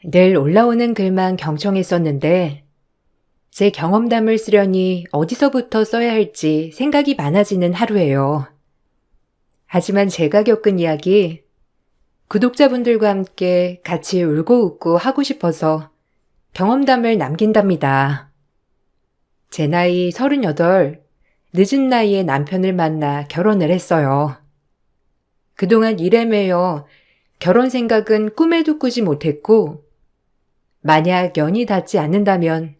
늘 올라오는 글만 경청했었는데 제 경험담을 쓰려니 어디서부터 써야 할지 생각이 많아지는 하루예요. 하지만 제가 겪은 이야기, 구독자분들과 함께 같이 울고 웃고 하고 싶어서 경험담을 남긴답니다. 제 나이 38, 늦은 나이에 남편을 만나 결혼을 했어요. 그동안 일에 매여 결혼 생각은 꿈에도 꾸지 못했고, 만약 연이 닿지 않는다면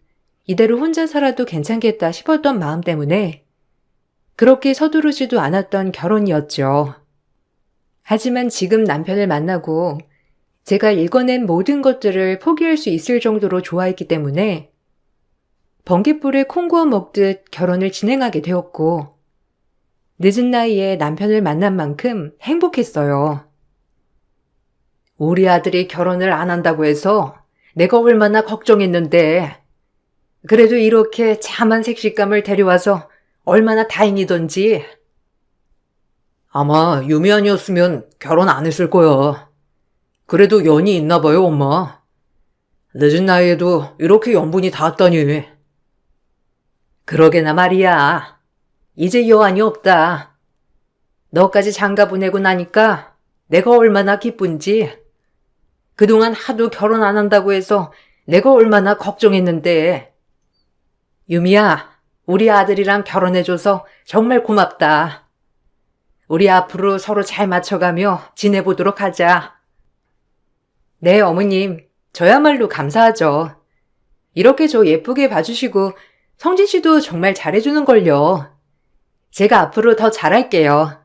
이대로 혼자 살아도 괜찮겠다 싶었던 마음 때문에 그렇게 서두르지도 않았던 결혼이었죠. 하지만 지금 남편을 만나고 제가 읽어낸 모든 것들을 포기할 수 있을 정도로 좋아했기 때문에 번갯불에 콩 구워 먹듯 결혼을 진행하게 되었고, 늦은 나이에 남편을 만난 만큼 행복했어요. 우리 아들이 결혼을 안 한다고 해서 내가 얼마나 걱정했는데, 그래도 이렇게 참한 색시감을 데려와서 얼마나 다행이던지. 아마 유미 아니었으면 결혼 안 했을 거야. 그래도 연이 있나 봐요, 엄마. 늦은 나이에도 이렇게 연분이 닿았다니. 그러게나 말이야. 이제 여한이 없다. 너까지 장가 보내고 나니까 내가 얼마나 기쁜지. 그동안 하도 결혼 안 한다고 해서 내가 얼마나 걱정했는데. 유미야, 우리 아들이랑 결혼해줘서 정말 고맙다. 우리 앞으로 서로 잘 맞춰가며 지내보도록 하자. 네, 어머님. 저야말로 감사하죠. 이렇게 저 예쁘게 봐주시고 성진 씨도 정말 잘해주는걸요. 제가 앞으로 더 잘할게요.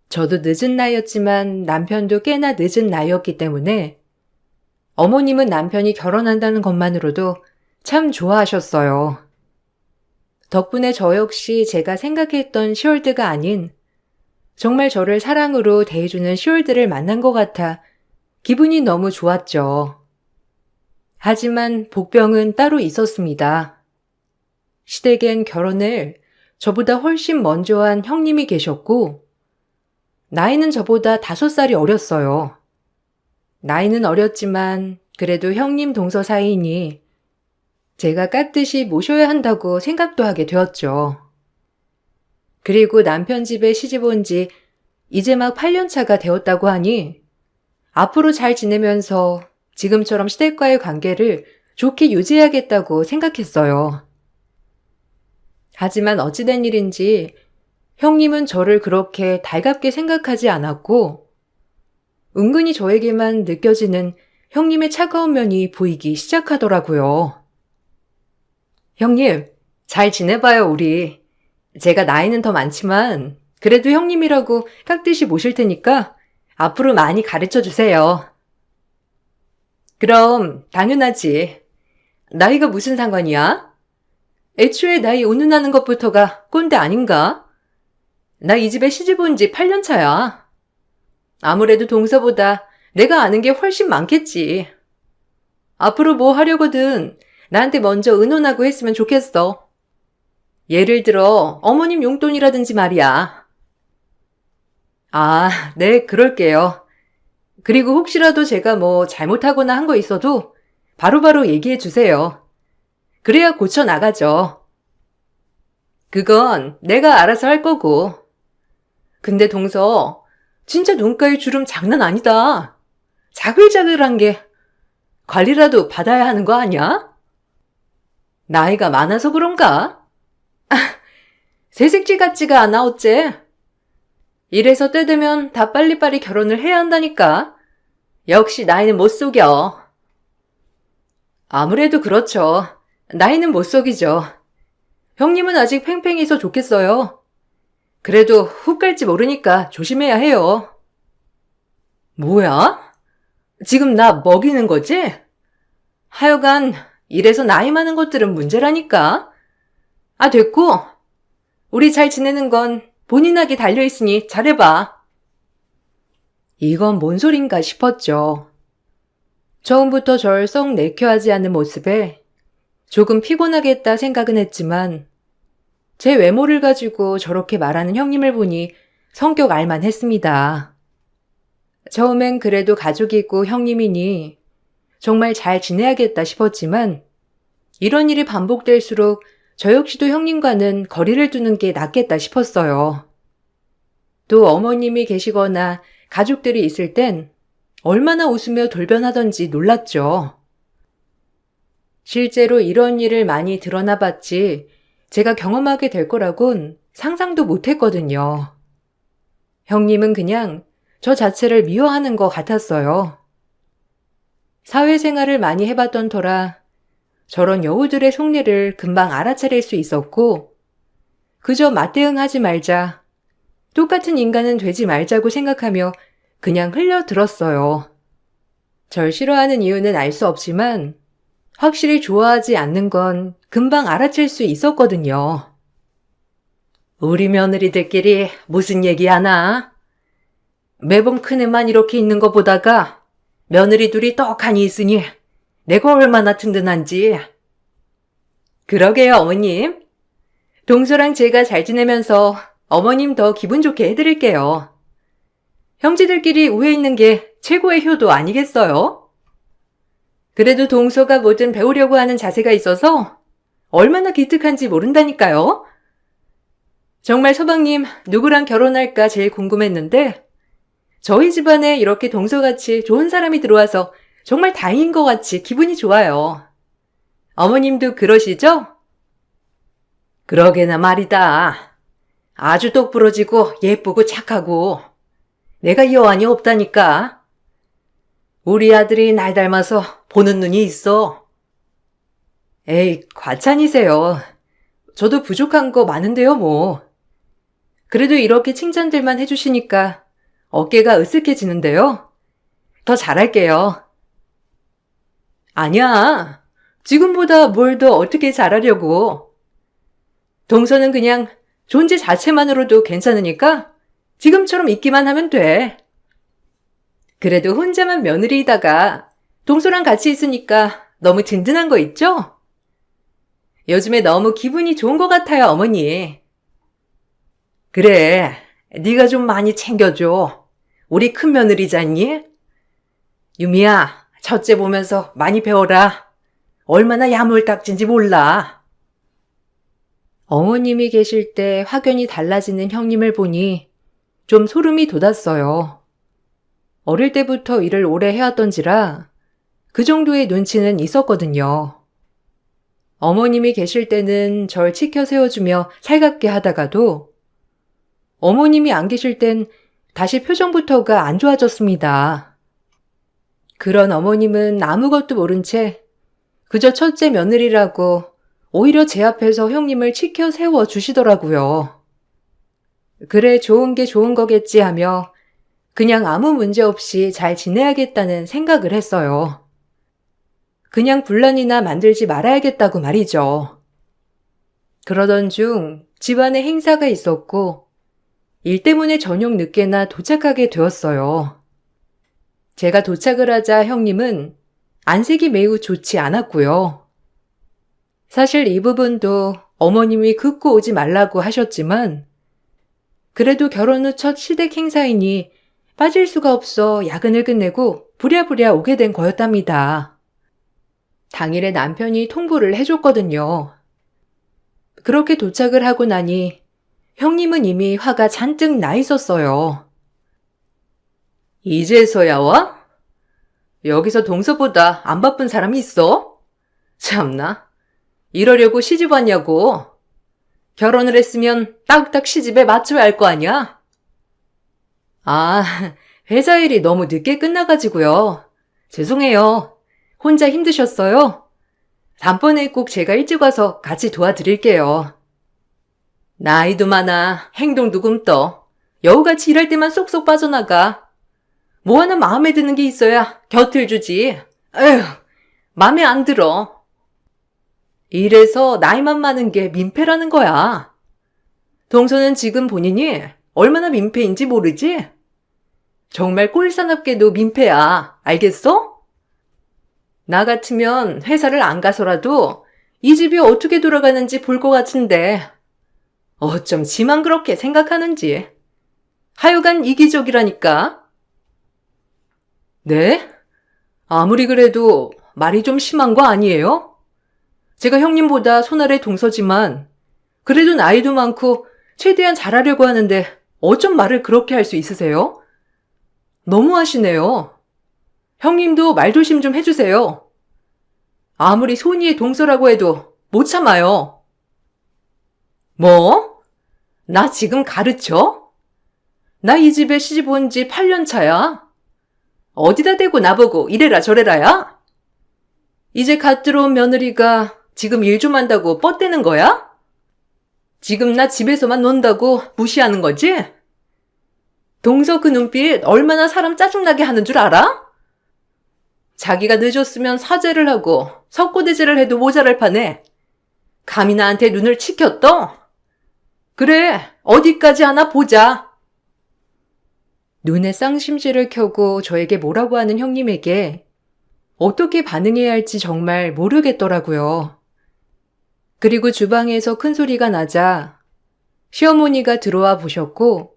저도 늦은 나이였지만 남편도 꽤나 늦은 나이였기 때문에 어머님은 남편이 결혼한다는 것만으로도 참 좋아하셨어요. 덕분에 저 역시 제가 생각했던 시월드가 아닌 정말 저를 사랑으로 대해주는 시월드를 만난 것 같아 기분이 너무 좋았죠. 하지만 복병은 따로 있었습니다. 시댁엔 결혼을 저보다 훨씬 먼저 한 형님이 계셨고, 나이는 저보다 5살이 어렸어요. 나이는 어렸지만 그래도 형님 동서 사이이니 제가 깍듯이 모셔야 한다고 생각도 하게 되었죠. 그리고 남편 집에 시집 온 지 이제 막 8년 차가 되었다고 하니 앞으로 잘 지내면서 지금처럼 시댁과의 관계를 좋게 유지해야겠다고 생각했어요. 하지만 어찌된 일인지 형님은 저를 그렇게 달갑게 생각하지 않았고, 은근히 저에게만 느껴지는 형님의 차가운 면이 보이기 시작하더라고요. 형님, 잘 지내봐요, 우리. 제가 나이는 더 많지만 그래도 형님이라고 깍듯이 모실 테니까 앞으로 많이 가르쳐 주세요. 그럼 당연하지. 나이가 무슨 상관이야? 애초에 나이 운운하는 것부터가 꼰대 아닌가? 나 이 집에 시집 온 지 8년 차야. 아무래도 동서보다 내가 아는 게 훨씬 많겠지. 앞으로 뭐 하려거든 나한테 먼저 의논하고 했으면 좋겠어. 예를 들어 어머님 용돈이라든지 말이야. 아, 네, 그럴게요. 그리고 혹시라도 제가 뭐 잘못하거나 한 거 있어도 바로바로 얘기해 주세요. 그래야 고쳐 나가죠. 그건 내가 알아서 할 거고. 근데 동서, 진짜 눈가에 주름 장난 아니다. 자글자글한 게 관리라도 받아야 하는 거 아니야? 나이가 많아서 그런가? 새색지 같지가 않아 어째? 이래서 때 되면 다 빨리빨리 결혼을 해야 한다니까. 역시 나이는 못 속여. 아무래도 그렇죠. 나이는 못 속이죠. 형님은 아직 팽팽해서 좋겠어요. 그래도 훅 갈지 모르니까 조심해야 해요. 뭐야? 지금 나 먹이는 거지? 하여간 이래서 나이 많은 것들은 문제라니까. 아, 됐고. 우리 잘 지내는 건 본인에게 달려있으니 잘해봐. 이건 뭔 소린가 싶었죠. 처음부터 절 썩 내켜하지 않는 모습에 조금 피곤하겠다 생각은 했지만 제 외모를 가지고 저렇게 말하는 형님을 보니 성격 알만했습니다. 처음엔 그래도 가족이고 형님이니 정말 잘 지내야겠다 싶었지만 이런 일이 반복될수록 저 역시도 형님과는 거리를 두는 게 낫겠다 싶었어요. 또 어머님이 계시거나 가족들이 있을 땐 얼마나 웃으며 돌변하던지 놀랐죠. 실제로 이런 일을 많이 드러나 봤지 제가 경험하게 될 거라곤 상상도 못했거든요. 형님은 그냥 저 자체를 미워하는 것 같았어요. 사회생활을 많이 해봤던 터라 저런 여우들의 속내를 금방 알아차릴 수 있었고 그저 맞대응하지 말자, 똑같은 인간은 되지 말자고 생각하며 그냥 흘려들었어요. 절 싫어하는 이유는 알 수 없지만 확실히 좋아하지 않는 건 금방 알아챌 수 있었거든요. 우리 며느리들끼리 무슨 얘기하나? 매번 큰애만 이렇게 있는 거 보다가 며느리 둘이 떡하니 있으니 내가 얼마나 든든한지. 그러게요, 어머님. 동서랑 제가 잘 지내면서 어머님 더 기분 좋게 해드릴게요. 형제들끼리 우애 있는 게 최고의 효도 아니겠어요? 그래도 동서가 뭐든 배우려고 하는 자세가 있어서 얼마나 기특한지 모른다니까요. 정말 서방님 누구랑 결혼할까 제일 궁금했는데 저희 집안에 이렇게 동서같이 좋은 사람이 들어와서 정말 다행인 것 같이 기분이 좋아요. 어머님도 그러시죠? 그러게나 말이다. 아주 똑부러지고 예쁘고 착하고 내가 여한이 없다니까. 우리 아들이 날 닮아서 보는 눈이 있어. 에이, 과찬이세요. 저도 부족한 거 많은데요, 뭐. 그래도 이렇게 칭찬들만 해주시니까 어깨가 으쓱해지는데요. 더 잘할게요. 아니야. 지금보다 뭘 더 어떻게 잘하려고. 동서는 그냥 존재 자체만으로도 괜찮으니까 지금처럼 있기만 하면 돼. 그래도 혼자만 며느리이다가 동서랑 같이 있으니까 너무 든든한 거 있죠? 요즘에 너무 기분이 좋은 것 같아요, 어머니. 그래, 네가 좀 많이 챙겨줘. 우리 큰 며느리잖니? 유미야, 첫째 보면서 많이 배워라. 얼마나 야물딱진지 몰라. 어머님이 계실 때 확연히 달라지는 형님을 보니 좀 소름이 돋았어요. 어릴 때부터 일을 오래 해왔던지라 그 정도의 눈치는 있었거든요. 어머님이 계실 때는 절 치켜 세워주며 살갑게 하다가도 어머님이 안 계실 땐 다시 표정부터가 안 좋아졌습니다. 그런 어머님은 아무것도 모른 채 그저 첫째 며느리라고 오히려 제 앞에서 형님을 치켜 세워 주시더라고요. 그래 좋은 게 좋은 거겠지 하며 그냥 아무 문제 없이 잘 지내야겠다는 생각을 했어요. 그냥 분란이나 만들지 말아야겠다고 말이죠. 그러던 중 집안에 행사가 있었고 일 때문에 저녁 늦게나 도착하게 되었어요. 제가 도착을 하자 형님은 안색이 매우 좋지 않았고요. 사실 이 부분도 어머님이 긋고 오지 말라고 하셨지만 그래도 결혼 후 첫 시댁 행사이니 빠질 수가 없어 야근을 끝내고 부랴부랴 오게 된 거였답니다. 당일에 남편이 통보를 해줬거든요. 그렇게 도착을 하고 나니 형님은 이미 화가 잔뜩 나 있었어요. 이제서야 와? 여기서 동서보다 안 바쁜 사람이 있어? 참나. 이러려고 시집 왔냐고. 결혼을 했으면 딱딱 시집에 맞춰야 할 거 아니야? 아, 회사 일이 너무 늦게 끝나가지고요. 죄송해요. 혼자 힘드셨어요? 다음번에 꼭 제가 일찍 와서 같이 도와드릴게요. 나이도 많아, 행동도 굼떠. 여우같이 일할 때만 쏙쏙 빠져나가. 뭐 하나 마음에 드는 게 있어야 곁을 주지. 에휴, 맘에 안 들어. 이래서 나이만 많은 게 민폐라는 거야. 동서는 지금 본인이 얼마나 민폐인지 모르지? 정말 꼴사납게도 민폐야. 알겠어? 나 같으면 회사를 안 가서라도 이 집이 어떻게 돌아가는지 볼 것 같은데 어쩜 지만 그렇게 생각하는지. 하여간 이기적이라니까. 네? 아무리 그래도 말이 좀 심한 거 아니에요? 제가 형님보다 손아래 동서지만 그래도 나이도 많고 최대한 잘하려고 하는데 어쩜 말을 그렇게 할 수 있으세요? 너무하시네요. 형님도 말조심 좀 해주세요. 아무리 손이의 동서라고 해도 못 참아요. 뭐? 나 지금 가르쳐? 나 이 집에 시집 온 지 8년 차야. 어디다 대고 나보고 이래라 저래라야? 이제 갓 들어온 며느리가 지금 일 좀 한다고 뻗대는 거야? 지금 나 집에서만 논다고 무시하는 거지? 동서 그 눈빛 얼마나 사람 짜증나게 하는 줄 알아? 자기가 늦었으면 사죄를 하고 석고대죄를 해도 모자랄 판에 감히 나한테 눈을 치켰어? 그래, 어디까지 하나 보자. 눈에 쌍심지를 켜고 저에게 뭐라고 하는 형님에게 어떻게 반응해야 할지 정말 모르겠더라고요. 그리고 주방에서 큰 소리가 나자 시어머니가 들어와 보셨고,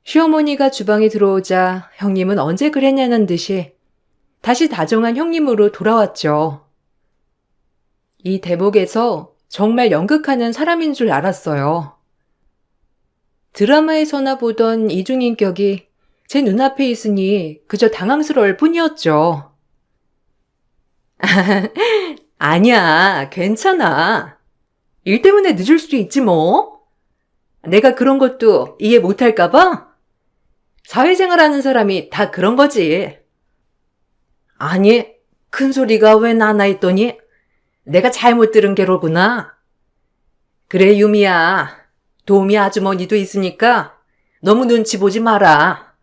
시어머니가 주방에 들어오자 형님은 언제 그랬냐는 듯이 다시 다정한 형님으로 돌아왔죠. 이 대목에서 정말 연극하는 사람인 줄 알았어요. 드라마에서나 보던 이중인격이 제 눈앞에 있으니 그저 당황스러울 뿐이었죠. 아니야, 괜찮아. 일 때문에 늦을 수도 있지 뭐. 내가 그런 것도 이해 못할까봐? 사회생활하는 사람이 다 그런 거지. 아니, 큰 소리가 왜 나나 했더니 내가 잘못 들은 게로구나. 그래, 유미야. 도우미 아주머니도 있으니까 너무 눈치 보지 마라.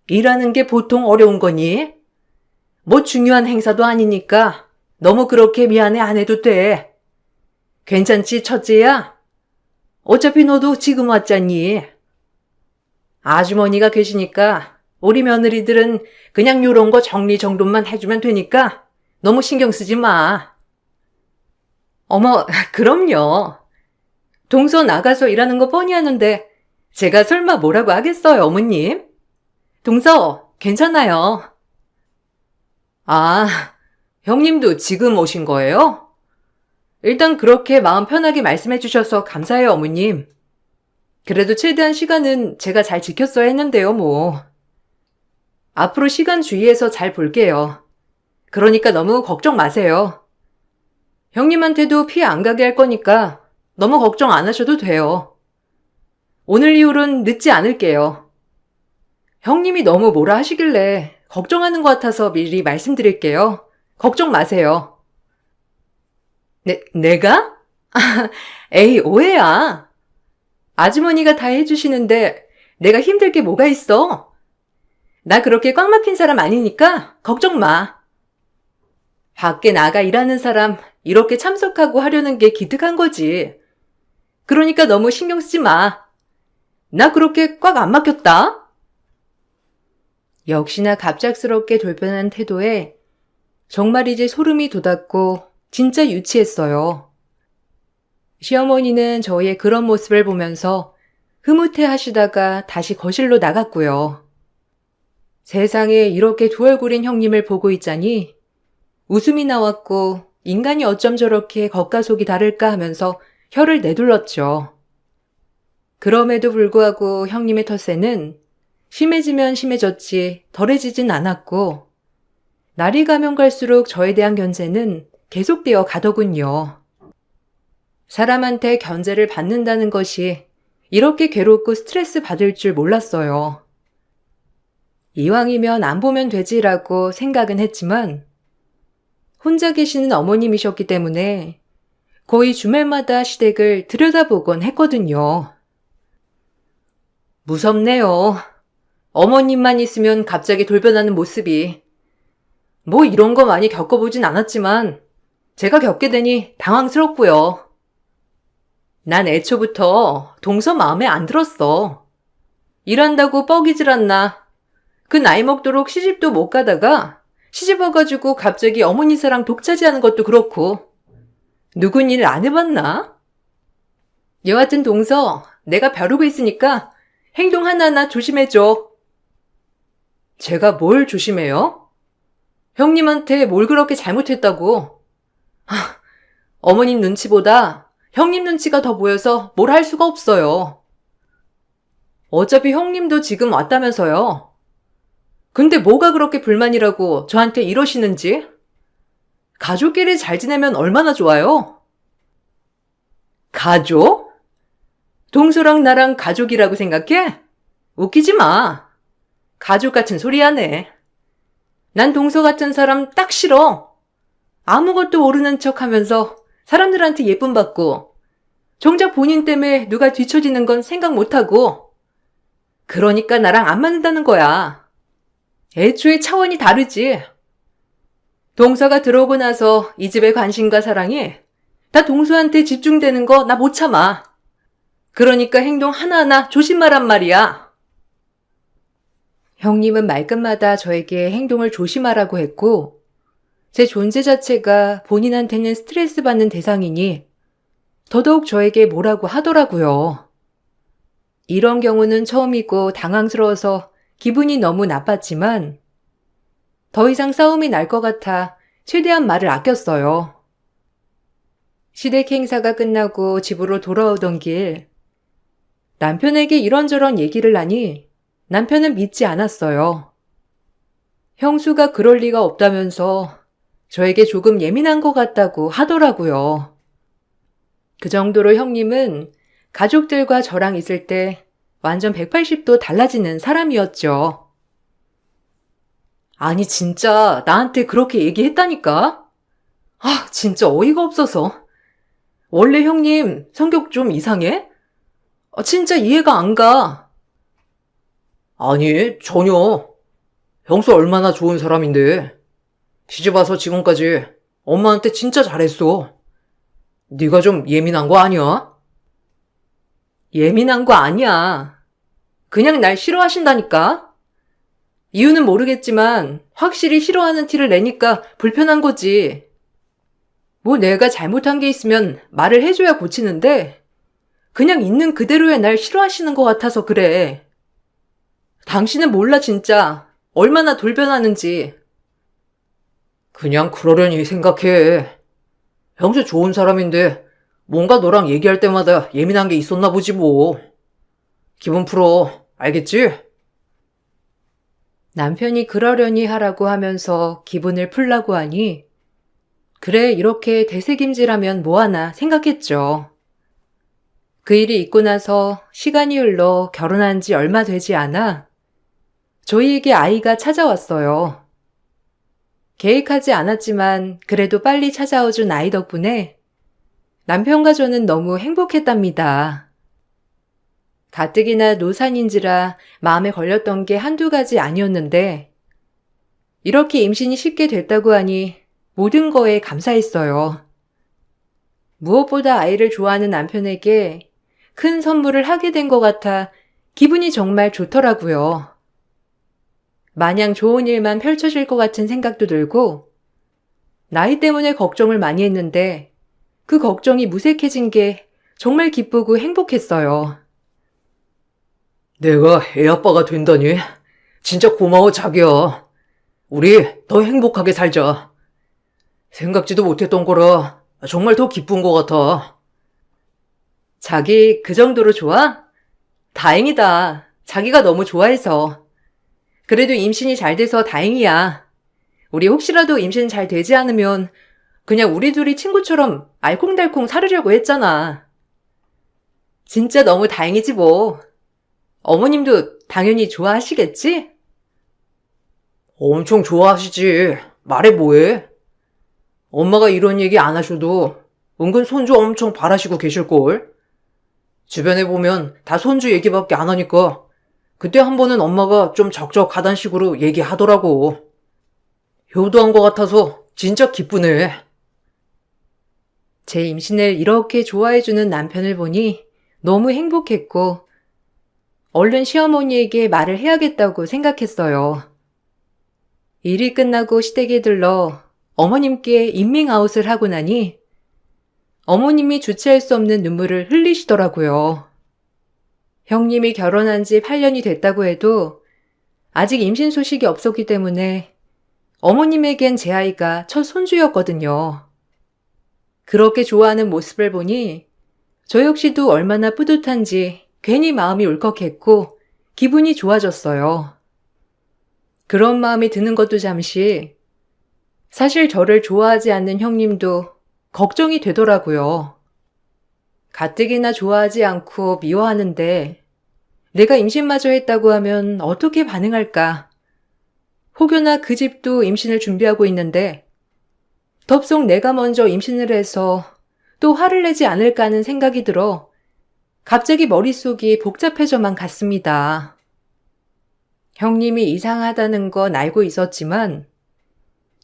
일하는 게 보통 어려운 거니? 뭐 중요한 행사도 아니니까 너무 그렇게 미안해 안 해도 돼. 괜찮지, 첫째야? 어차피 너도 지금 왔잖니. 아주머니가 계시니까 우리 며느리들은 그냥 요런 거 정리정돈만 해주면 되니까 너무 신경 쓰지 마. 어머, 그럼요. 동서 나가서 일하는 거 뻔히 하는데 제가 설마 뭐라고 하겠어요, 어머님? 동서, 괜찮아요. 아, 형님도 지금 오신 거예요? 일단 그렇게 마음 편하게 말씀해 주셔서 감사해요, 어머님. 그래도 최대한 시간은 제가 잘 지켰어야 했는데요, 뭐. 앞으로 시간 주의해서 잘 볼게요. 그러니까 너무 걱정 마세요. 형님한테도 피해 안 가게 할 거니까 너무 걱정 안 하셔도 돼요. 오늘 이후로는 늦지 않을게요. 형님이 너무 뭐라 하시길래 걱정하는 것 같아서 미리 말씀드릴게요. 걱정 마세요. 내가? 에이, 오해야. 아주머니가 다 해주시는데 내가 힘들 게 뭐가 있어? 나 그렇게 꽉 막힌 사람 아니니까 걱정 마. 밖에 나가 일하는 사람 이렇게 참석하고 하려는 게 기특한 거지. 그러니까 너무 신경 쓰지 마. 나 그렇게 꽉 안 막혔다. 역시나 갑작스럽게 돌변한 태도에 정말 이제 소름이 돋았고 진짜 유치했어요. 시어머니는 저의 그런 모습을 보면서 흐뭇해 하시다가 다시 거실로 나갔고요. 세상에 이렇게 두 얼굴인 형님을 보고 있자니 웃음이 나왔고 인간이 어쩜 저렇게 겉과 속이 다를까 하면서 혀를 내둘렀죠. 그럼에도 불구하고 형님의 텃세는 심해지면 심해졌지 덜해지진 않았고 날이 가면 갈수록 저에 대한 견제는 계속되어 가더군요. 사람한테 견제를 받는다는 것이 이렇게 괴롭고 스트레스 받을 줄 몰랐어요. 이왕이면 안 보면 되지라고 생각은 했지만 혼자 계시는 어머님이셨기 때문에 거의 주말마다 시댁을 들여다보곤 했거든요. 무섭네요. 어머님만 있으면 갑자기 돌변하는 모습이. 뭐 이런 거 많이 겪어보진 않았지만 제가 겪게 되니 당황스럽고요. 난 애초부터 동서 마음에 안 들었어. 일한다고 뻐기질 않나. 그 나이 먹도록 시집도 못 가다가 시집 와가지고 갑자기 어머니 사랑 독차지하는 것도 그렇고 누군 일 안 해봤나? 여하튼 동서 내가 벼르고 있으니까 행동 하나하나 조심해줘. 제가 뭘 조심해요? 형님한테 뭘 그렇게 잘못했다고. 어머님 눈치보다 형님 눈치가 더 보여서 뭘 할 수가 없어요. 어차피 형님도 지금 왔다면서요. 근데 뭐가 그렇게 불만이라고 저한테 이러시는지? 가족끼리 잘 지내면 얼마나 좋아요? 가족? 동서랑 나랑 가족이라고 생각해? 웃기지 마. 가족 같은 소리 하네. 난 동서 같은 사람 딱 싫어. 아무것도 모르는 척 하면서 사람들한테 예쁨 받고, 정작 본인 때문에 누가 뒤처지는 건 생각 못하고, 그러니까 나랑 안 맞는다는 거야. 애초에 차원이 다르지. 동서가 들어오고 나서 이 집의 관심과 사랑이 다 동서한테 집중되는 거 나 못 참아. 그러니까 행동 하나하나 조심하란 말이야. 형님은 말끝마다 저에게 행동을 조심하라고 했고, 제 존재 자체가 본인한테는 스트레스 받는 대상이니 더더욱 저에게 뭐라고 하더라고요. 이런 경우는 처음이고 당황스러워서 기분이 너무 나빴지만 더 이상 싸움이 날 것 같아 최대한 말을 아꼈어요. 시댁 행사가 끝나고 집으로 돌아오던 길, 남편에게 이런저런 얘기를 하니 남편은 믿지 않았어요. 형수가 그럴 리가 없다면서 저에게 조금 예민한 것 같다고 하더라고요. 그 정도로 형님은 가족들과 저랑 있을 때 완전 180도 달라지는 사람이었죠. 아니 진짜 나한테 그렇게 얘기했다니까? 진짜 어이가 없어서. 원래 형님 성격 좀 이상해? 진짜 이해가 안 가. 아니 전혀. 형수 얼마나 좋은 사람인데. 시집 와서 지금까지 엄마한테 진짜 잘했어. 네가 좀 예민한 거 아니야? 예민한 거 아니야. 그냥 날 싫어하신다니까? 이유는 모르겠지만 확실히 싫어하는 티를 내니까 불편한 거지. 뭐 내가 잘못한 게 있으면 말을 해줘야 고치는데 그냥 있는 그대로의 날 싫어하시는 것 같아서 그래. 당신은 몰라 진짜 얼마나 돌변하는지. 그냥 그러려니 생각해. 형수 좋은 사람인데 뭔가 너랑 얘기할 때마다 예민한 게 있었나 보지 뭐. 기분 풀어. 알겠지? 남편이 그러려니 하라고 하면서 기분을 풀라고 하니 그래 이렇게 되새김질하면 뭐하나 생각했죠. 그 일이 있고 나서 시간이 흘러 결혼한 지 얼마 되지 않아 저희에게 아이가 찾아왔어요. 계획하지 않았지만 그래도 빨리 찾아와준 아이 덕분에 남편과 저는 너무 행복했답니다. 가뜩이나 노산인지라 마음에 걸렸던 게 한두 가지 아니었는데 이렇게 임신이 쉽게 됐다고 하니 모든 거에 감사했어요. 무엇보다 아이를 좋아하는 남편에게 큰 선물을 하게 된 것 같아 기분이 정말 좋더라고요. 마냥 좋은 일만 펼쳐질 것 같은 생각도 들고 나이 때문에 걱정을 많이 했는데 그 걱정이 무색해진 게 정말 기쁘고 행복했어요. 내가 애 아빠가 된다니 진짜 고마워 자기야. 우리 더 행복하게 살자. 생각지도 못했던 거라 정말 더 기쁜 것 같아. 자기 그 정도로 좋아? 다행이다. 자기가 너무 좋아해서. 그래도 임신이 잘 돼서 다행이야. 우리 혹시라도 임신 잘 되지 않으면 그냥 우리 둘이 친구처럼 알콩달콩 살으려고 했잖아. 진짜 너무 다행이지 뭐. 어머님도 당연히 좋아하시겠지? 엄청 좋아하시지. 말해 뭐해. 엄마가 이런 얘기 안 하셔도 은근 손주 엄청 바라시고 계실걸. 주변에 보면 다 손주 얘기밖에 안 하니까 그때 한 번은 엄마가 좀 적적하단 식으로 얘기하더라고. 효도한 것 같아서 진짜 기쁘네. 제 임신을 이렇게 좋아해주는 남편을 보니 너무 행복했고 얼른 시어머니에게 말을 해야겠다고 생각했어요. 일이 끝나고 시댁에 들러 어머님께 인밍아웃을 하고 나니 어머님이 주체할 수 없는 눈물을 흘리시더라고요. 형님이 결혼한 지 8년이 됐다고 해도 아직 임신 소식이 없었기 때문에 어머님에겐 제 아이가 첫 손주였거든요. 그렇게 좋아하는 모습을 보니 저 역시도 얼마나 뿌듯한지 괜히 마음이 울컥했고 기분이 좋아졌어요. 그런 마음이 드는 것도 잠시 사실 저를 좋아하지 않는 형님도 걱정이 되더라고요. 가뜩이나 좋아하지 않고 미워하는데 내가 임신마저 했다고 하면 어떻게 반응할까? 혹여나 그 집도 임신을 준비하고 있는데 덥석 내가 먼저 임신을 해서 또 화를 내지 않을까 하는 생각이 들어 갑자기 머릿속이 복잡해져만 갔습니다. 형님이 이상하다는 건 알고 있었지만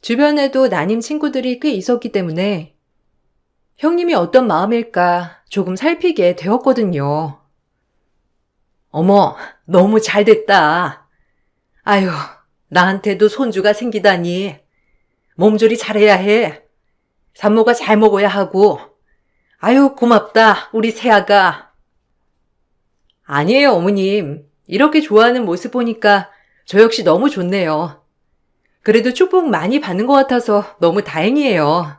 주변에도 난임 친구들이 꽤 있었기 때문에 형님이 어떤 마음일까 조금 살피게 되었거든요. 어머, 너무 잘 됐다. 아유, 나한테도 손주가 생기다니. 몸조리 잘해야 해. 산모가 잘 먹어야 하고. 아유, 고맙다, 우리 새아가. 아니에요, 어머님. 이렇게 좋아하는 모습 보니까 저 역시 너무 좋네요. 그래도 축복 많이 받는 것 같아서 너무 다행이에요.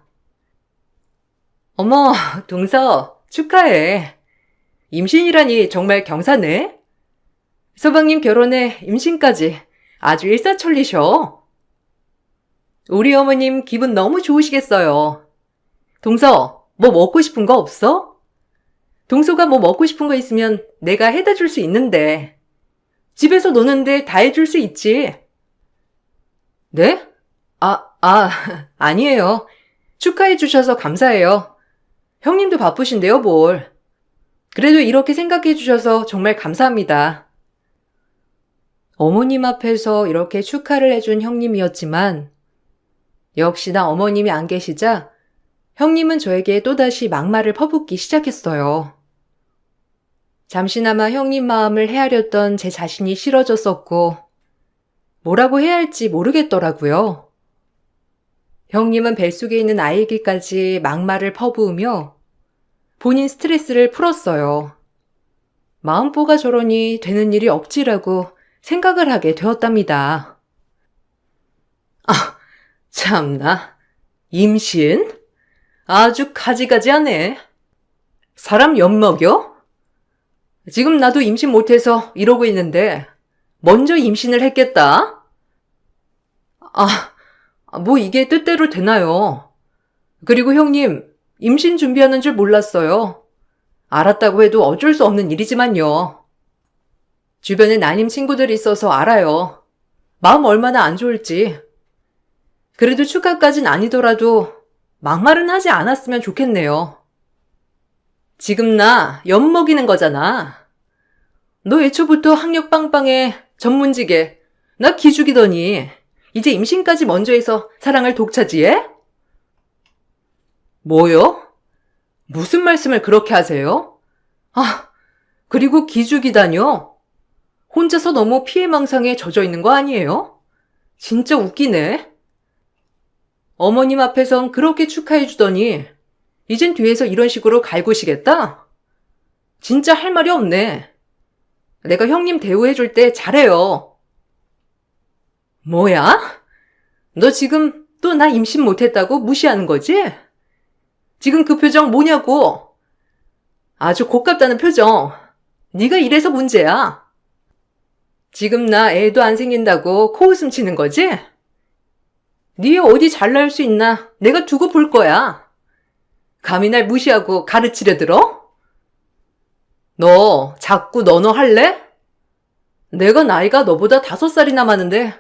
어머, 동서, 축하해. 임신이라니 정말 경사네. 서방님 결혼에 임신까지 아주 일사천리셔. 우리 어머님 기분 너무 좋으시겠어요. 동서, 뭐 먹고 싶은 거 없어? 동서가 뭐 먹고 싶은 거 있으면 내가 해다 줄 수 있는데. 집에서 노는데 다 해줄 수 있지. 네? 아니에요. 축하해 주셔서 감사해요. 형님도 바쁘신데요, 뭘. 그래도 이렇게 생각해 주셔서 정말 감사합니다. 어머님 앞에서 이렇게 축하를 해준 형님이었지만 역시나 어머님이 안 계시자 형님은 저에게 또다시 막말을 퍼붓기 시작했어요. 잠시나마 형님 마음을 헤아렸던 제 자신이 싫어졌었고 뭐라고 해야 할지 모르겠더라고요. 형님은 뱃속에 있는 아이에게까지 막말을 퍼부으며 본인 스트레스를 풀었어요. 마음보가 저러니 되는 일이 없지라고 생각을 하게 되었답니다. 참나. 임신? 아주 가지가지하네. 사람 엿먹여? 지금 나도 임신 못해서 이러고 있는데 먼저 임신을 했겠다? 뭐 이게 뜻대로 되나요? 그리고 형님, 임신 준비하는 줄 몰랐어요. 알았다고 해도 어쩔 수 없는 일이지만요. 주변에 난임 친구들이 있어서 알아요. 마음 얼마나 안 좋을지. 그래도 축하까진 아니더라도 막말은 하지 않았으면 좋겠네요. 지금 나 엿먹이는 거잖아. 너 애초부터 학력 빵빵해, 전문직에, 나 기죽이더니 이제 임신까지 먼저 해서 사랑을 독차지해? 뭐요? 무슨 말씀을 그렇게 하세요? 그리고 기죽이다뇨? 혼자서 너무 피해망상에 젖어 있는 거 아니에요? 진짜 웃기네. 어머님 앞에선 그렇게 축하해 주더니 이젠 뒤에서 이런 식으로 갈구시겠다? 진짜 할 말이 없네. 내가 형님 대우해 줄 때 잘해요. 뭐야? 너 지금 또 나 임신 못했다고 무시하는 거지? 지금 그 표정 뭐냐고? 아주 고깝다는 표정. 네가 이래서 문제야. 지금 나 애도 안 생긴다고 코웃음 치는 거지? 네 어디 잘 나올 수 있나 내가 두고 볼 거야. 감히 날 무시하고 가르치려 들어? 너 자꾸 너너 할래? 내가 나이가 너보다 5살이나 많은데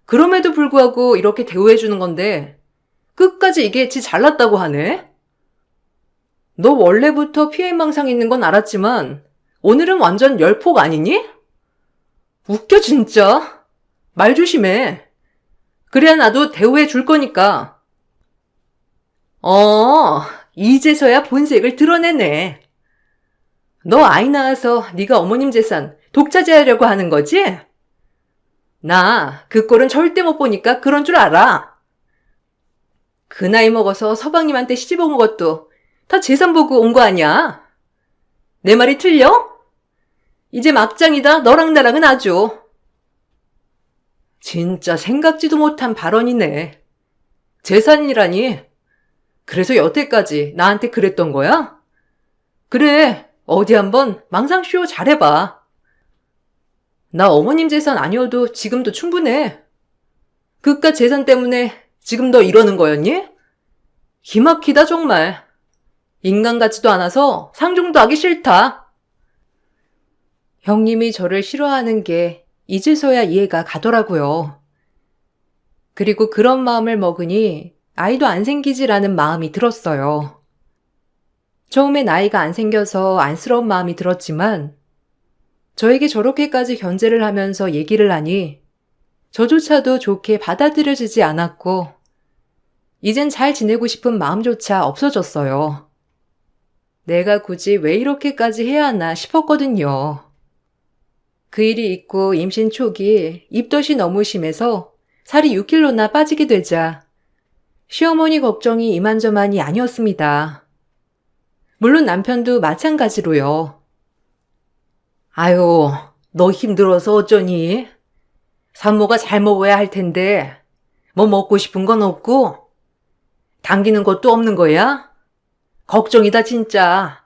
그럼에도 불구하고 이렇게 대우해 주는 건데 끝까지 이게 지 잘났다고 하네? 너 원래부터 피해망상 있는 건 알았지만 오늘은 완전 열폭 아니니? 웃겨 진짜. 말 조심해. 그래야 나도 대우해 줄 거니까. 이제서야 본색을 드러내네. 너 아이 낳아서 네가 어머님 재산 독차지하려고 하는 거지? 나 그 꼴은 절대 못 보니까 그런 줄 알아. 그 나이 먹어서 서방님한테 시집 온 것도 다 재산 보고 온 거 아니야? 내 말이 틀려? 이제 막장이다. 너랑 나랑은 아주. 진짜 생각지도 못한 발언이네. 재산이라니? 그래서 여태까지 나한테 그랬던 거야? 그래, 어디 한번 망상쇼 잘해봐. 나 어머님 재산 아니어도 지금도 충분해. 그깟 재산 때문에 지금 너 이러는 거였니? 기막히다 정말. 인간 같지도 않아서 상종도 하기 싫다. 형님이 저를 싫어하는 게 이제서야 이해가 가더라고요. 그리고 그런 마음을 먹으니 아이도 안 생기지라는 마음이 들었어요. 처음엔 아이가 안 생겨서 안쓰러운 마음이 들었지만 저에게 저렇게까지 견제를 하면서 얘기를 하니 저조차도 좋게 받아들여지지 않았고 이젠 잘 지내고 싶은 마음조차 없어졌어요. 내가 굳이 왜 이렇게까지 해야 하나 싶었거든요. 그 일이 있고 임신 초기 입덧이 너무 심해서 살이 6kg나 빠지게 되자 시어머니 걱정이 이만저만이 아니었습니다. 물론 남편도 마찬가지로요. 아유, 너 힘들어서 어쩌니? 산모가 잘 먹어야 할 텐데 뭐 먹고 싶은 건 없고 당기는 것도 없는 거야? 걱정이다 진짜.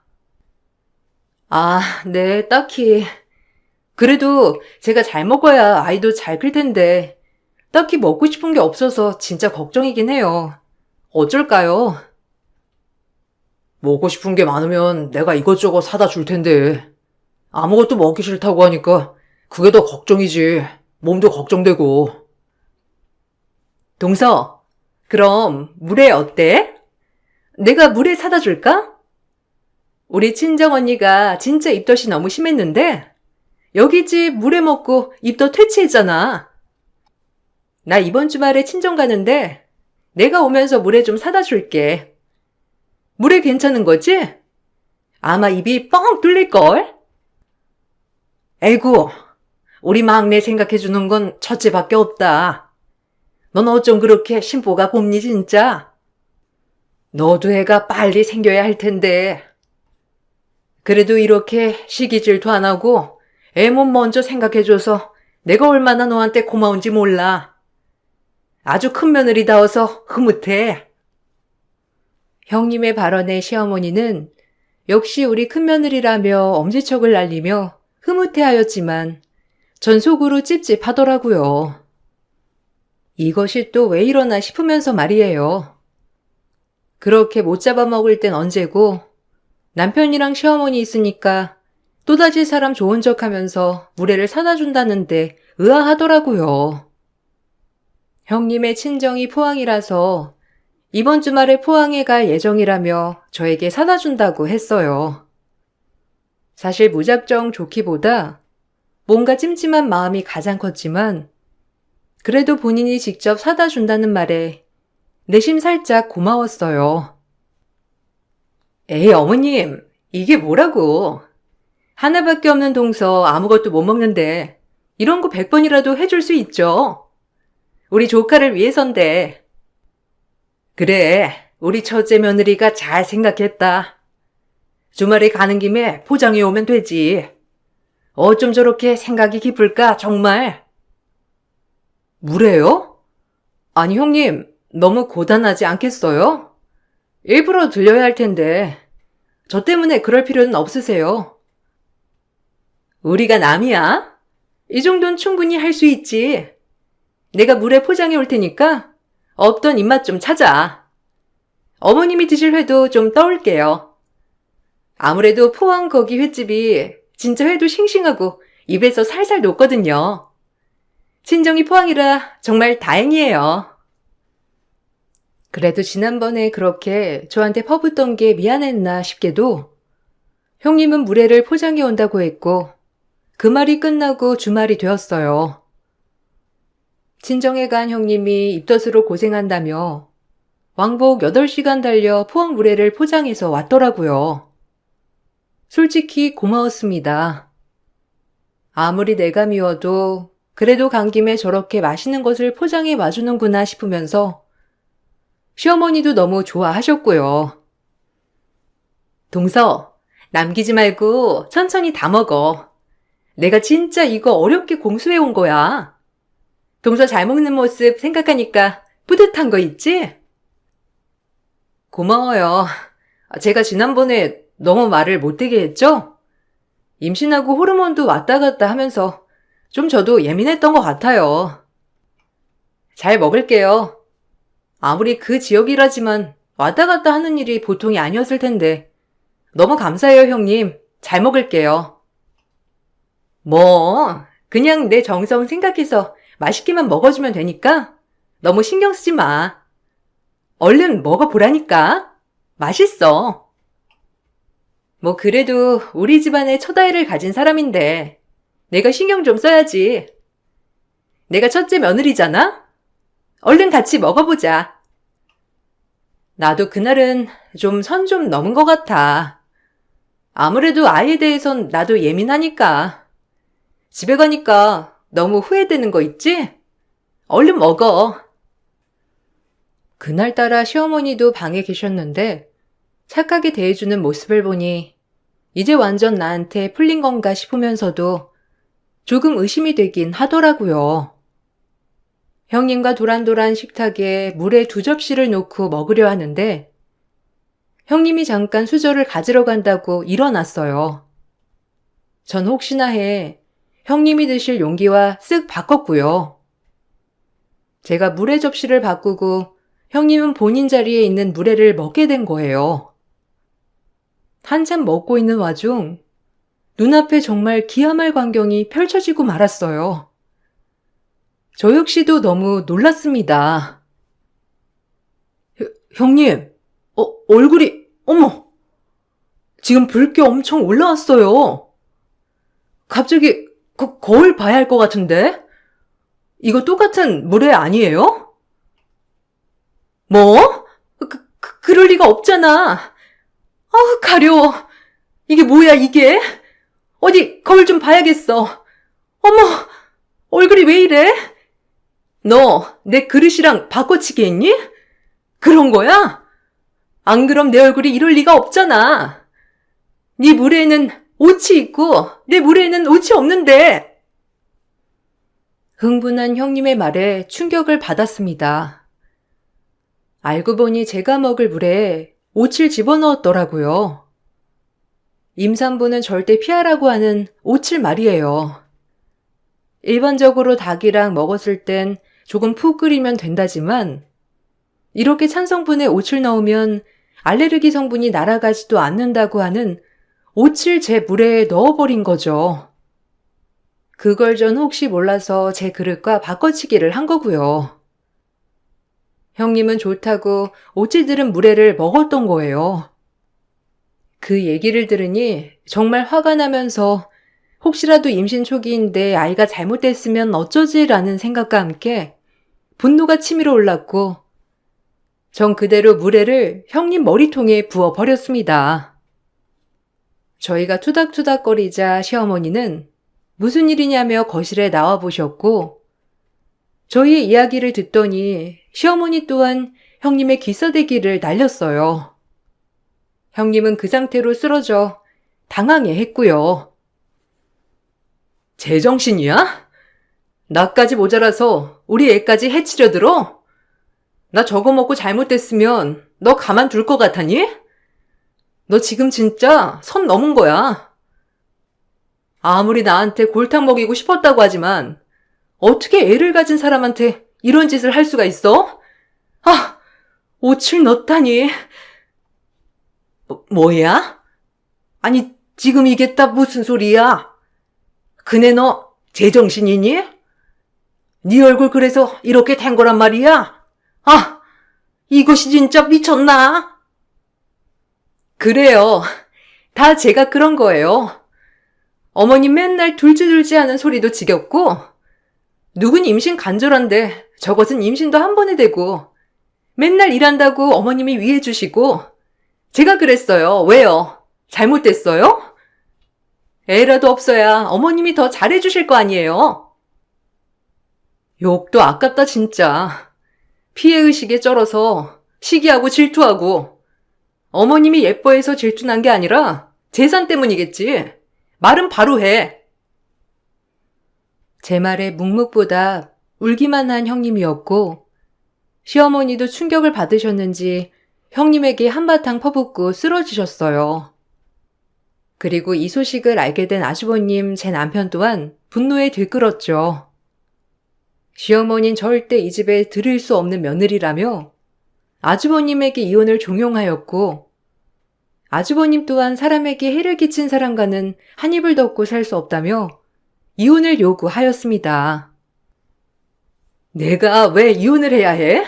아, 네, 딱히. 그래도 제가 잘 먹어야 아이도 잘 클 텐데 딱히 먹고 싶은 게 없어서 진짜 걱정이긴 해요. 어쩔까요? 먹고 싶은 게 많으면 내가 이것저것 사다 줄 텐데 아무것도 먹기 싫다고 하니까 그게 더 걱정이지. 몸도 걱정되고. 동서, 그럼 물회 어때? 내가 물회 사다 줄까? 우리 친정언니가 진짜 입덧이 너무 심했는데 여기 집 물회 먹고 입덧 퇴치했잖아. 나 이번 주말에 친정 가는데 내가 오면서 물회 좀 사다 줄게. 물회 괜찮은 거지? 아마 입이 뻥 뚫릴걸? 에이구, 우리 막내 생각해주는 건 첫째밖에 없다. 넌 어쩜 그렇게 심보가 곱니 진짜? 너도 애가 빨리 생겨야 할 텐데. 그래도 이렇게 시기질도 안 하고 애 몸 먼저 생각해줘서 내가 얼마나 너한테 고마운지 몰라. 아주 큰 며느리다워서 흐뭇해. 형님의 발언에 시어머니는 역시 우리 큰며느리라며 엄지척을 날리며 흐뭇해하였지만 전 속으로 찝찝하더라고요. 이것이 또 왜 이러나 싶으면서 말이에요. 그렇게 못 잡아먹을 땐 언제고 남편이랑 시어머니 있으니까 또다시 사람 좋은 척하면서 물회를 사다 준다는데 의아하더라고요. 형님의 친정이 포항이라서 이번 주말에 포항에 갈 예정이라며 저에게 사다 준다고 했어요. 사실 무작정 좋기보다 뭔가 찜찜한 마음이 가장 컸지만 그래도 본인이 직접 사다 준다는 말에 내심 살짝 고마웠어요. 에이 어머님, 이게 뭐라고. 하나밖에 없는 동서 아무것도 못 먹는데 이런 거 100번이라도 해줄 수 있죠. 우리 조카를 위해선데. 그래, 우리 첫째 며느리가 잘 생각했다. 주말에 가는 김에 포장해 오면 되지. 어쩜 저렇게 생각이 깊을까 정말. 물에요? 아니 형님, 너무 고단하지 않겠어요? 일부러 들려야 할 텐데 저 때문에 그럴 필요는 없으세요. 우리가 남이야? 이 정도는 충분히 할 수 있지. 내가 물에 포장해 올 테니까 없던 입맛 좀 찾아. 어머님이 드실 회도 좀 떠올게요. 아무래도 포항 거기 횟집이 진짜 회도 싱싱하고 입에서 살살 녹거든요. 친정이 포항이라 정말 다행이에요. 그래도 지난번에 그렇게 저한테 퍼붓던 게 미안했나 싶게도 형님은 물회를 포장해 온다고 했고 그 말이 끝나고 주말이 되었어요. 친정에 간 형님이 입덧으로 고생한다며 왕복 8시간 달려 포항 물회를 포장해서 왔더라고요. 솔직히 고마웠습니다. 아무리 내가 미워도 그래도 간 김에 저렇게 맛있는 것을 포장해 와주는구나 싶으면서 시어머니도 너무 좋아하셨고요. 동서, 남기지 말고 천천히 다 먹어. 내가 진짜 이거 어렵게 공수해 온 거야. 동서 잘 먹는 모습 생각하니까 뿌듯한 거 있지? 고마워요. 제가 지난번에 너무 말을 못되게 했죠? 임신하고 호르몬도 왔다 갔다 하면서 좀 저도 예민했던 것 같아요. 잘 먹을게요. 아무리 그 지역이라지만 왔다 갔다 하는 일이 보통이 아니었을 텐데. 너무 감사해요, 형님. 잘 먹을게요. 뭐, 그냥 내 정성 생각해서 맛있게만 먹어주면 되니까 너무 신경 쓰지 마. 얼른 먹어보라니까. 맛있어. 뭐 그래도 우리 집안에 첫 아이를 가진 사람인데 내가 신경 좀 써야지. 내가 첫째 며느리잖아? 얼른 같이 먹어보자. 나도 그날은 좀 선 좀 넘은 것 같아. 아무래도 아이에 대해선 나도 예민하니까. 집에 가니까 너무 후회되는 거 있지? 얼른 먹어. 그날따라 시어머니도 방에 계셨는데 착하게 대해주는 모습을 보니 이제 완전 나한테 풀린 건가 싶으면서도 조금 의심이 되긴 하더라고요. 형님과 도란도란 식탁에 물에 2접시를 놓고 먹으려 하는데 형님이 잠깐 수저를 가지러 간다고 일어났어요. 전 혹시나 해 형님이 드실 용기와 쓱 바꿨고요. 제가 물의 접시를 바꾸고 형님은 본인 자리에 있는 물회를 먹게 된 거예요. 한참 먹고 있는 와중 눈앞에 정말 기하말 광경이 펼쳐지고 말았어요. 저 역시도 너무 놀랐습니다. 형님, 얼굴이, 어머! 지금 붉게 엄청 올라왔어요. 갑자기 거울 봐야 할 것 같은데? 이거 똑같은 물회 아니에요? 뭐? 그럴 리가 없잖아. 가려워. 이게 뭐야, 이게? 어디 거울 좀 봐야겠어. 어머, 얼굴이 왜 이래? 너 내 그릇이랑 바꿔치기 했니? 그런 거야? 안 그럼 내 얼굴이 이럴 리가 없잖아. 네 물에는 옷이 있고 내 물에는 옷이 없는데. 흥분한 형님의 말에 충격을 받았습니다. 알고 보니 제가 먹을 물에 옷을 집어넣었더라고요. 임산부는 절대 피하라고 하는 옷을 말이에요. 일반적으로 닭이랑 먹었을 땐 조금 푹 끓이면 된다지만 이렇게 찬 성분에 옷을 넣으면 알레르기 성분이 날아가지도 않는다고 하는 옷을 제 물에 넣어버린 거죠. 그걸 전 혹시 몰라서 제 그릇과 바꿔치기를 한 거고요. 형님은 좋다고 옷을 들은 물회를 먹었던 거예요. 그 얘기를 들으니 정말 화가 나면서 혹시라도 임신 초기인데 아이가 잘못됐으면 어쩌지라는 생각과 함께 분노가 치밀어 올랐고 전 그대로 물회를 형님 머리통에 부어버렸습니다. 저희가 투닥투닥거리자 시어머니는 무슨 일이냐며 거실에 나와 보셨고 저희의 이야기를 듣더니 시어머니 또한 형님의 귀싸대기를 날렸어요. 형님은 그 상태로 쓰러져 당황해 했고요. 제정신이야? 나까지 모자라서 우리 애까지 해치려 들어? 나 저거 먹고 잘못됐으면 너 가만둘 것 같아니? 너 지금 진짜 선 넘은 거야. 아무리 나한테 골탕 먹이고 싶었다고 하지만 어떻게 애를 가진 사람한테 이런 짓을 할 수가 있어? 옷을 넣다니. 뭐야? 아니, 지금 이게 다 무슨 소리야? 그네 너 제정신이니? 네 얼굴 그래서 이렇게 된 거란 말이야? 이것이 진짜 미쳤나? 그래요. 다 제가 그런 거예요. 어머님 맨날 둘째둘째 하는 소리도 지겹고 누군 임신 간절한데 저것은 임신도 한 번에 되고 맨날 일한다고 어머님이 위해 주시고 제가 그랬어요. 왜요? 잘못됐어요? 애라도 없어야 어머님이 더 잘해주실 거 아니에요? 욕도 아깝다 진짜. 피해의식에 쩔어서 시기하고 질투하고 어머님이 예뻐해서 질투난 게 아니라 재산 때문이겠지. 말은 바로 해. 제 말에 묵묵보다 울기만 한 형님이었고 시어머니도 충격을 받으셨는지 형님에게 한바탕 퍼붓고 쓰러지셨어요. 그리고 이 소식을 알게 된 아주버님 제 남편 또한 분노에 들끓었죠. 시어머니는 절대 이 집에 들을 수 없는 며느리라며 아주버님에게 이혼을 종용하였고 아주버님 또한 사람에게 해를 끼친 사람과는 한 입을 덮고 살 수 없다며 이혼을 요구하였습니다. 내가 왜 이혼을 해야 해?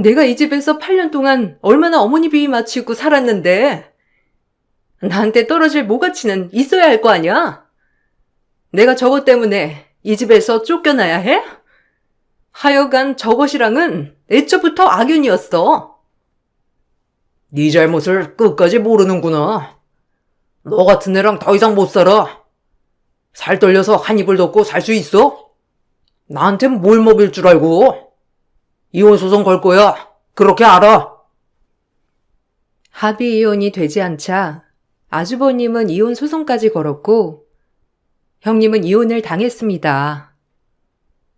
내가 이 집에서 8년 동안 얼마나 어머니 비위 맞추고 살았는데 나한테 떨어질 모가치는 있어야 할 거 아니야? 내가 저것 때문에 이 집에서 쫓겨나야 해? 하여간 저것이랑은 애초부터 악연이었어. 네 잘못을 끝까지 모르는구나. 너 같은 애랑 더 이상 못 살아. 살 떨려서 한 입을 덮고 살 수 있어? 나한테 뭘 먹일 줄 알고? 이혼 소송 걸 거야. 그렇게 알아. 합의 이혼이 되지 않자 아주버님은 이혼 소송까지 걸었고 형님은 이혼을 당했습니다.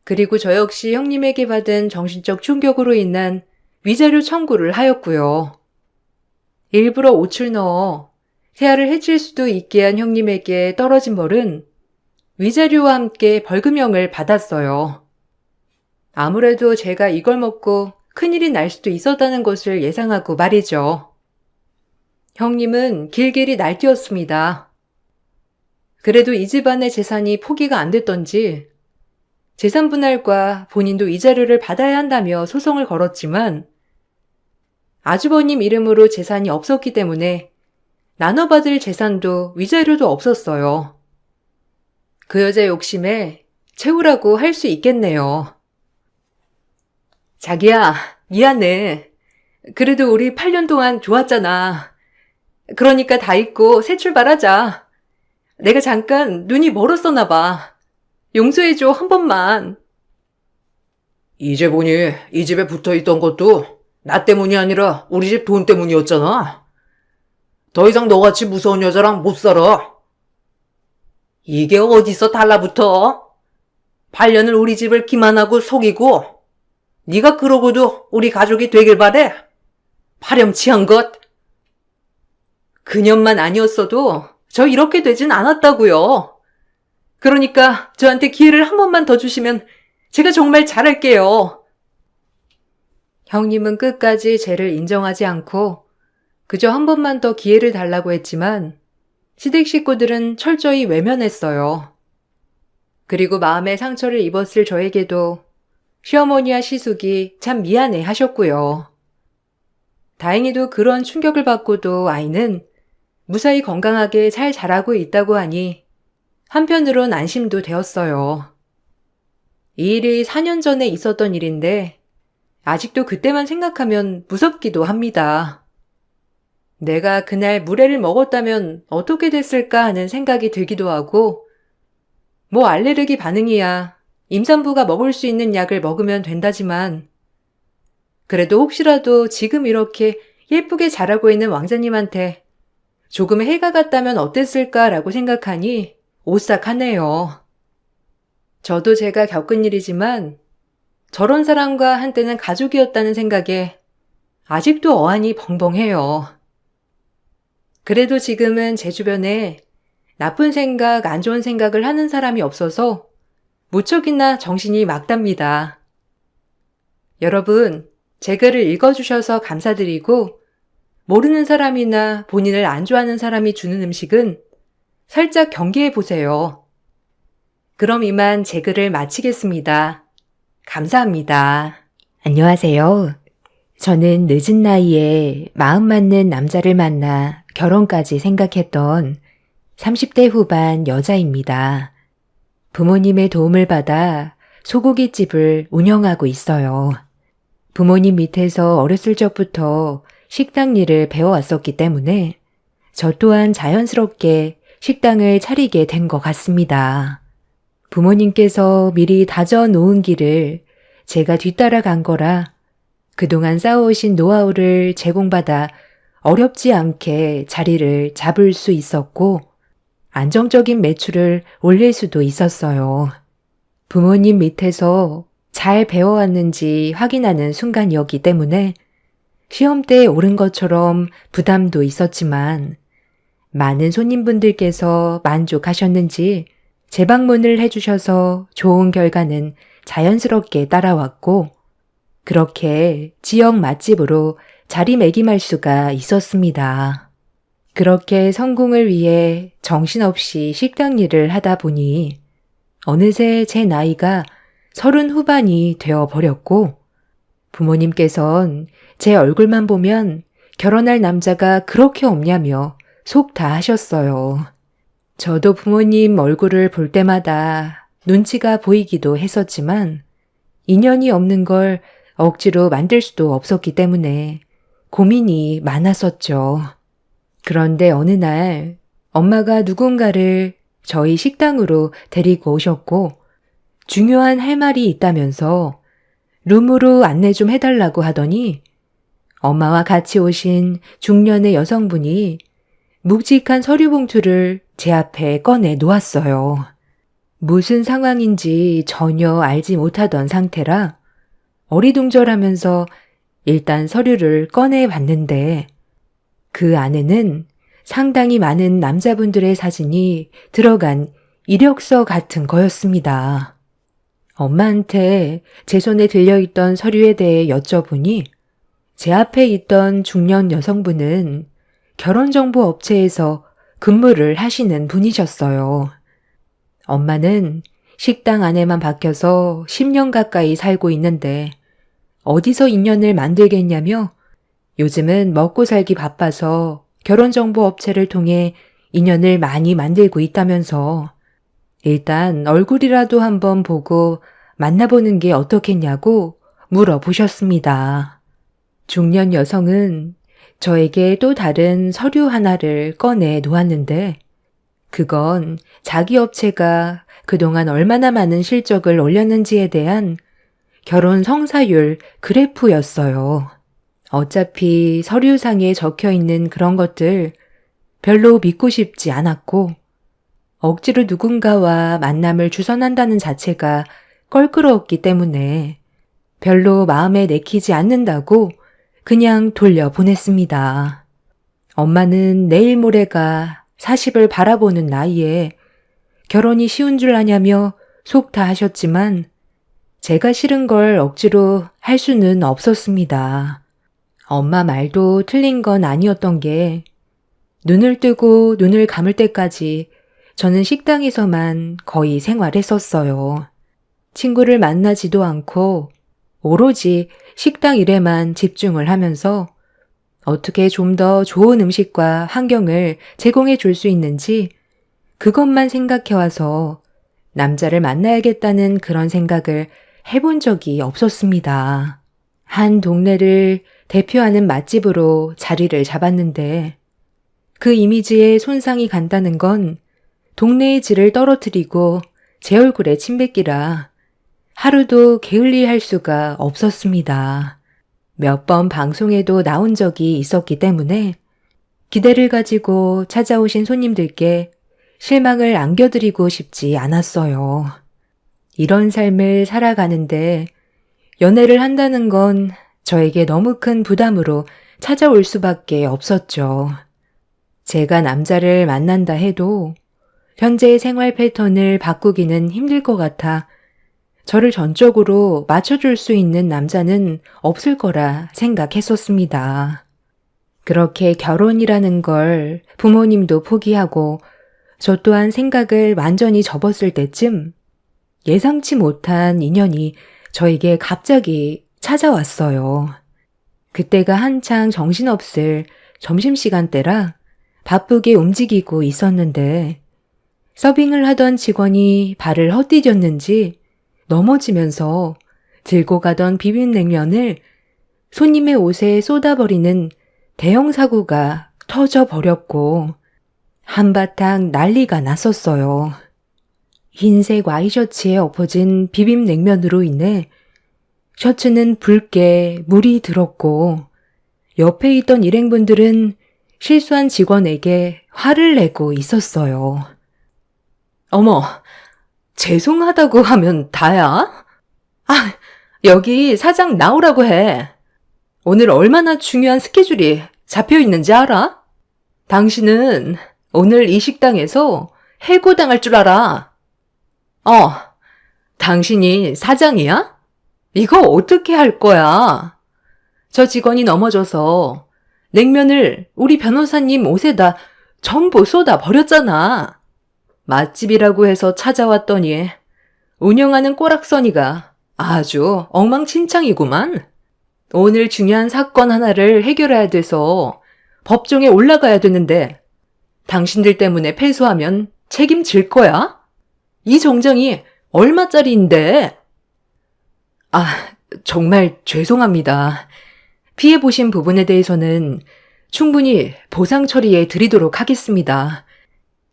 그리고 저 역시 형님에게 받은 정신적 충격으로 인한 위자료 청구를 하였고요. 일부러 옷을 넣어 태아를 해칠 수도 있게 한 형님에게 떨어진 벌은 위자료와 함께 벌금형을 받았어요. 아무래도 제가 이걸 먹고 큰일이 날 수도 있었다는 것을 예상하고 말이죠. 형님은 길길이 날뛰었습니다. 그래도 이 집안의 재산이 포기가 안 됐던지 재산 분할과 본인도 위자료를 받아야 한다며 소송을 걸었지만 아주버님 이름으로 재산이 없었기 때문에 나눠받을 재산도 위자료도 없었어요. 그 여자 욕심에 채우라고 할 수 있겠네요. 자기야, 미안해. 그래도 우리 8년 동안 좋았잖아. 그러니까 다 잊고 새 출발하자. 내가 잠깐 눈이 멀었었나 봐. 용서해줘, 한 번만. 이제 보니 이 집에 붙어있던 것도 나 때문이 아니라 우리 집 돈 때문이었잖아. 더 이상 너같이 무서운 여자랑 못 살아. 이게 어디서 달라붙어? 8년을 우리 집을 기만하고 속이고 네가 그러고도 우리 가족이 되길 바래? 파렴치한 것. 그년만 아니었어도 저 이렇게 되진 않았다고요. 그러니까 저한테 기회를 한 번만 더 주시면 제가 정말 잘할게요. 형님은 끝까지 죄를 인정하지 않고 그저 한 번만 더 기회를 달라고 했지만 시댁 식구들은 철저히 외면했어요. 그리고 마음의 상처를 입었을 저에게도 시어머니와 시숙이 참 미안해 하셨고요. 다행히도 그런 충격을 받고도 아이는 무사히 건강하게 잘 자라고 있다고 하니 한편으론 안심도 되었어요. 이 일이 4년 전에 있었던 일인데 아직도 그때만 생각하면 무섭기도 합니다. 내가 그날 물회를 먹었다면 어떻게 됐을까 하는 생각이 들기도 하고 뭐 알레르기 반응이야 임산부가 먹을 수 있는 약을 먹으면 된다지만 그래도 혹시라도 지금 이렇게 예쁘게 자라고 있는 왕자님한테 조금의 해가 갔다면 어땠을까라고 생각하니 오싹하네요. 저도 제가 겪은 일이지만 저런 사람과 한때는 가족이었다는 생각에 아직도 어안이 벙벙해요. 그래도 지금은 제 주변에 나쁜 생각, 안 좋은 생각을 하는 사람이 없어서 무척이나 정신이 맑답니다. 여러분, 제 글을 읽어주셔서 감사드리고 모르는 사람이나 본인을 안 좋아하는 사람이 주는 음식은 살짝 경계해 보세요. 그럼 이만 제 글을 마치겠습니다. 감사합니다. 안녕하세요. 저는 늦은 나이에 마음 맞는 남자를 만나 결혼까지 생각했던 30대 후반 여자입니다. 부모님의 도움을 받아 소고기집을 운영하고 있어요. 부모님 밑에서 어렸을 적부터 식당 일을 배워왔었기 때문에 저 또한 자연스럽게 식당을 차리게 된 것 같습니다. 부모님께서 미리 다져 놓은 길을 제가 뒤따라 간 거라 그동안 쌓아오신 노하우를 제공받아 어렵지 않게 자리를 잡을 수 있었고 안정적인 매출을 올릴 수도 있었어요. 부모님 밑에서 잘 배워왔는지 확인하는 순간이었기 때문에 시험 때 옳은 것처럼 부담도 있었지만 많은 손님분들께서 만족하셨는지 재방문을 해주셔서 좋은 결과는 자연스럽게 따라왔고 그렇게 지역 맛집으로 자리매김할 수가 있었습니다. 그렇게 성공을 위해 정신없이 식당 일을 하다 보니 어느새 제 나이가 30 후반이 되어버렸고 부모님께선 제 얼굴만 보면 결혼할 남자가 그렇게 없냐며 속 다 하셨어요. 저도 부모님 얼굴을 볼 때마다 눈치가 보이기도 했었지만 인연이 없는 걸 억지로 만들 수도 없었기 때문에 고민이 많았었죠. 그런데 어느 날 엄마가 누군가를 저희 식당으로 데리고 오셨고 중요한 할 말이 있다면서 룸으로 안내 좀 해달라고 하더니 엄마와 같이 오신 중년의 여성분이 묵직한 서류 봉투를 제 앞에 꺼내 놓았어요. 무슨 상황인지 전혀 알지 못하던 상태라 어리둥절하면서 일단 서류를 꺼내 봤는데 그 안에는 상당히 많은 남자분들의 사진이 들어간 이력서 같은 거였습니다. 엄마한테 제 손에 들려있던 서류에 대해 여쭤보니 제 앞에 있던 중년 여성분은 결혼정보 업체에서 근무를 하시는 분이셨어요. 엄마는 식당 안에만 박혀서 10년 가까이 살고 있는데 어디서 인연을 만들겠냐며 요즘은 먹고 살기 바빠서 결혼정보 업체를 통해 인연을 많이 만들고 있다면서 일단 얼굴이라도 한번 보고 만나보는 게 어떻겠냐고 물어보셨습니다. 중년 여성은 저에게 또 다른 서류 하나를 꺼내 놓았는데 그건 자기 업체가 그동안 얼마나 많은 실적을 올렸는지에 대한 결혼 성사율 그래프였어요. 어차피 서류상에 적혀 있는 그런 것들 별로 믿고 싶지 않았고 억지로 누군가와 만남을 주선한다는 자체가 껄끄러웠기 때문에 별로 마음에 내키지 않는다고 그냥 돌려보냈습니다. 엄마는 내일 모레가 40을 바라보는 나이에 결혼이 쉬운 줄 아냐며 속 다 하셨지만 제가 싫은 걸 억지로 할 수는 없었습니다. 엄마 말도 틀린 건 아니었던 게 눈을 뜨고 눈을 감을 때까지 저는 식당에서만 거의 생활했었어요. 친구를 만나지도 않고 오로지 식당 일에만 집중을 하면서 어떻게 좀 더 좋은 음식과 환경을 제공해 줄 수 있는지 그것만 생각해와서 남자를 만나야겠다는 그런 생각을 해본 적이 없었습니다. 한 동네를 대표하는 맛집으로 자리를 잡았는데 그 이미지에 손상이 간다는 건 동네의 질을 떨어뜨리고 제 얼굴에 침 뱉기라 하루도 게을리할 수가 없었습니다. 몇 번 방송에도 나온 적이 있었기 때문에 기대를 가지고 찾아오신 손님들께 실망을 안겨드리고 싶지 않았어요. 이런 삶을 살아가는데 연애를 한다는 건 저에게 너무 큰 부담으로 찾아올 수밖에 없었죠. 제가 남자를 만난다 해도 현재의 생활 패턴을 바꾸기는 힘들 것 같아 저를 전적으로 맞춰줄 수 있는 남자는 없을 거라 생각했었습니다. 그렇게 결혼이라는 걸 부모님도 포기하고 저 또한 생각을 완전히 접었을 때쯤 예상치 못한 인연이 저에게 갑자기 찾아왔어요. 그때가 한창 정신없을 점심시간대라 바쁘게 움직이고 있었는데 서빙을 하던 직원이 발을 헛디뎠는지 넘어지면서 들고 가던 비빔냉면을 손님의 옷에 쏟아버리는 대형 사고가 터져버렸고 한바탕 난리가 났었어요. 흰색 와이셔츠에 엎어진 비빔냉면으로 인해 셔츠는 붉게 물이 들었고 옆에 있던 일행분들은 실수한 직원에게 화를 내고 있었어요. 어머, 죄송하다고 하면 다야? 아, 여기 사장 나오라고 해. 오늘 얼마나 중요한 스케줄이 잡혀 있는지 알아? 당신은 오늘 이 식당에서 해고당할 줄 알아. 당신이 사장이야? 이거 어떻게 할 거야? 저 직원이 넘어져서 냉면을 우리 변호사님 옷에다 전부 쏟아 버렸잖아. 맛집이라고 해서 찾아왔더니 운영하는 꼬락서니가 아주 엉망진창이구만. 오늘 중요한 사건 하나를 해결해야 돼서 법정에 올라가야 되는데 당신들 때문에 패소하면 책임질 거야? 이 정장이 얼마짜리인데? 아, 정말 죄송합니다. 피해보신 부분에 대해서는 충분히 보상 처리해 드리도록 하겠습니다.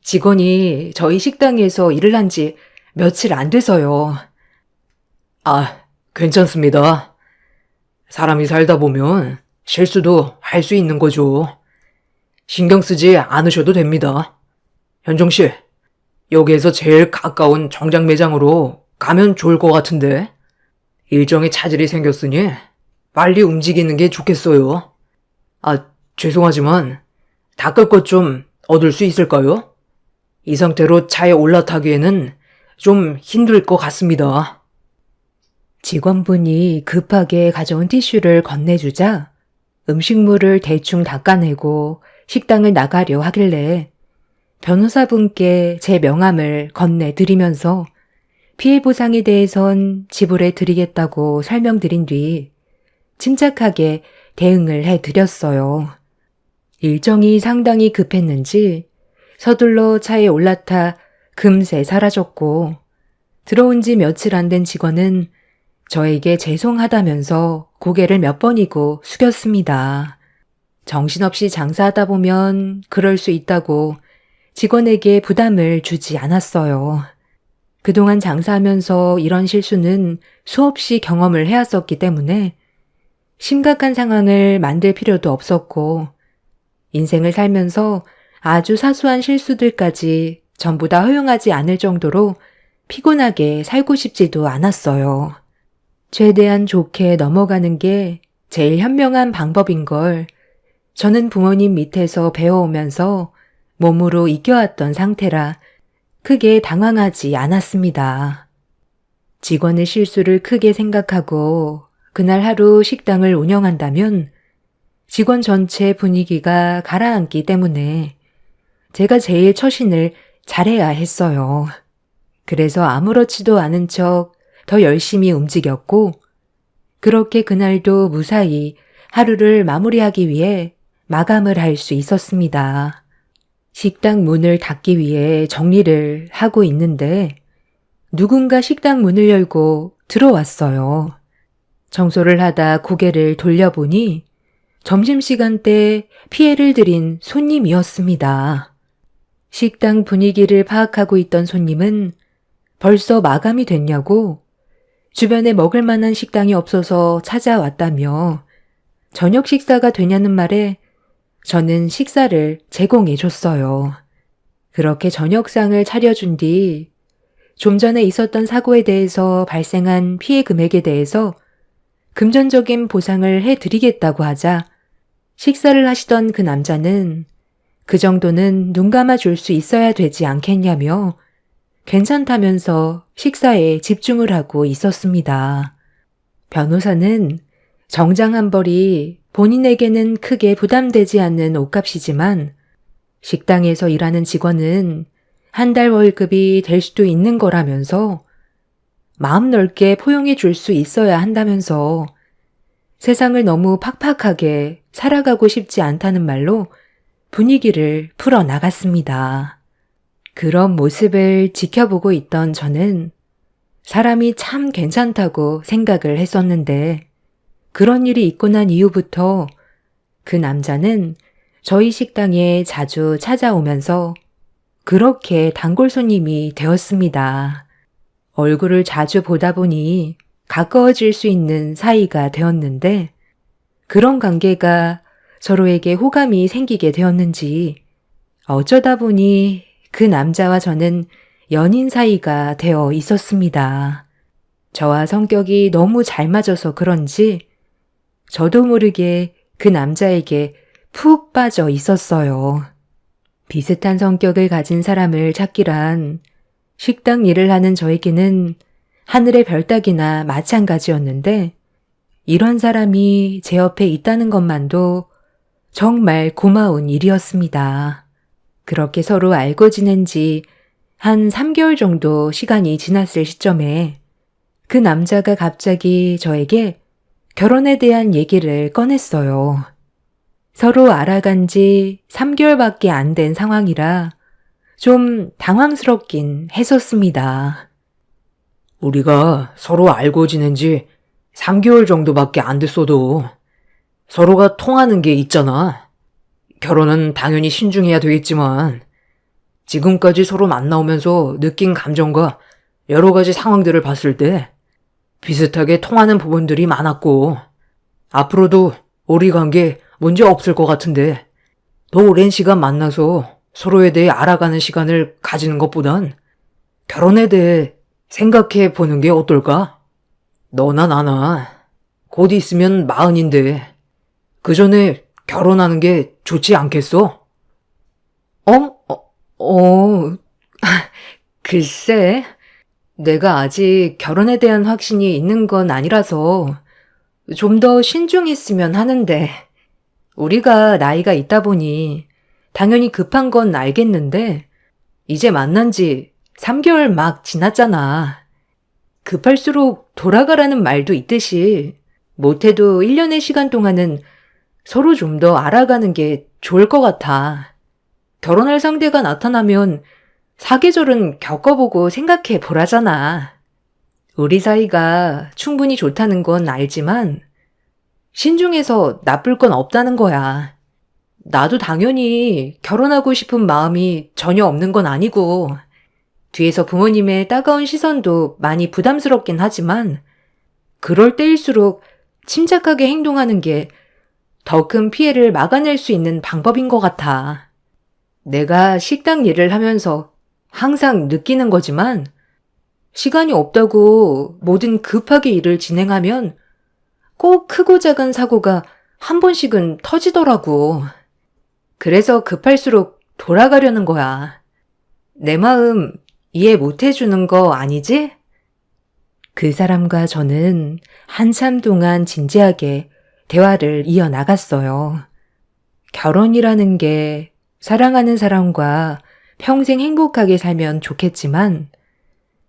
직원이 저희 식당에서 일을 한 지 며칠 안 돼서요. 아, 괜찮습니다. 사람이 살다 보면 실수도 할 수 있는 거죠. 신경 쓰지 않으셔도 됩니다. 현정 씨, 여기에서 제일 가까운 정장 매장으로 가면 좋을 것 같은데 일정에 차질이 생겼으니 빨리 움직이는 게 좋겠어요. 아, 죄송하지만 닦을 것 좀 얻을 수 있을까요? 이 상태로 차에 올라타기에는 좀 힘들 것 같습니다. 직원분이 급하게 가져온 티슈를 건네주자 음식물을 대충 닦아내고 식당을 나가려 하길래 변호사분께 제 명함을 건네드리면서 피해 보상에 대해선 지불해 드리겠다고 설명드린 뒤 침착하게 대응을 해드렸어요. 일정이 상당히 급했는지 서둘러 차에 올라타 금세 사라졌고 들어온 지 며칠 안 된 직원은 저에게 죄송하다면서 고개를 몇 번이고 숙였습니다. 정신없이 장사하다 보면 그럴 수 있다고 직원에게 부담을 주지 않았어요. 그동안 장사하면서 이런 실수는 수없이 경험을 해왔었기 때문에 심각한 상황을 만들 필요도 없었고 인생을 살면서 아주 사소한 실수들까지 전부 다 허용하지 않을 정도로 피곤하게 살고 싶지도 않았어요. 최대한 좋게 넘어가는 게 제일 현명한 방법인 걸 저는 부모님 밑에서 배워오면서 몸으로 익혀왔던 상태라 크게 당황하지 않았습니다. 직원의 실수를 크게 생각하고 그날 하루 식당을 운영한다면 직원 전체 분위기가 가라앉기 때문에 제가 제일 처신을 잘해야 했어요. 그래서 아무렇지도 않은 척 더 열심히 움직였고 그렇게 그날도 무사히 하루를 마무리하기 위해 마감을 할 수 있었습니다. 식당 문을 닫기 위해 정리를 하고 있는데 누군가 식당 문을 열고 들어왔어요. 청소를 하다 고개를 돌려보니 점심시간 때 피해를 드린 손님이었습니다. 식당 분위기를 파악하고 있던 손님은 벌써 마감이 됐냐고 주변에 먹을 만한 식당이 없어서 찾아왔다며 저녁 식사가 되냐는 말에 저는 식사를 제공해 줬어요. 그렇게 저녁상을 차려준 뒤 좀 전에 있었던 사고에 대해서 발생한 피해 금액에 대해서 금전적인 보상을 해드리겠다고 하자 식사를 하시던 그 남자는 그 정도는 눈 감아 줄 수 있어야 되지 않겠냐며 괜찮다면서 식사에 집중을 하고 있었습니다. 변호사는 정장 한 벌이 본인에게는 크게 부담되지 않는 옷값이지만 식당에서 일하는 직원은 한 달 월급이 될 수도 있는 거라면서 마음 넓게 포용해 줄 수 있어야 한다면서 세상을 너무 팍팍하게 살아가고 싶지 않다는 말로 분위기를 풀어나갔습니다. 그런 모습을 지켜보고 있던 저는 사람이 참 괜찮다고 생각을 했었는데 그런 일이 있고 난 이후부터 그 남자는 저희 식당에 자주 찾아오면서 그렇게 단골 손님이 되었습니다. 얼굴을 자주 보다 보니 가까워질 수 있는 사이가 되었는데 그런 관계가 서로에게 호감이 생기게 되었는지 어쩌다 보니 그 남자와 저는 연인 사이가 되어 있었습니다. 저와 성격이 너무 잘 맞아서 그런지 저도 모르게 그 남자에게 푹 빠져 있었어요. 비슷한 성격을 가진 사람을 찾기란 식당 일을 하는 저에게는 하늘의 별 따기나 마찬가지였는데 이런 사람이 제 옆에 있다는 것만도 정말 고마운 일이었습니다. 그렇게 서로 알고 지낸 지 한 3개월 정도 시간이 지났을 시점에 그 남자가 갑자기 저에게 결혼에 대한 얘기를 꺼냈어요. 서로 알아간 지 3개월밖에 안 된 상황이라 좀 당황스럽긴 했었습니다. 우리가 서로 알고 지낸 지 3개월 정도밖에 안 됐어도 서로가 통하는 게 있잖아. 결혼은 당연히 신중해야 되겠지만 지금까지 서로 만나오면서 느낀 감정과 여러 가지 상황들을 봤을 때 비슷하게 통하는 부분들이 많았고 앞으로도 우리 관계 문제 없을 것 같은데 더 오랜 시간 만나서 서로에 대해 알아가는 시간을 가지는 것보단 결혼에 대해 생각해 보는 게 어떨까? 너나 나나 곧 있으면 40인데 그 전에 결혼하는 게 좋지 않겠어? 글쎄, 내가 아직 결혼에 대한 확신이 있는 건 아니라서 좀 더 신중했으면 하는데, 우리가 나이가 있다 보니 당연히 급한 건 알겠는데, 이제 만난 지 3개월 막 지났잖아. 급할수록 돌아가라는 말도 있듯이, 못해도 1년의 시간 동안은 서로 좀 더 알아가는 게 좋을 것 같아. 결혼할 상대가 나타나면 사계절은 겪어보고 생각해 보라잖아. 우리 사이가 충분히 좋다는 건 알지만 신중해서 나쁠 건 없다는 거야. 나도 당연히 결혼하고 싶은 마음이 전혀 없는 건 아니고 뒤에서 부모님의 따가운 시선도 많이 부담스럽긴 하지만 그럴 때일수록 침착하게 행동하는 게 더 큰 피해를 막아낼 수 있는 방법인 것 같아. 내가 식당 일을 하면서 항상 느끼는 거지만 시간이 없다고 뭐든 급하게 일을 진행하면 꼭 크고 작은 사고가 한 번씩은 터지더라고. 그래서 급할수록 돌아가려는 거야. 내 마음 이해 못 해주는 거 아니지? 그 사람과 저는 한참 동안 진지하게 대화를 이어나갔어요. 결혼이라는 게 사랑하는 사람과 평생 행복하게 살면 좋겠지만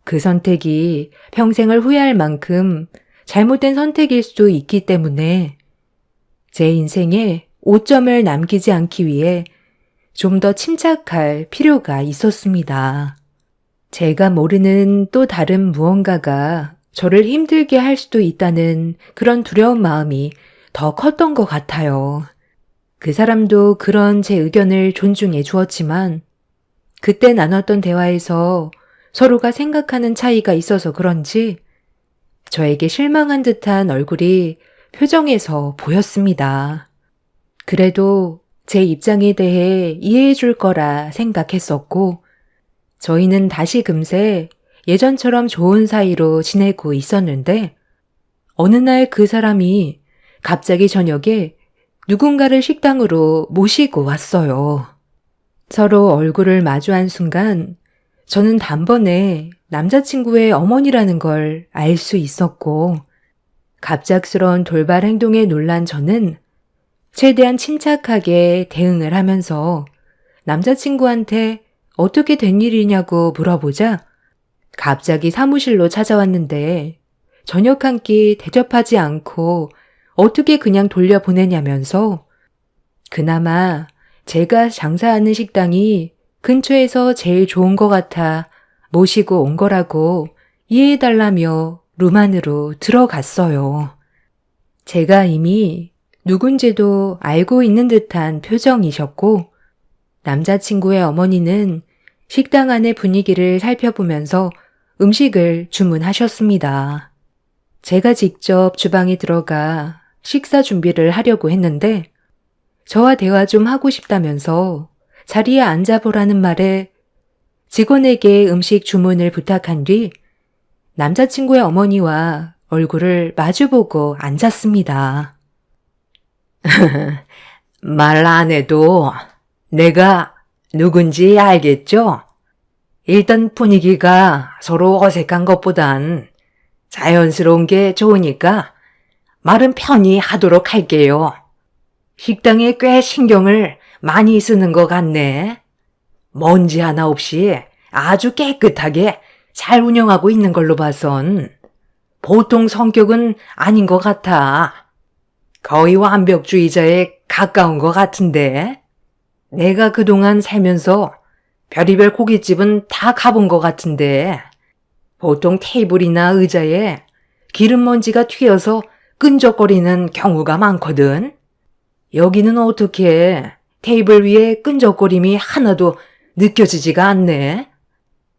그 선택이 평생을 후회할 만큼 잘못된 선택일 수도 있기 때문에 제 인생에 오점을 남기지 않기 위해 좀 더 침착할 필요가 있었습니다. 제가 모르는 또 다른 무언가가 저를 힘들게 할 수도 있다는 그런 두려운 마음이 더 컸던 것 같아요. 그 사람도 그런 제 의견을 존중해 주었지만 그때 나눴던 대화에서 서로가 생각하는 차이가 있어서 그런지 저에게 실망한 듯한 얼굴이 표정에서 보였습니다. 그래도 제 입장에 대해 이해해 줄 거라 생각했었고 저희는 다시 금세 예전처럼 좋은 사이로 지내고 있었는데 어느 날 그 사람이 갑자기 저녁에 누군가를 식당으로 모시고 왔어요. 서로 얼굴을 마주한 순간 저는 단번에 남자친구의 어머니라는 걸 알 수 있었고 갑작스러운 돌발 행동에 놀란 저는 최대한 침착하게 대응을 하면서 남자친구한테 어떻게 된 일이냐고 물어보자 갑자기 사무실로 찾아왔는데 저녁 한 끼 대접하지 않고 어떻게 그냥 돌려보내냐면서 그나마 제가 장사하는 식당이 근처에서 제일 좋은 것 같아 모시고 온 거라고 이해해달라며 룸 안으로 들어갔어요. 제가 이미 누군지도 알고 있는 듯한 표정이셨고 남자친구의 어머니는 식당 안의 분위기를 살펴보면서 음식을 주문하셨습니다. 제가 직접 주방에 들어가 식사 준비를 하려고 했는데 저와 대화 좀 하고 싶다면서 자리에 앉아보라는 말에 직원에게 음식 주문을 부탁한 뒤 남자친구의 어머니와 얼굴을 마주보고 앉았습니다. 말 안 해도 내가 누군지 알겠죠? 일단 분위기가 서로 어색한 것보단 자연스러운 게 좋으니까 말은 편히 하도록 할게요. 식당에 꽤 신경을 많이 쓰는 것 같네. 먼지 하나 없이 아주 깨끗하게 잘 운영하고 있는 걸로 봐선 보통 성격은 아닌 것 같아. 거의 완벽주의자에 가까운 것 같은데 내가 그동안 살면서 별의별 고깃집은 다 가본 것 같은데 보통 테이블이나 의자에 기름 먼지가 튀어서 끈적거리는 경우가 많거든. 여기는 어떻게 테이블 위에 끈적거림이 하나도 느껴지지가 않네.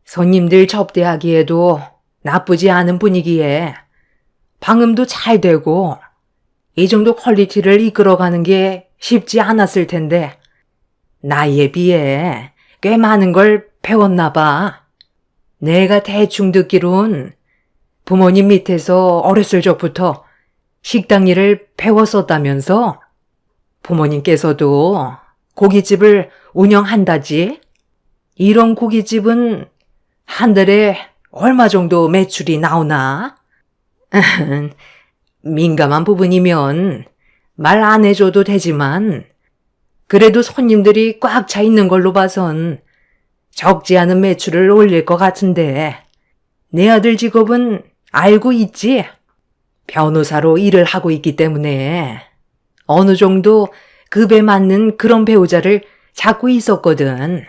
손님들 접대하기에도 나쁘지 않은 분위기에 방음도 잘 되고 이 정도 퀄리티를 이끌어가는 게 쉽지 않았을 텐데 나이에 비해 꽤 많은 걸 배웠나 봐. 내가 대충 듣기론 부모님 밑에서 어렸을 적부터 식당 일을 배웠었다면서 부모님께서도 고깃집을 운영한다지? 이런 고깃집은 한 달에 얼마 정도 매출이 나오나? 민감한 부분이면 말 안 해줘도 되지만 그래도 손님들이 꽉 차 있는 걸로 봐선 적지 않은 매출을 올릴 것 같은데 내 아들 직업은 알고 있지? 변호사로 일을 하고 있기 때문에 어느 정도 급에 맞는 그런 배우자를 찾고 있었거든.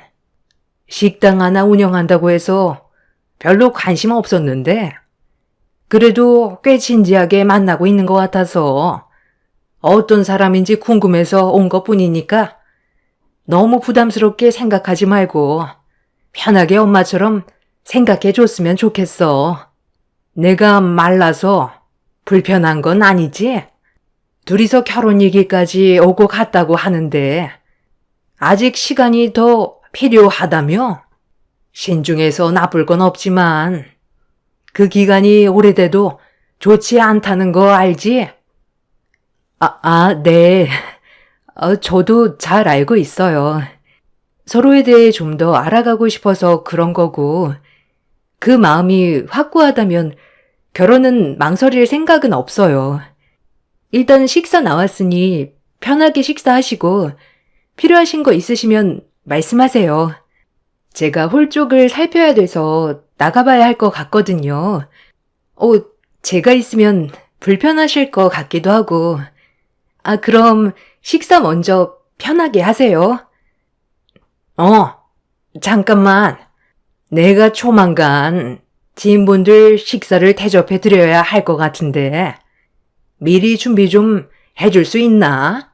식당 하나 운영한다고 해서 별로 관심 없었는데 그래도 꽤 진지하게 만나고 있는 것 같아서 어떤 사람인지 궁금해서 온 것뿐이니까 너무 부담스럽게 생각하지 말고 편하게 엄마처럼 생각해 줬으면 좋겠어. 내가 말라서 불편한 건 아니지? 둘이서 결혼 얘기까지 오고 갔다고 하는데 아직 시간이 더 필요하다며? 신중해서 나쁠 건 없지만 그 기간이 오래돼도 좋지 않다는 거 알지? 네. 저도 잘 알고 있어요. 서로에 대해 좀 더 알아가고 싶어서 그런 거고, 그 마음이 확고하다면 결혼은 망설일 생각은 없어요. 일단 식사 나왔으니 편하게 식사하시고, 필요하신 거 있으시면 말씀하세요. 제가 홀 쪽을 살펴야 돼서 나가봐야 할 것 같거든요. 제가 있으면 불편하실 것 같기도 하고. 그럼 식사 먼저 편하게 하세요. 잠깐만. 내가 조만간 지인분들 식사를 대접해 드려야 할 것 같은데 미리 준비 좀 해줄 수 있나?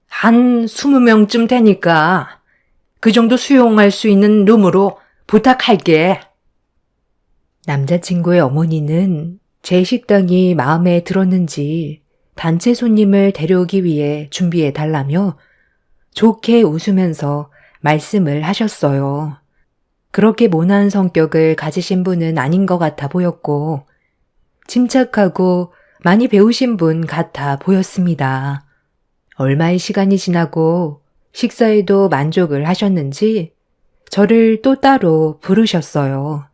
한 20명쯤 되니까 그 정도 수용할 수 있는 룸으로 부탁할게. 남자친구의 어머니는 제 식당이 마음에 들었는지 단체 손님을 데려오기 위해 준비해 달라며 좋게 웃으면서 말씀을 하셨어요. 그렇게 모난 성격을 가지신 분은 아닌 것 같아 보였고 침착하고 많이 배우신 분 같아 보였습니다. 얼마의 시간이 지나고 식사에도 만족을 하셨는지 저를 또 따로 부르셨어요.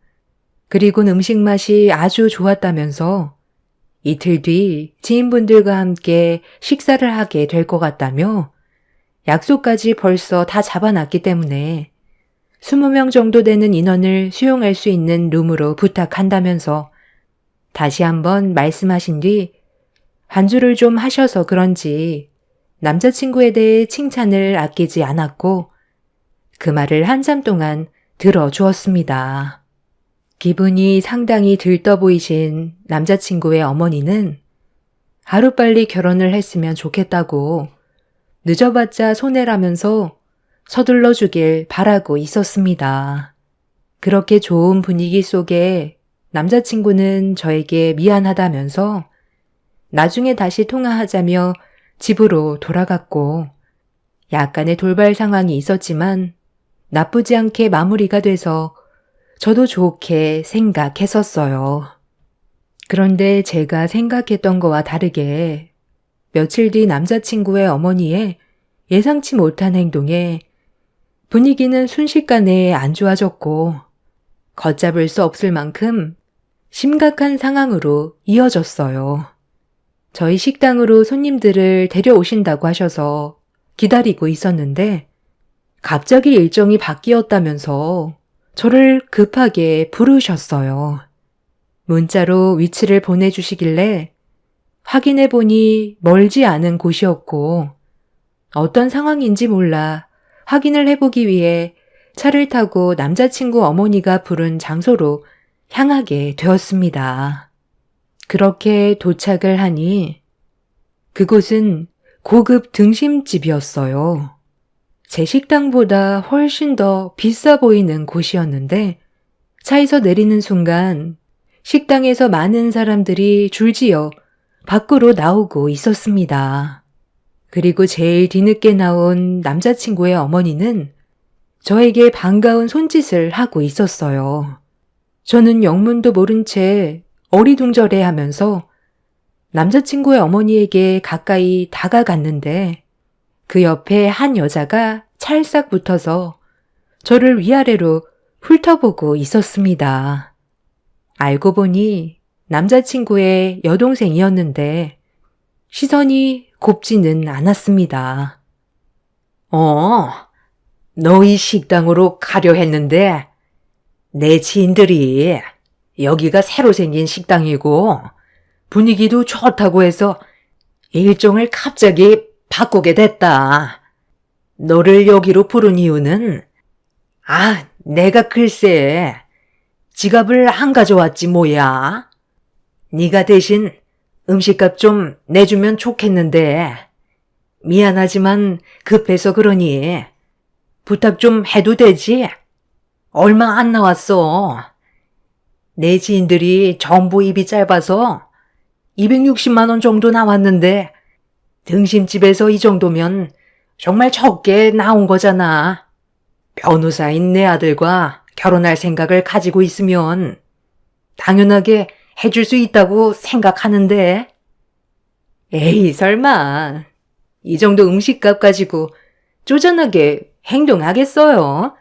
그리곤 음식 맛이 아주 좋았다면서 이틀 뒤 지인분들과 함께 식사를 하게 될 것 같다며 약속까지 벌써 다 잡아놨기 때문에 20명 정도 되는 인원을 수용할 수 있는 룸으로 부탁한다면서 다시 한번 말씀하신 뒤 반주를 좀 하셔서 그런지 남자친구에 대해 칭찬을 아끼지 않았고 그 말을 한참 동안 들어주었습니다. 기분이 상당히 들떠 보이신 남자친구의 어머니는 하루빨리 결혼을 했으면 좋겠다고 늦어봤자 손해라면서 서둘러 주길 바라고 있었습니다. 그렇게 좋은 분위기 속에 남자친구는 저에게 미안하다면서 나중에 다시 통화하자며 집으로 돌아갔고 약간의 돌발 상황이 있었지만 나쁘지 않게 마무리가 돼서 저도 좋게 생각했었어요. 그런데 제가 생각했던 거와 다르게 며칠 뒤 남자친구의 어머니의 예상치 못한 행동에 분위기는 순식간에 안 좋아졌고 걷잡을 수 없을 만큼 심각한 상황으로 이어졌어요. 저희 식당으로 손님들을 데려오신다고 하셔서 기다리고 있었는데 갑자기 일정이 바뀌었다면서 저를 급하게 부르셨어요. 문자로 위치를 보내주시길래 확인해보니 멀지 않은 곳이었고 어떤 상황인지 몰라 확인을 해보기 위해 차를 타고 남자친구 어머니가 부른 장소로 향하게 되었습니다. 그렇게 도착을 하니 그곳은 고급 등심집이었어요. 제 식당보다 훨씬 더 비싸 보이는 곳이었는데 차에서 내리는 순간 식당에서 많은 사람들이 줄지어 밖으로 나오고 있었습니다. 그리고 제일 뒤늦게 나온 남자친구의 어머니는 저에게 반가운 손짓을 하고 있었어요. 저는 영문도 모른 채 어리둥절해 하면서 남자친구의 어머니에게 가까이 다가갔는데 그 옆에 한 여자가 찰싹 붙어서 저를 위아래로 훑어보고 있었습니다. 알고 보니 남자친구의 여동생이었는데 시선이 곱지는 않았습니다. 너희 식당으로 가려 했는데 내 지인들이 여기가 새로 생긴 식당이고 분위기도 좋다고 해서 일정을 갑자기 바꾸게 됐다. 너를 여기로 부른 이유는 내가 글쎄 지갑을 안 가져왔지 뭐야. 네가 대신 음식값 좀 내주면 좋겠는데 미안하지만 급해서 그러니 부탁 좀 해도 되지? 얼마 안 나왔어. 내 지인들이 전부 입이 짧아서 260만 원 정도 나왔는데 등심집에서 이 정도면 정말 적게 나온 거잖아. 변호사인 내 아들과 결혼할 생각을 가지고 있으면 당연하게 해줄 수 있다고 생각하는데. 에이, 설마. 이 정도 음식값 가지고 쪼잔하게 행동하겠어요?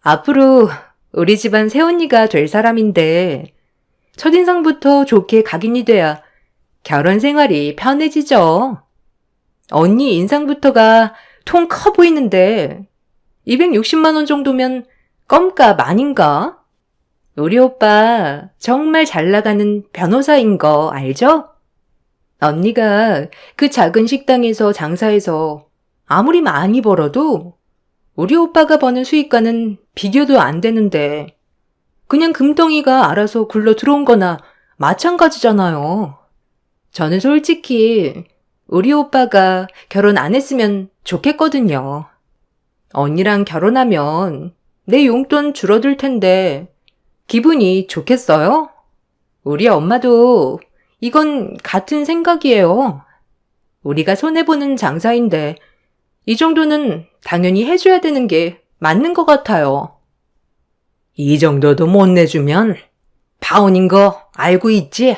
앞으로 우리 집안 새언니가 될 사람인데 첫인상부터 좋게 각인이 돼야 결혼 생활이 편해지죠. 언니 인상부터가 통 커 보이는데 260만 원 정도면 껌값 아닌가? 우리 오빠 정말 잘 나가는 변호사인 거 알죠? 언니가 그 작은 식당에서 장사해서 아무리 많이 벌어도 우리 오빠가 버는 수익과는 비교도 안 되는데 그냥 금덩이가 알아서 굴러 들어온 거나 마찬가지잖아요. 저는 솔직히 우리 오빠가 결혼 안 했으면 좋겠거든요. 언니랑 결혼하면 내 용돈 줄어들 텐데 기분이 좋겠어요? 우리 엄마도 이건 같은 생각이에요. 우리가 손해보는 장사인데 이 정도는 당연히 해줘야 되는 게 맞는 것 같아요. 이 정도도 못 내주면 파혼인 거 알고 있지?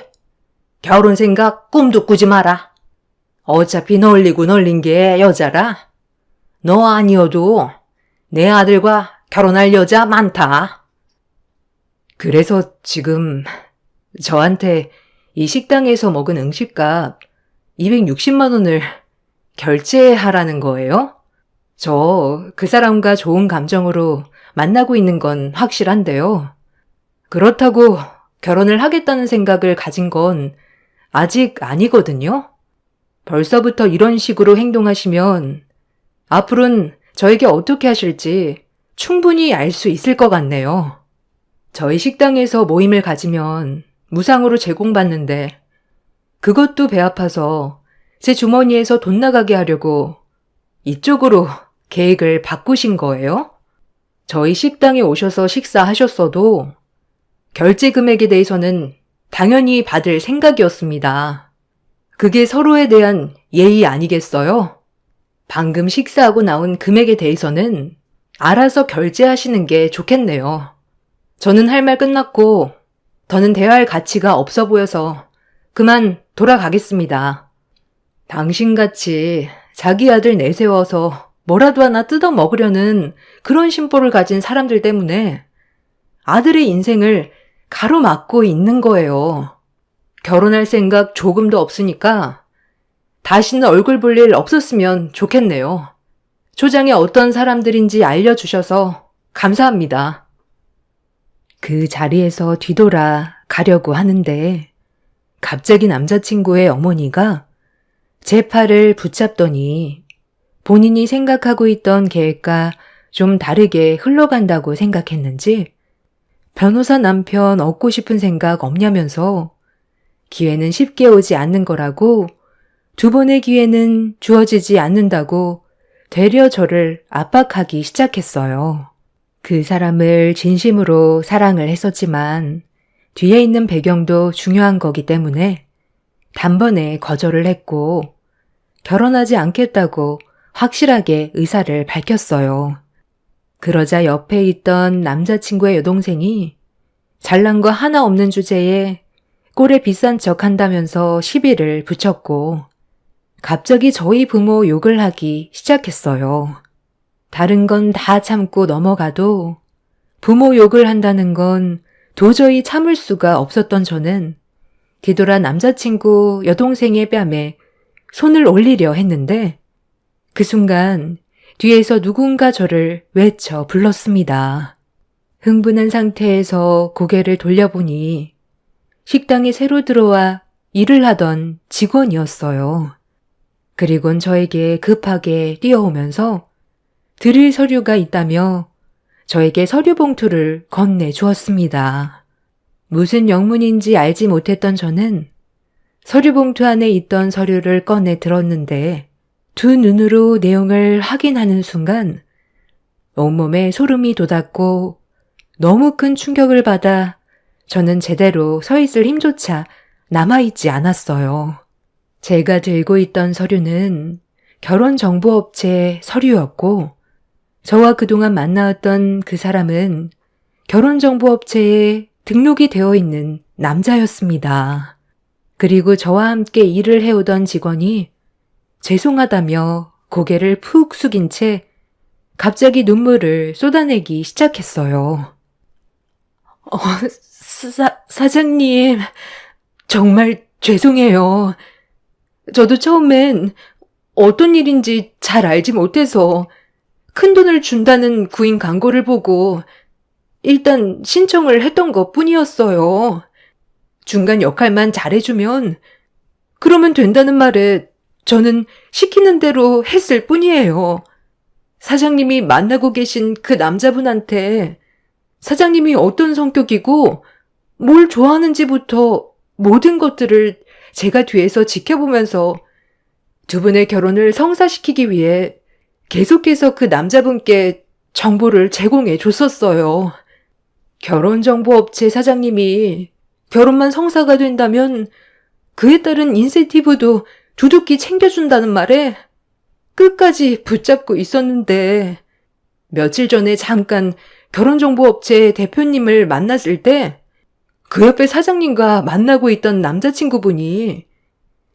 결혼 생각 꿈도 꾸지 마라. 어차피 널리고 널린 게 여자라. 너 아니어도 내 아들과 결혼할 여자 많다. 그래서 지금 저한테 이 식당에서 먹은 음식값 260만 원을 결제하라는 거예요? 저 그 사람과 좋은 감정으로 만나고 있는 건 확실한데요. 그렇다고 결혼을 하겠다는 생각을 가진 건 아직 아니거든요. 벌써부터 이런 식으로 행동하시면 앞으로는 저에게 어떻게 하실지 충분히 알 수 있을 것 같네요. 저희 식당에서 모임을 가지면 무상으로 제공받는데 그것도 배 아파서 제 주머니에서 돈 나가게 하려고 이쪽으로 계획을 바꾸신 거예요? 저희 식당에 오셔서 식사하셨어도 결제 금액에 대해서는 당연히 받을 생각이었습니다. 그게 서로에 대한 예의 아니겠어요? 방금 식사하고 나온 금액에 대해서는 알아서 결제하시는 게 좋겠네요. 저는 할 말 끝났고 더는 대화할 가치가 없어 보여서 그만 돌아가겠습니다. 당신같이 자기 아들 내세워서 뭐라도 하나 뜯어 먹으려는 그런 심보를 가진 사람들 때문에 아들의 인생을 가로막고 있는 거예요. 결혼할 생각 조금도 없으니까 다시는 얼굴 볼 일 없었으면 좋겠네요. 초장에 어떤 사람들인지 알려주셔서 감사합니다. 그 자리에서 뒤돌아 가려고 하는데 갑자기 남자친구의 어머니가 제 팔을 붙잡더니 본인이 생각하고 있던 계획과 좀 다르게 흘러간다고 생각했는지 변호사 남편 얻고 싶은 생각 없냐면서 기회는 쉽게 오지 않는 거라고 두 번의 기회는 주어지지 않는다고 되려 저를 압박하기 시작했어요. 그 사람을 진심으로 사랑을 했었지만 뒤에 있는 배경도 중요한 거기 때문에 단번에 거절을 했고 결혼하지 않겠다고 확실하게 의사를 밝혔어요. 그러자 옆에 있던 남자친구의 여동생이 잘난 거 하나 없는 주제에 꼴에 비싼 척 한다면서 시비를 붙였고 갑자기 저희 부모 욕을 하기 시작했어요. 다른 건 다 참고 넘어가도 부모 욕을 한다는 건 도저히 참을 수가 없었던 저는 뒤돌아 남자친구 여동생의 뺨에 손을 올리려 했는데 그 순간 뒤에서 누군가 저를 외쳐 불렀습니다. 흥분한 상태에서 고개를 돌려보니 식당에 새로 들어와 일을 하던 직원이었어요. 그리곤 저에게 급하게 뛰어오면서 드릴 서류가 있다며 저에게 서류 봉투를 건네주었습니다. 무슨 영문인지 알지 못했던 저는 서류 봉투 안에 있던 서류를 꺼내 들었는데 두 눈으로 내용을 확인하는 순간 온몸에 소름이 돋았고 너무 큰 충격을 받아 저는 제대로 서 있을 힘조차 남아있지 않았어요. 제가 들고 있던 서류는 결혼정보업체 서류였고 저와 그동안 만나왔던 그 사람은 결혼정보업체에 등록이 되어 있는 남자였습니다. 그리고 저와 함께 일을 해오던 직원이 죄송하다며 고개를 푹 숙인 채 갑자기 눈물을 쏟아내기 시작했어요. 사장님, 정말 죄송해요. 저도 처음엔 어떤 일인지 잘 알지 못해서 큰 돈을 준다는 구인 광고를 보고 일단 신청을 했던 것 뿐이었어요. 중간 역할만 잘해주면 그러면 된다는 말에 저는 시키는 대로 했을 뿐이에요. 사장님이 만나고 계신 그 남자분한테 사장님이 어떤 성격이고 뭘 좋아하는지부터 모든 것들을 제가 뒤에서 지켜보면서 두 분의 결혼을 성사시키기 위해 계속해서 그 남자분께 정보를 제공해 줬었어요. 결혼정보업체 사장님이 결혼만 성사가 된다면 그에 따른 인센티브도 두둑히 챙겨준다는 말에 끝까지 붙잡고 있었는데 며칠 전에 잠깐 결혼정보업체 대표님을 만났을 때 그 옆에 사장님과 만나고 있던 남자친구분이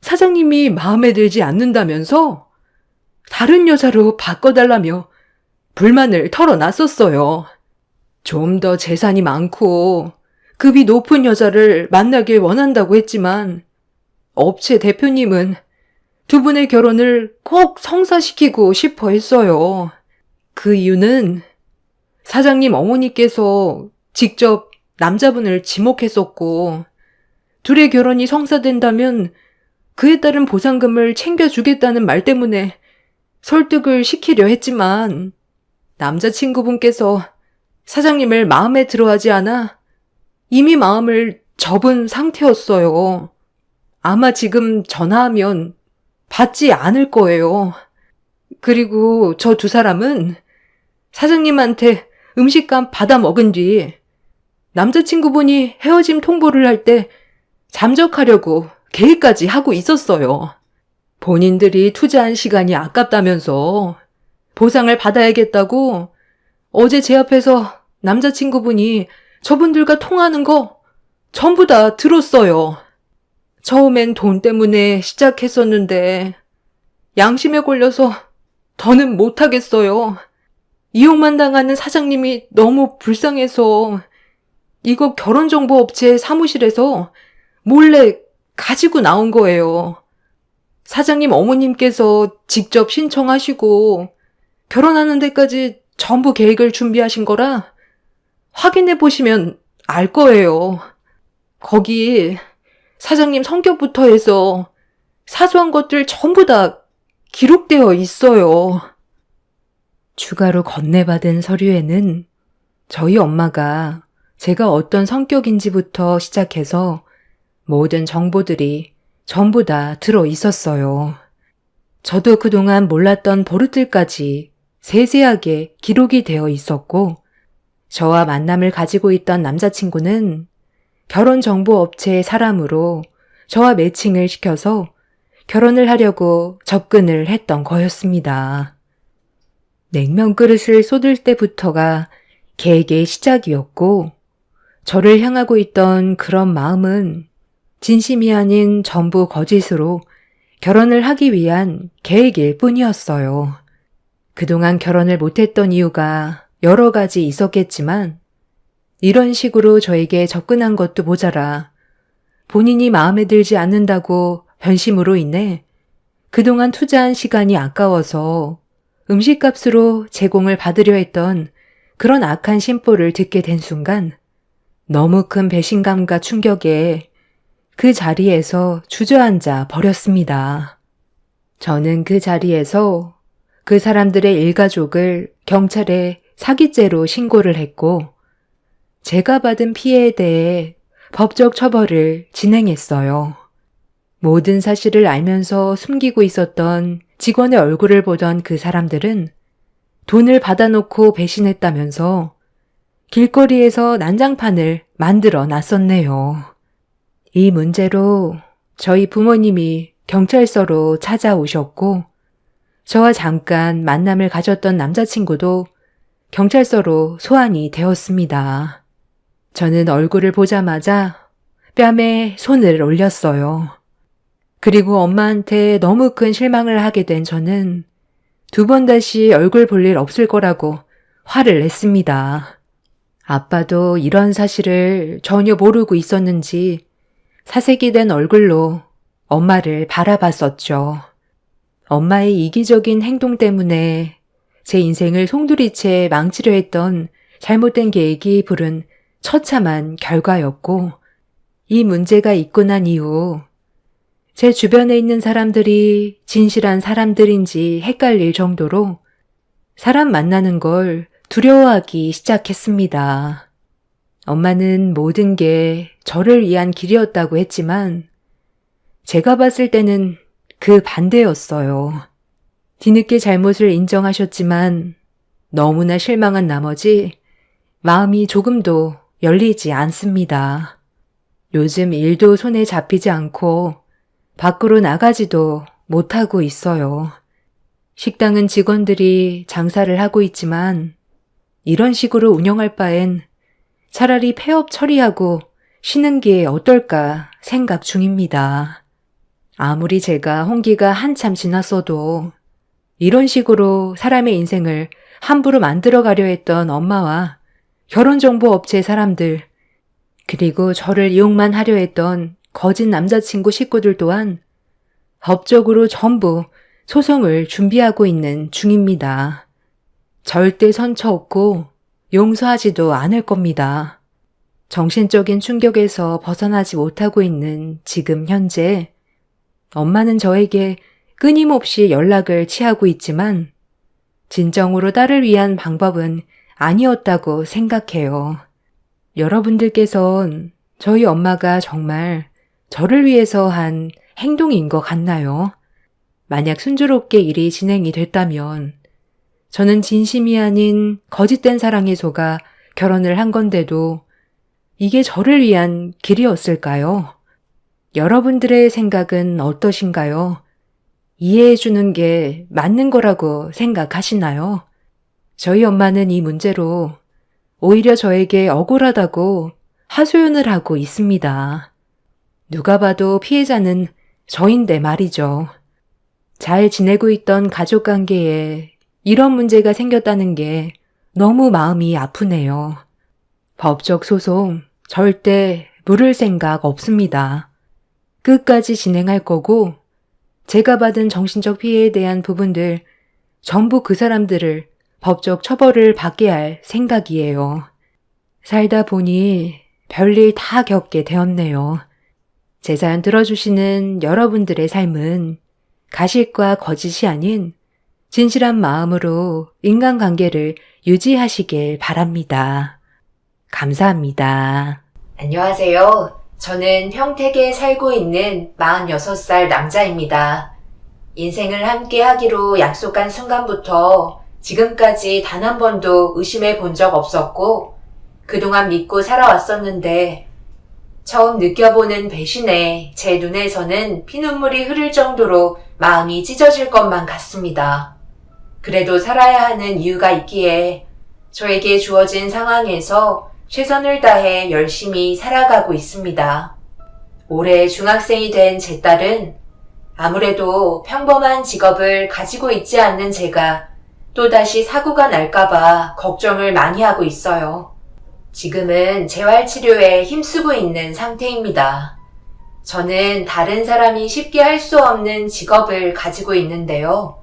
사장님이 마음에 들지 않는다면서 다른 여자로 바꿔달라며 불만을 털어놨었어요. 좀 더 재산이 많고 급이 높은 여자를 만나길 원한다고 했지만 업체 대표님은 두 분의 결혼을 꼭 성사시키고 싶어 했어요. 그 이유는 사장님 어머니께서 직접 남자분을 지목했었고 둘의 결혼이 성사된다면 그에 따른 보상금을 챙겨주겠다는 말 때문에 설득을 시키려 했지만 남자친구분께서 사장님을 마음에 들어하지 않아 이미 마음을 접은 상태였어요. 아마 지금 전화하면 받지 않을 거예요. 그리고 저 두 사람은 사장님한테 음식값 받아 먹은 뒤 남자친구분이 헤어짐 통보를 할 때 잠적하려고 계획까지 하고 있었어요. 본인들이 투자한 시간이 아깝다면서 보상을 받아야겠다고 어제 제 앞에서 남자친구분이 저분들과 통하는 거 전부 다 들었어요. 처음엔 돈 때문에 시작했었는데 양심에 걸려서 더는 못하겠어요. 이용만 당하는 사장님이 너무 불쌍해서 이거 결혼정보업체 사무실에서 몰래 가지고 나온 거예요. 사장님 어머님께서 직접 신청하시고 결혼하는 데까지 전부 계획을 준비하신 거라 확인해 보시면 알 거예요. 거기 사장님 성격부터 해서 사소한 것들 전부 다 기록되어 있어요. 추가로 건네받은 서류에는 저희 엄마가 제가 어떤 성격인지부터 시작해서 모든 정보들이 전부 다 들어 있었어요. 저도 그동안 몰랐던 버릇들까지 세세하게 기록이 되어 있었고, 저와 만남을 가지고 있던 남자친구는 결혼정보업체의 사람으로 저와 매칭을 시켜서 결혼을 하려고 접근을 했던 거였습니다. 냉면 그릇을 쏟을 때부터가 계획의 시작이었고, 저를 향하고 있던 그런 마음은 진심이 아닌 전부 거짓으로 결혼을 하기 위한 계획일 뿐이었어요. 그동안 결혼을 못했던 이유가 여러 가지 있었겠지만, 이런 식으로 저에게 접근한 것도 모자라 본인이 마음에 들지 않는다고 변심으로 인해 그동안 투자한 시간이 아까워서 음식값으로 제공을 받으려 했던 그런 악한 심보를 듣게 된 순간 너무 큰 배신감과 충격에 그 자리에서 주저앉아 버렸습니다. 저는 그 자리에서 그 사람들의 일가족을 경찰에 사기죄로 신고를 했고, 제가 받은 피해에 대해 법적 처벌을 진행했어요. 모든 사실을 알면서 숨기고 있었던 직원의 얼굴을 보던 그 사람들은 돈을 받아놓고 배신했다면서 길거리에서 난장판을 만들어 놨었네요. 이 문제로 저희 부모님이 경찰서로 찾아오셨고, 저와 잠깐 만남을 가졌던 남자친구도 경찰서로 소환이 되었습니다. 저는 얼굴을 보자마자 뺨에 손을 올렸어요. 그리고 엄마한테 너무 큰 실망을 하게 된 저는 2번 다시 얼굴 볼 일 없을 거라고 화를 냈습니다. 아빠도 이런 사실을 전혀 모르고 있었는지 사색이 된 얼굴로 엄마를 바라봤었죠. 엄마의 이기적인 행동 때문에 제 인생을 송두리째 망치려 했던 잘못된 계획이 부른 처참한 결과였고, 이 문제가 있고 난 이후 제 주변에 있는 사람들이 진실한 사람들인지 헷갈릴 정도로 사람 만나는 걸 두려워하기 시작했습니다. 엄마는 모든 게 저를 위한 길이었다고 했지만 제가 봤을 때는 그 반대였어요. 뒤늦게 잘못을 인정하셨지만 너무나 실망한 나머지 마음이 조금도 열리지 않습니다. 요즘 일도 손에 잡히지 않고 밖으로 나가지도 못하고 있어요. 식당은 직원들이 장사를 하고 있지만 이런 식으로 운영할 바엔 차라리 폐업 처리하고 쉬는 게 어떨까 생각 중입니다. 아무리 제가 홍기가 한참 지났어도 이런 식으로 사람의 인생을 함부로 만들어가려 했던 엄마와 결혼정보업체 사람들, 그리고 저를 이용만 하려 했던 거짓 남자친구 식구들 또한 법적으로 전부 소송을 준비하고 있는 중입니다. 절대 선처 없고 용서하지도 않을 겁니다. 정신적인 충격에서 벗어나지 못하고 있는 지금 현재, 엄마는 저에게 끊임없이 연락을 취하고 있지만 진정으로 딸을 위한 방법은 아니었다고 생각해요. 여러분들께선 저희 엄마가 정말 저를 위해서 한 행동인 것 같나요? 만약 순조롭게 일이 진행이 됐다면 저는 진심이 아닌 거짓된 사랑에 속아 결혼을 한 건데도 이게 저를 위한 길이었을까요? 여러분들의 생각은 어떠신가요? 이해해주는 게 맞는 거라고 생각하시나요? 저희 엄마는 이 문제로 오히려 저에게 억울하다고 하소연을 하고 있습니다. 누가 봐도 피해자는 저인데 말이죠. 잘 지내고 있던 가족 관계에 이런 문제가 생겼다는 게 너무 마음이 아프네요. 법적 소송 절대 물을 생각 없습니다. 끝까지 진행할 거고 제가 받은 정신적 피해에 대한 부분들 전부 그 사람들을 법적 처벌을 받게 할 생각이에요. 살다 보니 별일 다 겪게 되었네요. 제 사연 들어주시는 여러분들의 삶은 가식과 거짓이 아닌 진실한 마음으로 인간관계를 유지하시길 바랍니다. 감사합니다. 안녕하세요. 저는 평택에 살고 있는 46살 남자입니다. 인생을 함께 하기로 약속한 순간부터 지금까지 단 한 번도 의심해 본 적 없었고 그동안 믿고 살아왔었는데 처음 느껴보는 배신에 제 눈에서는 피눈물이 흐를 정도로 마음이 찢어질 것만 같습니다. 그래도 살아야 하는 이유가 있기에 저에게 주어진 상황에서 최선을 다해 열심히 살아가고 있습니다. 올해 중학생이 된 제 딸은 아무래도 평범한 직업을 가지고 있지 않는 제가 또다시 사고가 날까봐 걱정을 많이 하고 있어요. 지금은 재활치료에 힘쓰고 있는 상태입니다. 저는 다른 사람이 쉽게 할 수 없는 직업을 가지고 있는데요.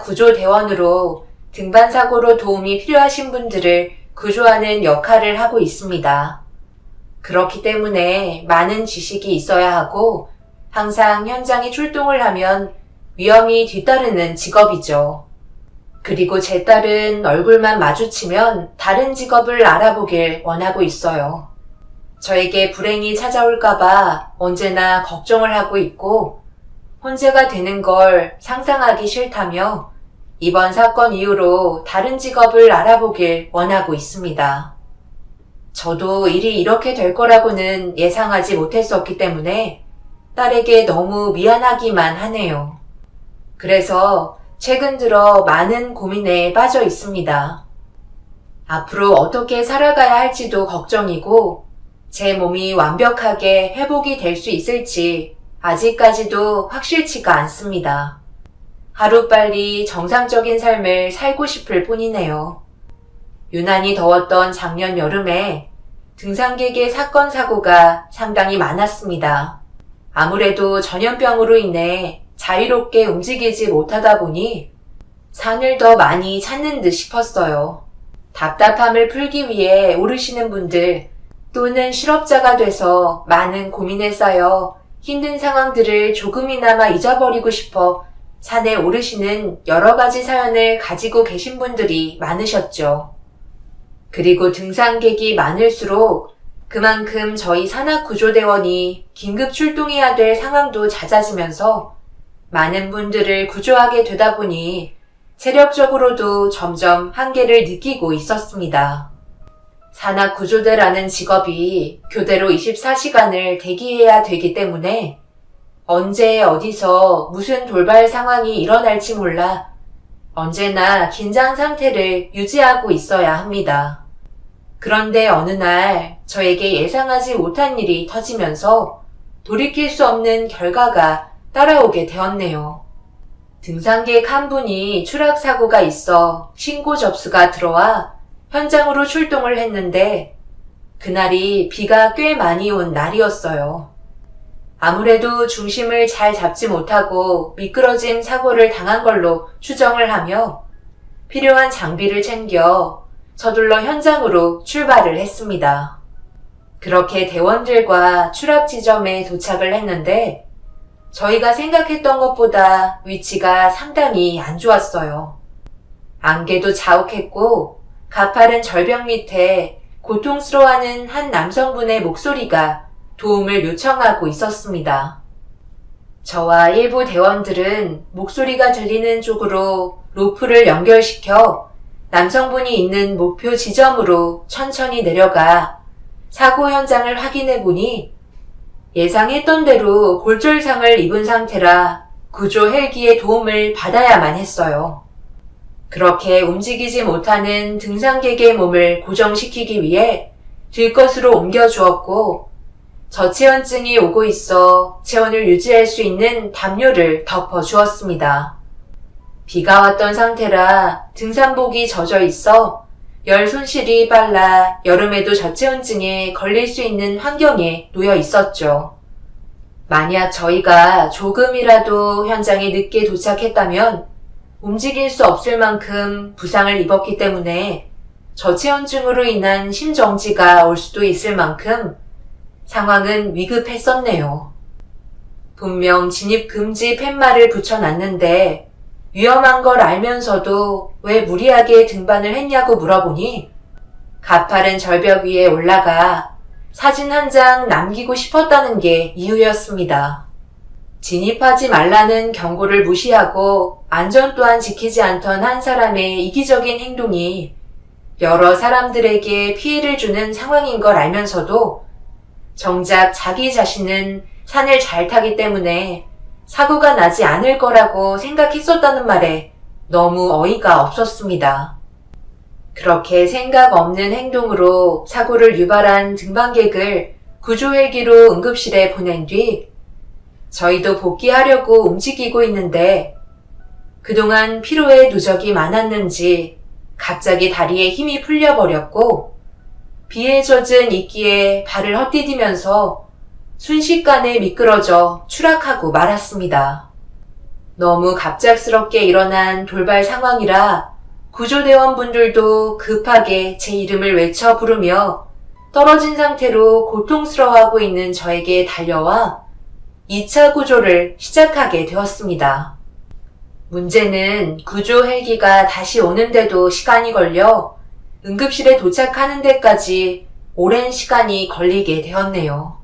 산악구조대원으로 등반사고로 도움이 필요하신 분들을 구조하는 역할을 하고 있습니다. 그렇기 때문에 많은 지식이 있어야 하고 항상 현장에 출동을 하면 위험이 뒤따르는 직업이죠. 그리고 제 딸은 얼굴만 마주치면 다른 직업을 알아보길 원하고 있어요. 저에게 불행이 찾아올까봐 언제나 걱정을 하고 있고 혼자가 되는 걸 상상하기 싫다며 이번 사건 이후로 다른 직업을 알아보길 원하고 있습니다. 저도 일이 이렇게 될 거라고는 예상하지 못했었기 때문에 딸에게 너무 미안하기만 하네요. 그래서 최근 들어 많은 고민에 빠져 있습니다. 앞으로 어떻게 살아가야 할지도 걱정이고 제 몸이 완벽하게 회복이 될 수 있을지 아직까지도 확실치가 않습니다. 하루빨리 정상적인 삶을 살고 싶을 뿐이네요. 유난히 더웠던 작년 여름에 등산객의 사건 사고가 상당히 많았습니다. 아무래도 전염병으로 인해 자유롭게 움직이지 못하다 보니 산을 더 많이 찾는 듯 싶었어요. 답답함을 풀기 위해 오르시는 분들 또는 실업자가 돼서 많은 고민에 쌓여 힘든 상황들을 조금이나마 잊어버리고 싶어 산에 오르시는 여러 가지 사연을 가지고 계신 분들이 많으셨죠. 그리고 등산객이 많을수록 그만큼 저희 산악구조대원이 긴급 출동해야 될 상황도 잦아지면서 많은 분들을 구조하게 되다 보니 체력적으로도 점점 한계를 느끼고 있었습니다. 산악구조대라는 직업이 교대로 24시간을 대기해야 되기 때문에 언제 어디서 무슨 돌발 상황이 일어날지 몰라 언제나 긴장 상태를 유지하고 있어야 합니다. 그런데 어느 날 저에게 예상하지 못한 일이 터지면서 돌이킬 수 없는 결과가 따라오게 되었네요. 등산객 한 분이 추락사고가 있어 신고 접수가 들어와 현장으로 출동을 했는데 그날이 비가 꽤 많이 온 날이었어요. 아무래도 중심을 잘 잡지 못하고 미끄러짐 사고를 당한 걸로 추정을 하며 필요한 장비를 챙겨 서둘러 현장으로 출발을 했습니다. 그렇게 대원들과 추락 지점에 도착을 했는데 저희가 생각했던 것보다 위치가 상당히 안 좋았어요. 안개도 자욱했고 가파른 절벽 밑에 고통스러워하는 한 남성분의 목소리가 도움을 요청하고 있었습니다. 저와 일부 대원들은 목소리가 들리는 쪽으로 로프를 연결시켜 남성분이 있는 목표 지점으로 천천히 내려가 사고 현장을 확인해 보니 예상했던 대로 골절상을 입은 상태라 구조 헬기의 도움을 받아야만 했어요. 그렇게 움직이지 못하는 등산객의 몸을 고정시키기 위해 들것으로 옮겨주었고, 저체온증이 오고 있어 체온을 유지할 수 있는 담요를 덮어주었습니다. 비가 왔던 상태라 등산복이 젖어 있어 열 손실이 빨라 여름에도 저체온증에 걸릴 수 있는 환경에 놓여 있었죠. 만약 저희가 조금이라도 현장에 늦게 도착했다면 움직일 수 없을 만큼 부상을 입었기 때문에 저체온증으로 인한 심정지가 올 수도 있을 만큼 상황은 위급했었네요. 분명 진입 금지 팻말을 붙여놨는데 위험한 걸 알면서도 왜 무리하게 등반을 했냐고 물어보니 가파른 절벽 위에 올라가 사진 한 장 남기고 싶었다는 게 이유였습니다. 진입하지 말라는 경고를 무시하고 안전 또한 지키지 않던 한 사람의 이기적인 행동이 여러 사람들에게 피해를 주는 상황인 걸 알면서도 정작 자기 자신은 산을 잘 타기 때문에 사고가 나지 않을 거라고 생각했었다는 말에 너무 어이가 없었습니다. 그렇게 생각 없는 행동으로 사고를 유발한 등반객을 구조헬기로 응급실에 보낸 뒤 저희도 복귀하려고 움직이고 있는데 그동안 피로에 누적이 많았는지 갑자기 다리에 힘이 풀려버렸고 비에 젖은 이끼에 발을 헛디디면서 순식간에 미끄러져 추락하고 말았습니다. 너무 갑작스럽게 일어난 돌발 상황이라 구조대원분들도 급하게 제 이름을 외쳐 부르며 떨어진 상태로 고통스러워하고 있는 저에게 달려와 2차 구조를 시작하게 되었습니다. 문제는 구조 헬기가 다시 오는데도 시간이 걸려 응급실에 도착하는 데까지 오랜 시간이 걸리게 되었네요.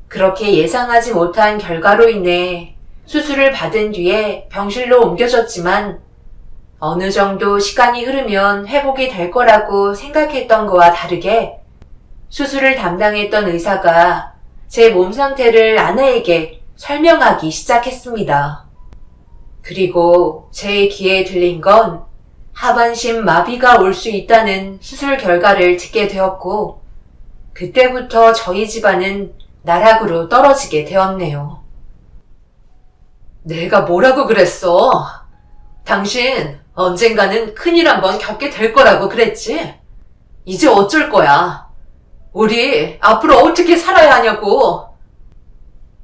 그렇게 예상하지 못한 결과로 인해 수술을 받은 뒤에 병실로 옮겨졌지만 어느 정도 시간이 흐르면 회복이 될 거라고 생각했던 거와 다르게 수술을 담당했던 의사가 제 몸 상태를 아내에게 설명하기 시작했습니다. 그리고 제 귀에 들린 건 하반신 마비가 올 수 있다는 수술 결과를 듣게 되었고 그때부터 저희 집안은 나락으로 떨어지게 되었네요. 내가 뭐라고 그랬어? 당신 언젠가는 큰일 한번 겪게 될 거라고 그랬지? 이제 어쩔 거야? 우리 앞으로 어떻게 살아야 하냐고?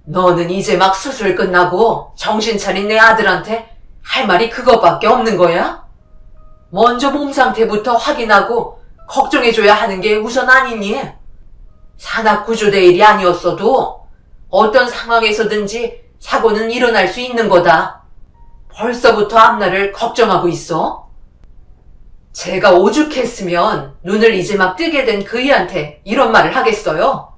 너는 이제 막 수술 끝나고 정신 차린 내 아들한테 할 말이 그거밖에 없는 거야? 먼저 몸 상태부터 확인하고 걱정해줘야 하는 게 우선 아니니? 산악구조대 일이 아니었어도 어떤 상황에서든지 사고는 일어날 수 있는 거다. 벌써부터 앞날을 걱정하고 있어? 제가 오죽했으면 눈을 이제 막 뜨게 된 그이한테 이런 말을 하겠어요?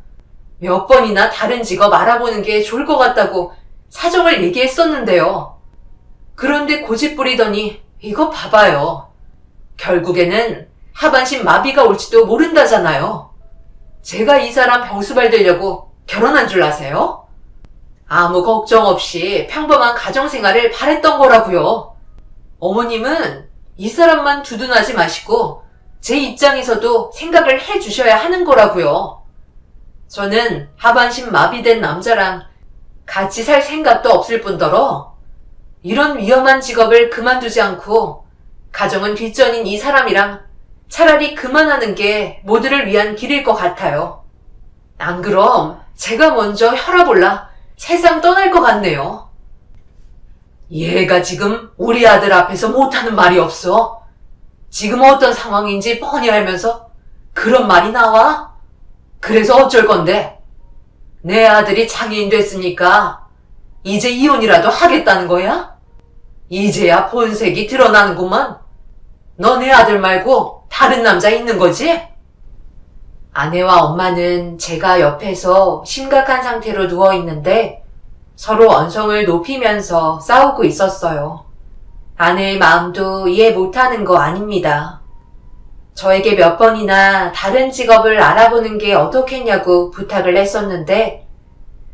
몇 번이나 다른 직업 알아보는 게 좋을 것 같다고 사정을 얘기했었는데요. 그런데 고집 부리더니 이거 봐봐요. 결국에는 하반신 마비가 올지도 모른다잖아요. 제가 이 사람 병수 받으려고 결혼한 줄 아세요? 아무 걱정 없이 평범한 가정생활을 바랬던 거라고요. 어머님은 이 사람만 두둔하지 마시고 제 입장에서도 생각을 해주셔야 하는 거라고요. 저는 하반신 마비된 남자랑 같이 살 생각도 없을 뿐더러 이런 위험한 직업을 그만두지 않고 가정은 뒷전인 이 사람이랑 차라리 그만하는 게 모두를 위한 길일 것 같아요. 안 그럼 제가 먼저 혈압 올라 세상 떠날 것 같네요. 얘가 지금 우리 아들 앞에서 못하는 말이 없어. 지금 어떤 상황인지 뻔히 알면서 그런 말이 나와? 그래서 어쩔 건데? 내 아들이 장애인 됐으니까 이제 이혼이라도 하겠다는 거야? 이제야 본색이 드러나는구만. 너네 아들 말고 다른 남자 있는 거지? 아내와 엄마는 제가 옆에서 심각한 상태로 누워있는데 서로 언성을 높이면서 싸우고 있었어요. 아내의 마음도 이해 못하는 거 아닙니다. 저에게 몇 번이나 다른 직업을 알아보는 게 어떻겠냐고 부탁을 했었는데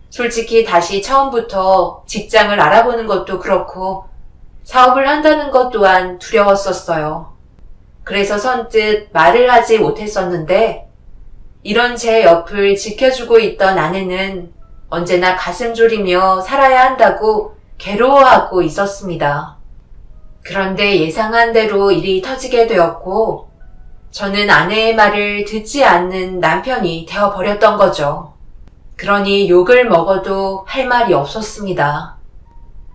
솔직히 다시 처음부터 직장을 알아보는 것도 그렇고 사업을 한다는 것 또한 두려웠었어요. 그래서 선뜻 말을 하지 못했었는데 이런 제 옆을 지켜주고 있던 아내는 언제나 가슴 졸이며 살아야 한다고 괴로워하고 있었습니다. 그런데 예상한 대로 일이 터지게 되었고 저는 아내의 말을 듣지 않는 남편이 되어버렸던 거죠. 그러니 욕을 먹어도 할 말이 없었습니다.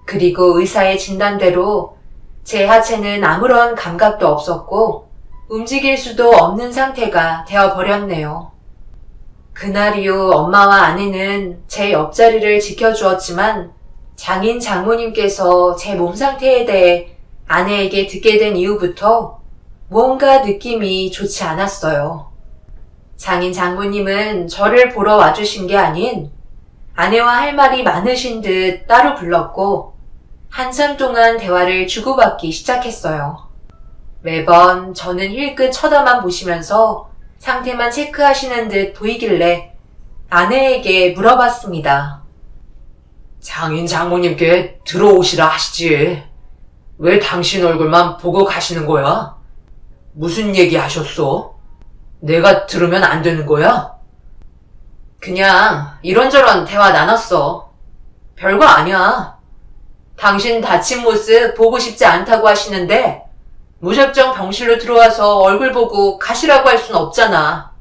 그리고 의사의 진단대로 제 하체는 아무런 감각도 없었고 움직일 수도 없는 상태가 되어버렸네요. 그날 이후 엄마와 아내는 제 옆자리를 지켜주었지만 장인 장모님께서 제 몸 상태에 대해 아내에게 듣게 된 이후부터 뭔가 느낌이 좋지 않았어요. 장인 장모님은 저를 보러 와주신 게 아닌 아내와 할 말이 많으신 듯 따로 불렀고 한참 동안 대화를 주고받기 시작했어요. 매번 저는 힐끗 쳐다만 보시면서 상태만 체크하시는 듯 보이길래 아내에게 물어봤습니다. 장인 장모님께 들어오시라 하시지. 왜 당신 얼굴만 보고 가시는 거야? 무슨 얘기 하셨어? 내가 들으면 안 되는 거야? 그냥 이런저런 대화 나눴어. 별거 아니야. 당신 다친 모습 보고 싶지 않다고 하시는데 무작정 병실로 들어와서 얼굴 보고 가시라고 할 순 없잖아.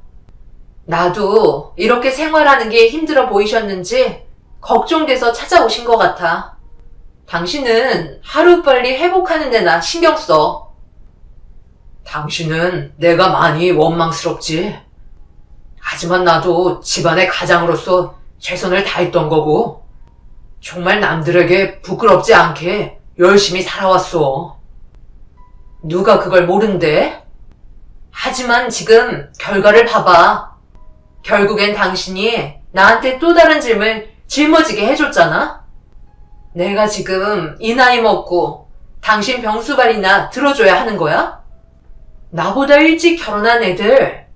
나도 이렇게 생활하는 게 힘들어 보이셨는지 걱정돼서 찾아오신 것 같아. 당신은 하루빨리 회복하는 데나 신경 써. 당신은 내가 많이 원망스럽지. 하지만 나도 집안의 가장으로서 최선을 다했던 거고 정말 남들에게 부끄럽지 않게 열심히 살아왔어. 누가 그걸 모른대? 하지만 지금 결과를 봐봐. 결국엔 당신이 나한테 또 다른 짐을 짊어지게 해줬잖아? 내가 지금 이 나이 먹고 당신 병수발이나 들어줘야 하는 거야? 나보다 일찍 결혼한 애들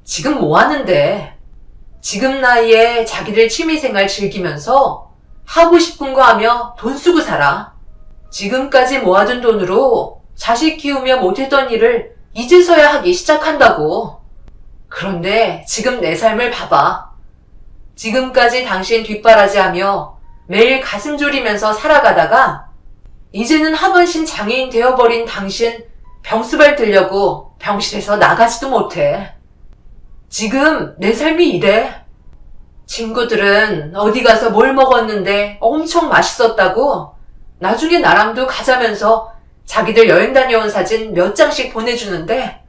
지금 뭐 하는데? 지금 나이에 자기들 취미생활 즐기면서 하고 싶은 거 하며 돈 쓰고 살아. 지금까지 모아둔 돈으로 자식 키우며 못했던 일을 이제서야 하기 시작한다고. 그런데 지금 내 삶을 봐봐. 지금까지 당신 뒷바라지하며 매일 가슴 졸이면서 살아가다가 이제는 하반신 장애인 되어버린 당신 병수발 들려고 병실에서 나가지도 못해. 지금 내 삶이 이래. 친구들은 어디 가서 뭘 먹었는데 엄청 맛있었다고 나중에 나랑도 가자면서 자기들 여행 다녀온 사진 몇 장씩 보내주는데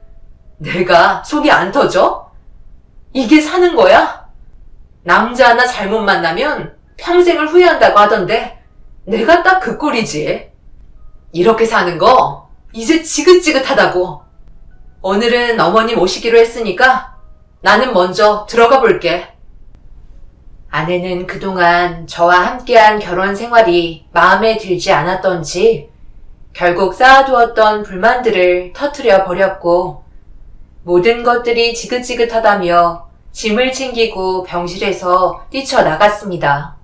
내가 속이 안 터져? 이게 사는 거야? 남자 하나 잘못 만나면 평생을 후회한다고 하던데 내가 딱 그 꼴이지. 이렇게 사는 거 이제 지긋지긋하다고. 오늘은 어머님 오시기로 했으니까 나는 먼저 들어가 볼게. 아내는 그동안 저와 함께한 결혼 생활이 마음에 들지 않았던지 결국 쌓아두었던 불만들을 터뜨려 버렸고 모든 것들이 지긋지긋하다며 짐을 챙기고 병실에서 뛰쳐나갔습니다.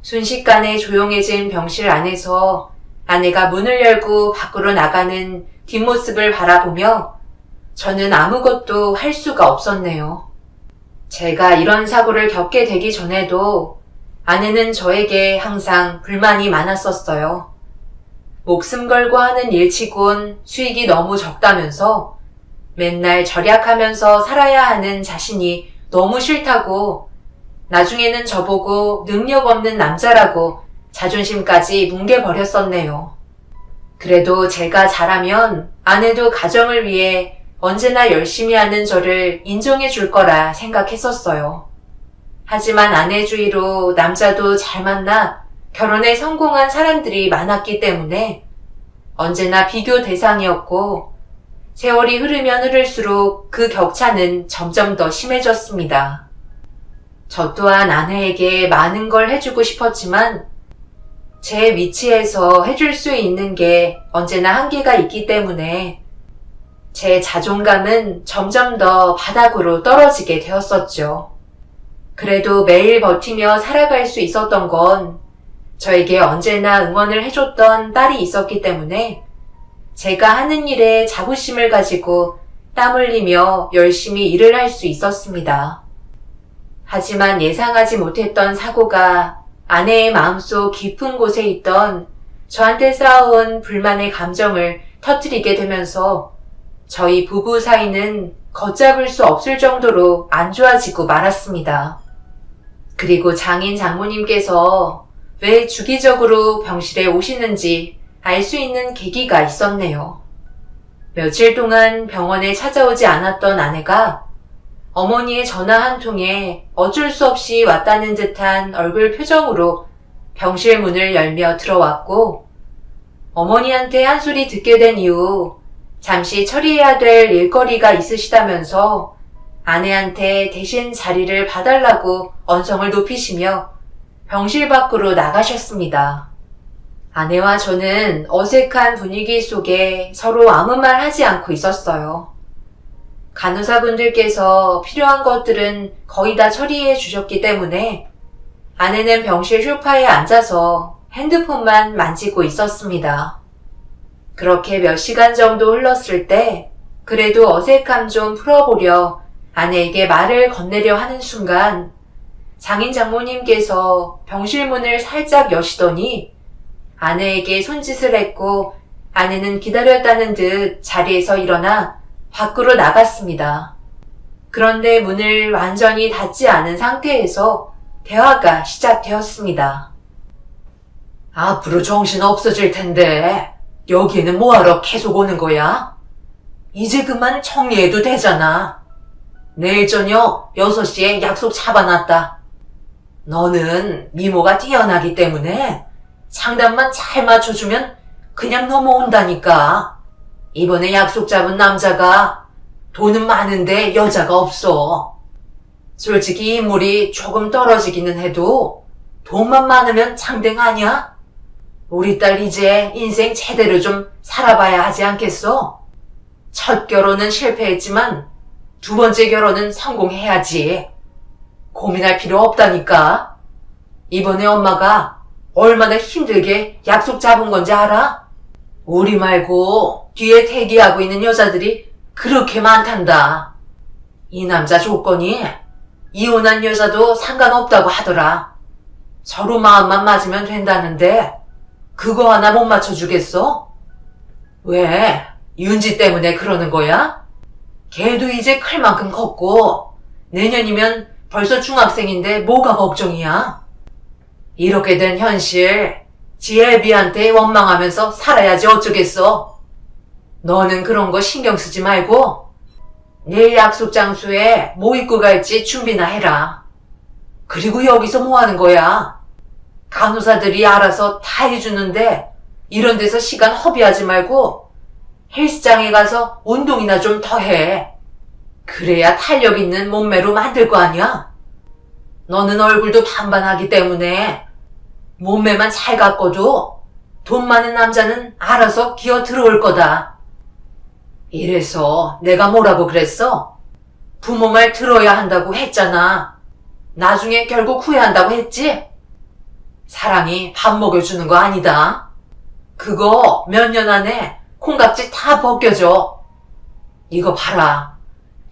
순식간에 조용해진 병실 안에서 아내가 문을 열고 밖으로 나가는 뒷모습을 바라보며 저는 아무것도 할 수가 없었네요. 제가 이런 사고를 겪게 되기 전에도 아내는 저에게 항상 불만이 많았었어요. 목숨 걸고 하는 일치곤 수익이 너무 적다면서 맨날 절약하면서 살아야 하는 자신이 너무 싫다고 나중에는 저보고 능력 없는 남자라고 자존심까지 뭉개버렸었네요. 그래도 제가 잘하면 아내도 가정을 위해 언제나 열심히 하는 저를 인정해 줄 거라 생각했었어요. 하지만 아내 주위로 남자도 잘 만나 결혼에 성공한 사람들이 많았기 때문에 언제나 비교 대상이었고 세월이 흐르면 흐를수록 그 격차는 점점 더 심해졌습니다. 저 또한 아내에게 많은 걸 해주고 싶었지만 제 위치에서 해줄 수 있는 게 언제나 한계가 있기 때문에 제 자존감은 점점 더 바닥으로 떨어지게 되었었죠. 그래도 매일 버티며 살아갈 수 있었던 건 저에게 언제나 응원을 해줬던 딸이 있었기 때문에 제가 하는 일에 자부심을 가지고 땀 흘리며 열심히 일을 할 수 있었습니다. 하지만 예상하지 못했던 사고가 아내의 마음속 깊은 곳에 있던 저한테 쌓아온 불만의 감정을 터뜨리게 되면서 저희 부부 사이는 걷잡을 수 없을 정도로 안 좋아지고 말았습니다. 그리고 장인 장모님께서 왜 주기적으로 병실에 오시는지 알 수 있는 계기가 있었네요. 며칠 동안 병원에 찾아오지 않았던 아내가 어머니의 전화 한 통에 어쩔 수 없이 왔다는 듯한 얼굴 표정으로 병실 문을 열며 들어왔고, 어머니한테 한 소리 듣게 된 이후 잠시 처리해야 될 일거리가 있으시다면서 아내한테 대신 자리를 봐달라고 언성을 높이시며 병실 밖으로 나가셨습니다. 아내와 저는 어색한 분위기 속에 서로 아무 말 하지 않고 있었어요. 간호사분들께서 필요한 것들은 거의 다 처리해 주셨기 때문에 아내는 병실 소파에 앉아서 핸드폰만 만지고 있었습니다. 그렇게 몇 시간 정도 흘렀을 때 그래도 어색함 좀 풀어보려 아내에게 말을 건네려 하는 순간 장인 장모님께서 병실 문을 살짝 여시더니 아내에게 손짓을 했고 아내는 기다렸다는 듯 자리에서 일어나 밖으로 나갔습니다. 그런데 문을 완전히 닫지 않은 상태에서 대화가 시작되었습니다. 앞으로 정신 없어질 텐데 여기에는 뭐하러 계속 오는 거야? 이제 그만 정리해도 되잖아. 내일 저녁 6시에 약속 잡아놨다. 너는 미모가 뛰어나기 때문에 상담만 잘 맞춰주면 그냥 넘어온다니까. 이번에 약속 잡은 남자가 돈은 많은데 여자가 없어. 솔직히 인물이 조금 떨어지기는 해도 돈만 많으면 장땡 아니야? 우리 딸 이제 인생 제대로 좀 살아봐야 하지 않겠어? 첫 결혼은 실패했지만 두 번째 결혼은 성공해야지. 고민할 필요 없다니까. 이번에 엄마가 얼마나 힘들게 약속 잡은 건지 알아? 우리 말고 뒤에 대기하고 있는 여자들이 그렇게 많단다. 이 남자 조건이 이혼한 여자도 상관없다고 하더라. 서로 마음만 맞으면 된다는데 그거 하나 못 맞춰주겠어? 왜? 윤지 때문에 그러는 거야? 걔도 이제 클 만큼 컸고 내년이면 벌써 중학생인데 뭐가 걱정이야? 이렇게 된 현실 지 애비한테 원망하면서 살아야지 어쩌겠어? 너는 그런 거 신경 쓰지 말고 내일 약속 장소에 뭐 입고 갈지 준비나 해라. 그리고 여기서 뭐 하는 거야? 간호사들이 알아서 다 해주는데 이런 데서 시간 허비하지 말고 헬스장에 가서 운동이나 좀 더 해. 그래야 탄력 있는 몸매로 만들 거 아니야? 너는 얼굴도 반반하기 때문에 몸매만 잘 가꿔도 돈 많은 남자는 알아서 기어 들어올 거다. 이래서 내가 뭐라고 그랬어? 부모 말 들어야 한다고 했잖아. 나중에 결국 후회한다고 했지? 사랑이 밥 먹여주는 거 아니다. 그거 몇 년 안에 콩깍지 다 벗겨져. 이거 봐라.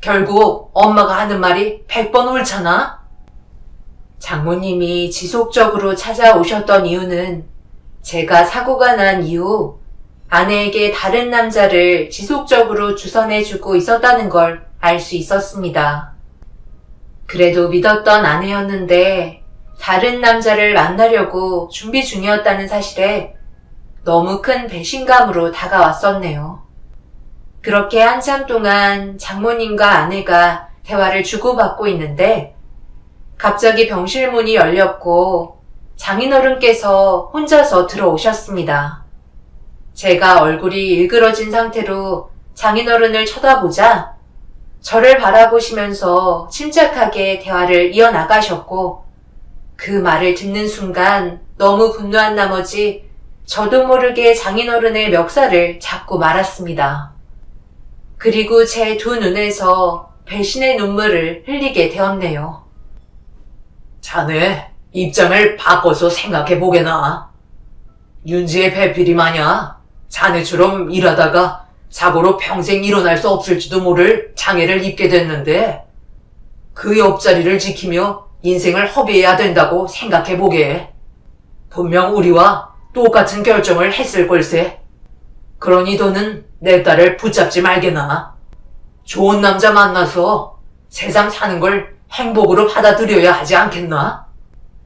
결국 엄마가 하는 말이 100번 옳잖아? 장모님이 지속적으로 찾아오셨던 이유는 제가 사고가 난 이후 아내에게 다른 남자를 지속적으로 주선해주고 있었다는 걸 알 수 있었습니다. 그래도 믿었던 아내였는데 다른 남자를 만나려고 준비 중이었다는 사실에 너무 큰 배신감으로 다가왔었네요. 그렇게 한참 동안 장모님과 아내가 대화를 주고받고 있는데 갑자기 병실 문이 열렸고 장인어른께서 혼자서 들어오셨습니다. 제가 얼굴이 일그러진 상태로 장인어른을 쳐다보자 저를 바라보시면서 침착하게 대화를 이어나가셨고 그 말을 듣는 순간 너무 분노한 나머지 저도 모르게 장인어른의 멱살을 잡고 말았습니다. 그리고 제 두 눈에서 배신의 눈물을 흘리게 되었네요. 자네 입장을 바꿔서 생각해 보게나. 윤지의 배필이 마냐 자네처럼 일하다가 사고로 평생 일어날 수 없을지도 모를 장애를 입게 됐는데 그 옆자리를 지키며 인생을 허비해야 된다고 생각해 보게. 분명 우리와 똑같은 결정을 했을 걸세. 그러니 너는 내 딸을 붙잡지 말게나. 좋은 남자 만나서 세상 사는 걸 행복으로 받아들여야 하지 않겠나?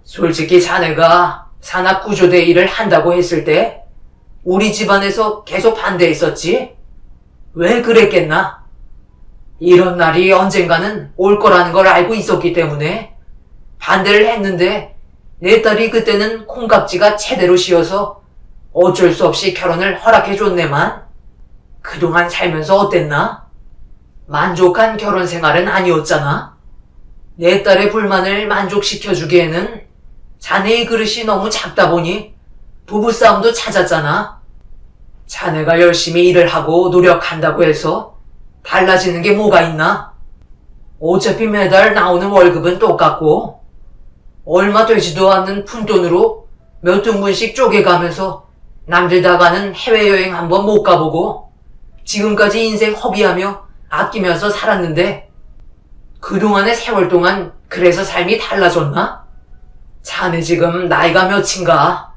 솔직히 자네가 산학구조대 일을 한다고 했을 때 우리 집안에서 계속 반대했었지? 왜 그랬겠나? 이런 날이 언젠가는 올 거라는 걸 알고 있었기 때문에 반대를 했는데 내 딸이 그때는 콩깍지가 제대로 씌어서 어쩔 수 없이 결혼을 허락해줬네만 그동안 살면서 어땠나? 만족한 결혼 생활은 아니었잖아. 내 딸의 불만을 만족시켜주기에는 자네의 그릇이 너무 작다 보니 부부싸움도 찾았잖아. 자네가 열심히 일을 하고 노력한다고 해서 달라지는 게 뭐가 있나? 어차피 매달 나오는 월급은 똑같고 얼마 되지도 않는 푼돈으로 몇 등분씩 쪼개가면서 남들 다 가는 해외여행 한번 못 가보고 지금까지 인생 허비하며 아끼면서 살았는데 그동안의 세월 동안 그래서 삶이 달라졌나? 자네 지금 나이가 몇인가?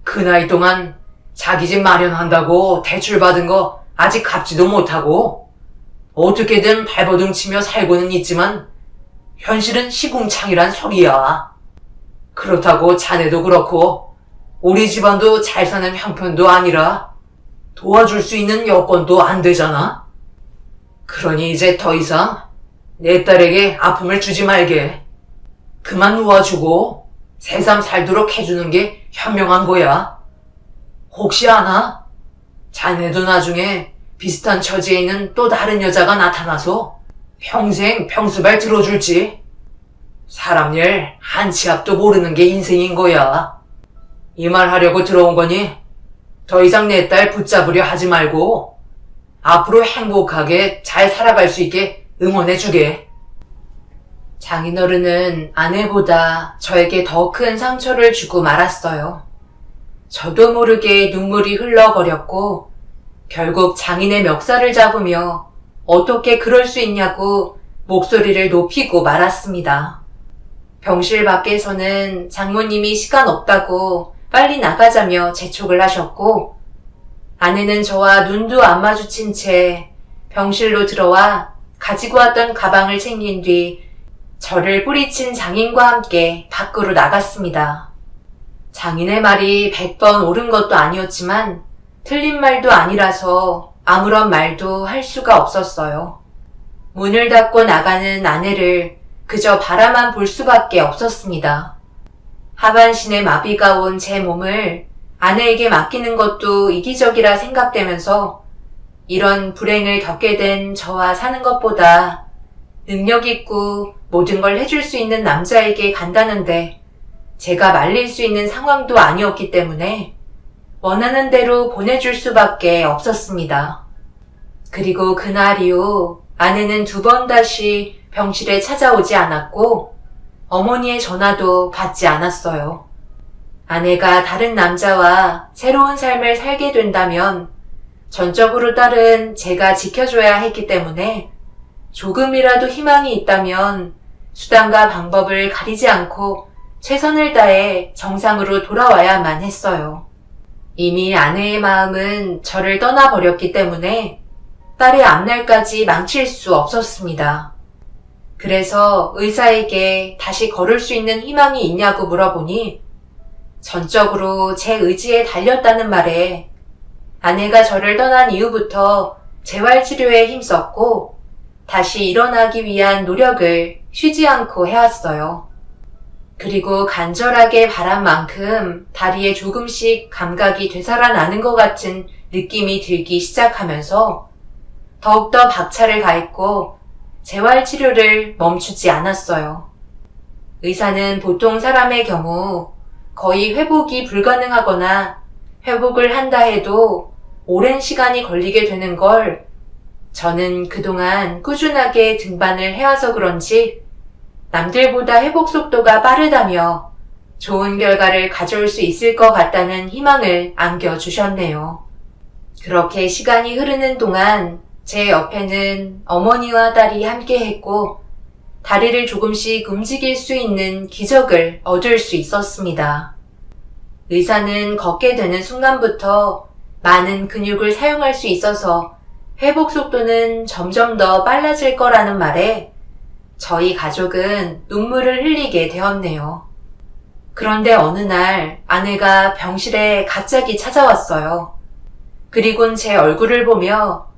그 나이 동안 자기 집 마련한다고 대출받은 거 아직 갚지도 못하고 어떻게든 발버둥 치며 살고는 있지만 현실은 시궁창이란 소리야. 그렇다고 자네도 그렇고 우리 집안도 잘 사는 형편도 아니라 도와줄 수 있는 여건도 안 되잖아. 그러니 이제 더 이상 내 딸에게 아픔을 주지 말게. 그만 놓아주고 새삼 살도록 해주는 게 현명한 거야. 혹시 아나? 자네도 나중에 비슷한 처지에 있는 또 다른 여자가 나타나서 평생 평수발 들어줄지. 사람 일 한 치 앞도 모르는 게 인생인 거야. 이 말 하려고 들어온 거니 더 이상 내 딸 붙잡으려 하지 말고 앞으로 행복하게 잘 살아갈 수 있게 응원해주게. 장인어른은 아내보다 저에게 더 큰 상처를 주고 말았어요. 저도 모르게 눈물이 흘러버렸고 결국 장인의 멱살을 잡으며 어떻게 그럴 수 있냐고 목소리를 높이고 말았습니다. 병실 밖에서는 장모님이 시간 없다고 빨리 나가자며 재촉을 하셨고 아내는 저와 눈도 안 마주친 채 병실로 들어와 가지고 왔던 가방을 챙긴 뒤 저를 뿌리친 장인과 함께 밖으로 나갔습니다. 장인의 말이 100번 옳은 것도 아니었지만 틀린 말도 아니라서 아무런 말도 할 수가 없었어요. 문을 닫고 나가는 아내를 그저 바라만 볼 수밖에 없었습니다. 하반신에 마비가 온 제 몸을 아내에게 맡기는 것도 이기적이라 생각되면서 이런 불행을 겪게 된 저와 사는 것보다 능력 있고 모든 걸 해줄 수 있는 남자에게 간다는데 제가 말릴 수 있는 상황도 아니었기 때문에 원하는 대로 보내줄 수밖에 없었습니다. 그리고 그날 이후 아내는 2번 다시 병실에 찾아오지 않았고 어머니의 전화도 받지 않았어요. 아내가 다른 남자와 새로운 삶을 살게 된다면 전적으로 딸은 제가 지켜줘야 했기 때문에 조금이라도 희망이 있다면 수단과 방법을 가리지 않고 최선을 다해 정상으로 돌아와야만 했어요. 이미 아내의 마음은 저를 떠나버렸기 때문에 딸의 앞날까지 망칠 수 없었습니다. 그래서 의사에게 다시 걸을 수 있는 희망이 있냐고 물어보니 전적으로 제 의지에 달렸다는 말에 아내가 저를 떠난 이후부터 재활치료에 힘썼고 다시 일어나기 위한 노력을 쉬지 않고 해왔어요. 그리고 간절하게 바란 만큼 다리에 조금씩 감각이 되살아나는 것 같은 느낌이 들기 시작하면서 더욱더 박차를 가했고 재활치료를 멈추지 않았어요. 의사는 보통 사람의 경우 거의 회복이 불가능하거나 회복을 한다 해도 오랜 시간이 걸리게 되는 걸 저는 그동안 꾸준하게 등반을 해와서 그런지 남들보다 회복 속도가 빠르다며 좋은 결과를 가져올 수 있을 것 같다는 희망을 안겨주셨네요. 그렇게 시간이 흐르는 동안 제 옆에는 어머니와 딸이 함께 했고, 다리를 조금씩 움직일 수 있는 기적을 얻을 수 있었습니다. 의사는 걷게 되는 순간부터 많은 근육을 사용할 수 있어서 회복 속도는 점점 더 빨라질 거라는 말에 저희 가족은 눈물을 흘리게 되었네요. 그런데 어느 날 아내가 병실에 갑자기 찾아왔어요. 그리곤 제 얼굴을 보며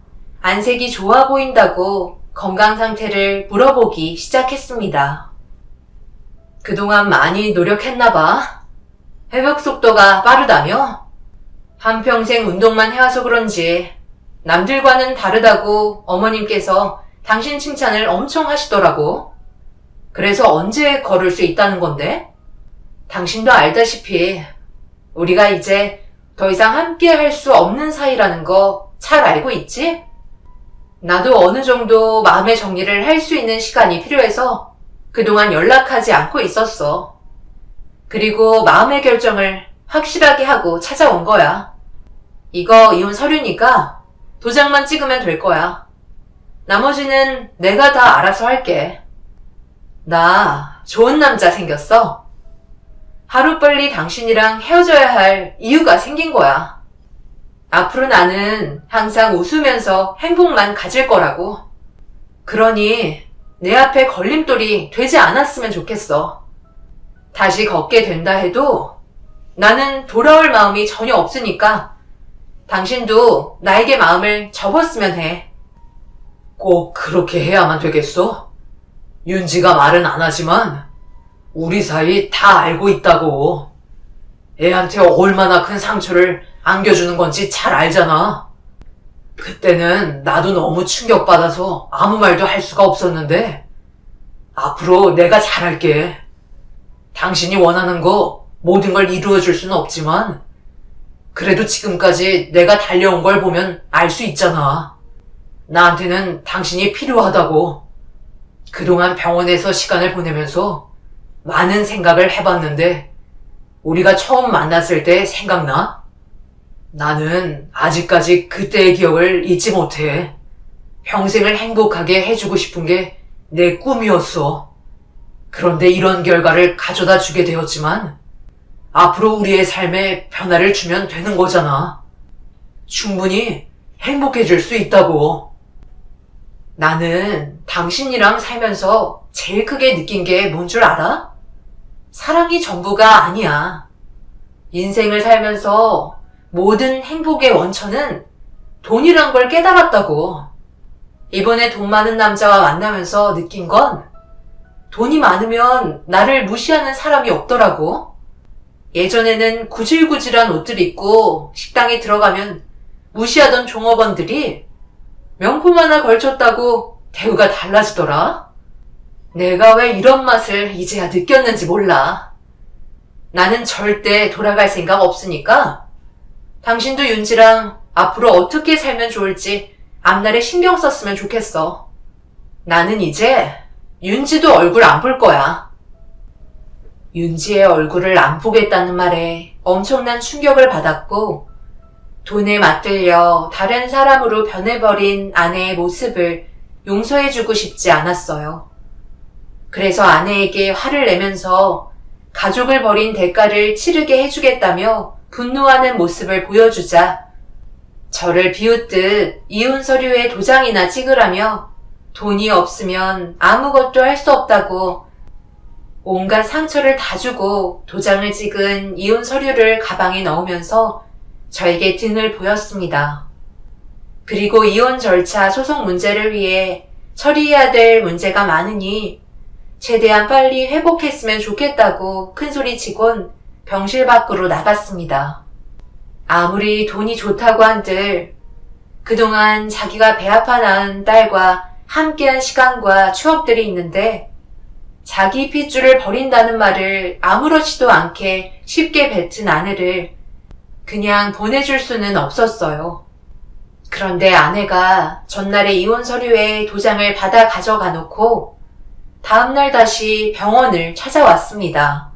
안색이 좋아 보인다고 건강 상태를 물어보기 시작했습니다. 그동안 많이 노력했나 봐. 회복 속도가 빠르다며? 한평생 운동만 해와서 그런지 남들과는 다르다고 어머님께서 당신 칭찬을 엄청 하시더라고. 그래서 언제 걸을 수 있다는 건데? 당신도 알다시피 우리가 이제 더 이상 함께 할 수 없는 사이라는 거 잘 알고 있지? 나도 어느 정도 마음의 정리를 할 수 있는 시간이 필요해서 그동안 연락하지 않고 있었어. 그리고 마음의 결정을 확실하게 하고 찾아온 거야. 이거 이혼 서류니까 도장만 찍으면 될 거야. 나머지는 내가 다 알아서 할게. 나 좋은 남자 생겼어. 하루빨리 당신이랑 헤어져야 할 이유가 생긴 거야. 앞으로 나는 항상 웃으면서 행복만 가질 거라고. 그러니 내 앞에 걸림돌이 되지 않았으면 좋겠어. 다시 걷게 된다 해도 나는 돌아올 마음이 전혀 없으니까 당신도 나에게 마음을 접었으면 해. 꼭 그렇게 해야만 되겠어? 윤지가 말은 안 하지만 우리 사이 다 알고 있다고. 애한테 얼마나 큰 상처를 안겨주는 건지 잘 알잖아. 그때는 나도 너무 충격받아서 아무 말도 할 수가 없었는데 앞으로 내가 잘할게. 당신이 원하는 거 모든 걸 이루어줄 수는 없지만 그래도 지금까지 내가 달려온 걸 보면 알 수 있잖아. 나한테는 당신이 필요하다고. 그동안 병원에서 시간을 보내면서 많은 생각을 해봤는데 우리가 처음 만났을 때 생각나? 나는 아직까지 그때의 기억을 잊지 못해. 평생을 행복하게 해주고 싶은 게 내 꿈이었어. 그런데 이런 결과를 가져다 주게 되었지만 앞으로 우리의 삶에 변화를 주면 되는 거잖아. 충분히 행복해질 수 있다고. 나는 당신이랑 살면서 제일 크게 느낀 게 뭔 줄 알아? 사랑이 전부가 아니야. 인생을 살면서 모든 행복의 원천은 돈이란 걸 깨달았다고. 이번에 돈 많은 남자와 만나면서 느낀 건 돈이 많으면 나를 무시하는 사람이 없더라고. 예전에는 구질구질한 옷들 입고 식당에 들어가면 무시하던 종업원들이 명품 하나 걸쳤다고 대우가 달라지더라. 내가 왜 이런 맛을 이제야 느꼈는지 몰라. 나는 절대 돌아갈 생각 없으니까 당신도 윤지랑 앞으로 어떻게 살면 좋을지 앞날에 신경 썼으면 좋겠어. 나는 이제 윤지도 얼굴 안 볼 거야. 윤지의 얼굴을 안 보겠다는 말에 엄청난 충격을 받았고 돈에 맞들려 다른 사람으로 변해버린 아내의 모습을 용서해주고 싶지 않았어요. 그래서 아내에게 화를 내면서 가족을 버린 대가를 치르게 해주겠다며 분노하는 모습을 보여주자 저를 비웃듯 이혼 서류에 도장이나 찍으라며 돈이 없으면 아무것도 할 수 없다고 온갖 상처를 다 주고 도장을 찍은 이혼 서류를 가방에 넣으면서 저에게 등을 보였습니다. 그리고 이혼 절차 소송 문제를 위해 처리해야 될 문제가 많으니 최대한 빨리 회복했으면 좋겠다고 큰소리치곤 병실 밖으로 나갔습니다. 아무리 돈이 좋다고 한들 그동안 자기가 배 아파 낳은 딸과 함께한 시간과 추억들이 있는데 자기 핏줄을 버린다는 말을 아무렇지도 않게 쉽게 뱉은 아내를 그냥 보내줄 수는 없었어요. 그런데 아내가 전날에 이혼 서류에 도장을 받아 가져가 놓고 다음날 다시 병원을 찾아왔습니다.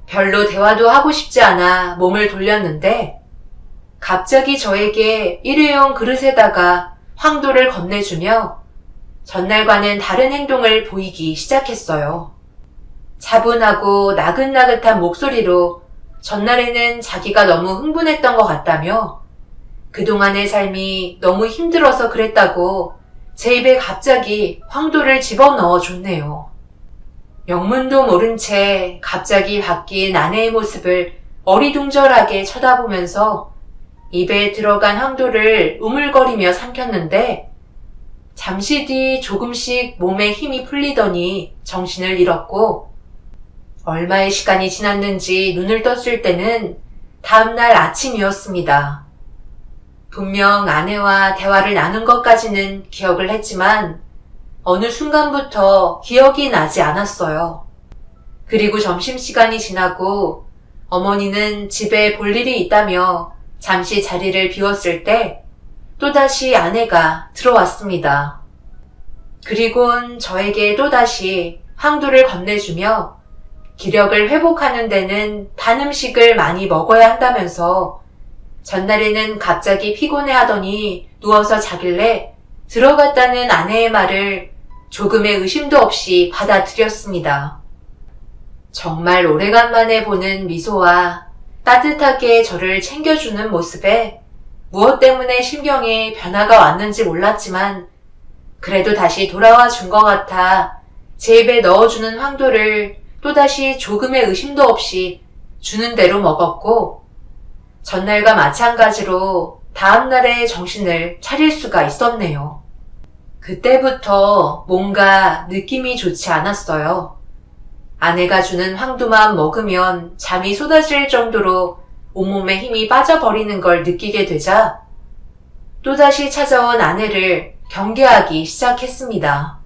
별로 대화도 하고 싶지 않아 몸을 돌렸는데 갑자기 저에게 일회용 그릇에다가 황도를 건네주며 전날과는 다른 행동을 보이기 시작했어요. 차분하고 나긋나긋한 목소리로 전날에는 자기가 너무 흥분했던 것 같다며 그동안의 삶이 너무 힘들어서 그랬다고 제 입에 갑자기 황도를 집어넣어 줬네요. 영문도 모른 채 갑자기 바뀐 아내의 모습을 어리둥절하게 쳐다보면서 입에 들어간 황도를 우물거리며 삼켰는데 잠시 뒤 조금씩 몸에 힘이 풀리더니 정신을 잃었고 얼마의 시간이 지났는지 눈을 떴을 때는 다음날 아침이었습니다. 분명 아내와 대화를 나눈 것까지는 기억을 했지만 어느 순간부터 기억이 나지 않았어요. 그리고 점심시간이 지나고 어머니는 집에 볼 일이 있다며 잠시 자리를 비웠을 때 또다시 아내가 들어왔습니다. 그리곤 저에게 또다시 황도를 건네주며 기력을 회복하는 데는 단 음식을 많이 먹어야 한다면서 전날에는 갑자기 피곤해하더니 누워서 자길래 들어갔다는 아내의 말을 조금의 의심도 없이 받아들였습니다. 정말 오래간만에 보는 미소와 따뜻하게 저를 챙겨주는 모습에 무엇 때문에 심경에 변화가 왔는지 몰랐지만 그래도 다시 돌아와 준 것 같아 제 입에 넣어주는 황도를 또다시 조금의 의심도 없이 주는 대로 먹었고 전날과 마찬가지로 다음날에 정신을 차릴 수가 있었네요. 그때부터 뭔가 느낌이 좋지 않았어요. 아내가 주는 황도만 먹으면 잠이 쏟아질 정도로 온몸에 힘이 빠져버리는 걸 느끼게 되자 또다시 찾아온 아내를 경계하기 시작했습니다.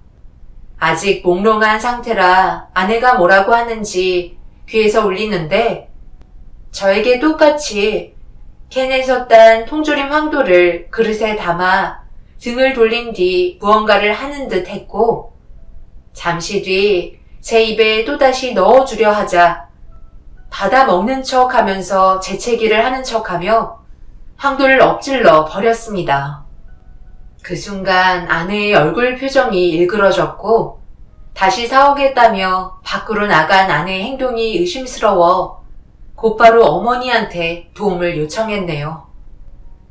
아직 몽롱한 상태라 아내가 뭐라고 하는지 귀에서 울리는데 저에게 똑같이 캔에서 딴 통조림 황도를 그릇에 담아 등을 돌린 뒤 무언가를 하는 듯 했고 잠시 뒤 제 입에 또다시 넣어주려 하자 받아 먹는 척 하면서 재채기를 하는 척 하며 황도를 엎질러 버렸습니다. 그 순간 아내의 얼굴 표정이 일그러졌고 다시 사오겠다며 밖으로 나간 아내의 행동이 의심스러워 곧바로 어머니한테 도움을 요청했네요.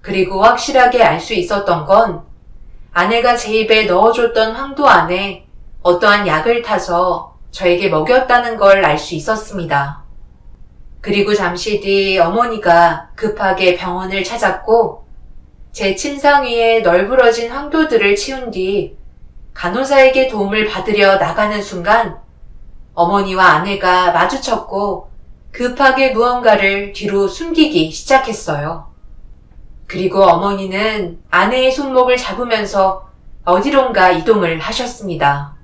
그리고 확실하게 알 수 있었던 건 아내가 제 입에 넣어줬던 황도 안에 어떠한 약을 타서 저에게 먹였다는 걸 알 수 있었습니다. 그리고 잠시 뒤 어머니가 급하게 병원을 찾았고 제 침상 위에 널브러진 황도들을 치운 뒤 간호사에게 도움을 받으려 나가는 순간 어머니와 아내가 마주쳤고 급하게 무언가를 뒤로 숨기기 시작했어요. 그리고 어머니는 아내의 손목을 잡으면서 어디론가 이동을 하셨습니다.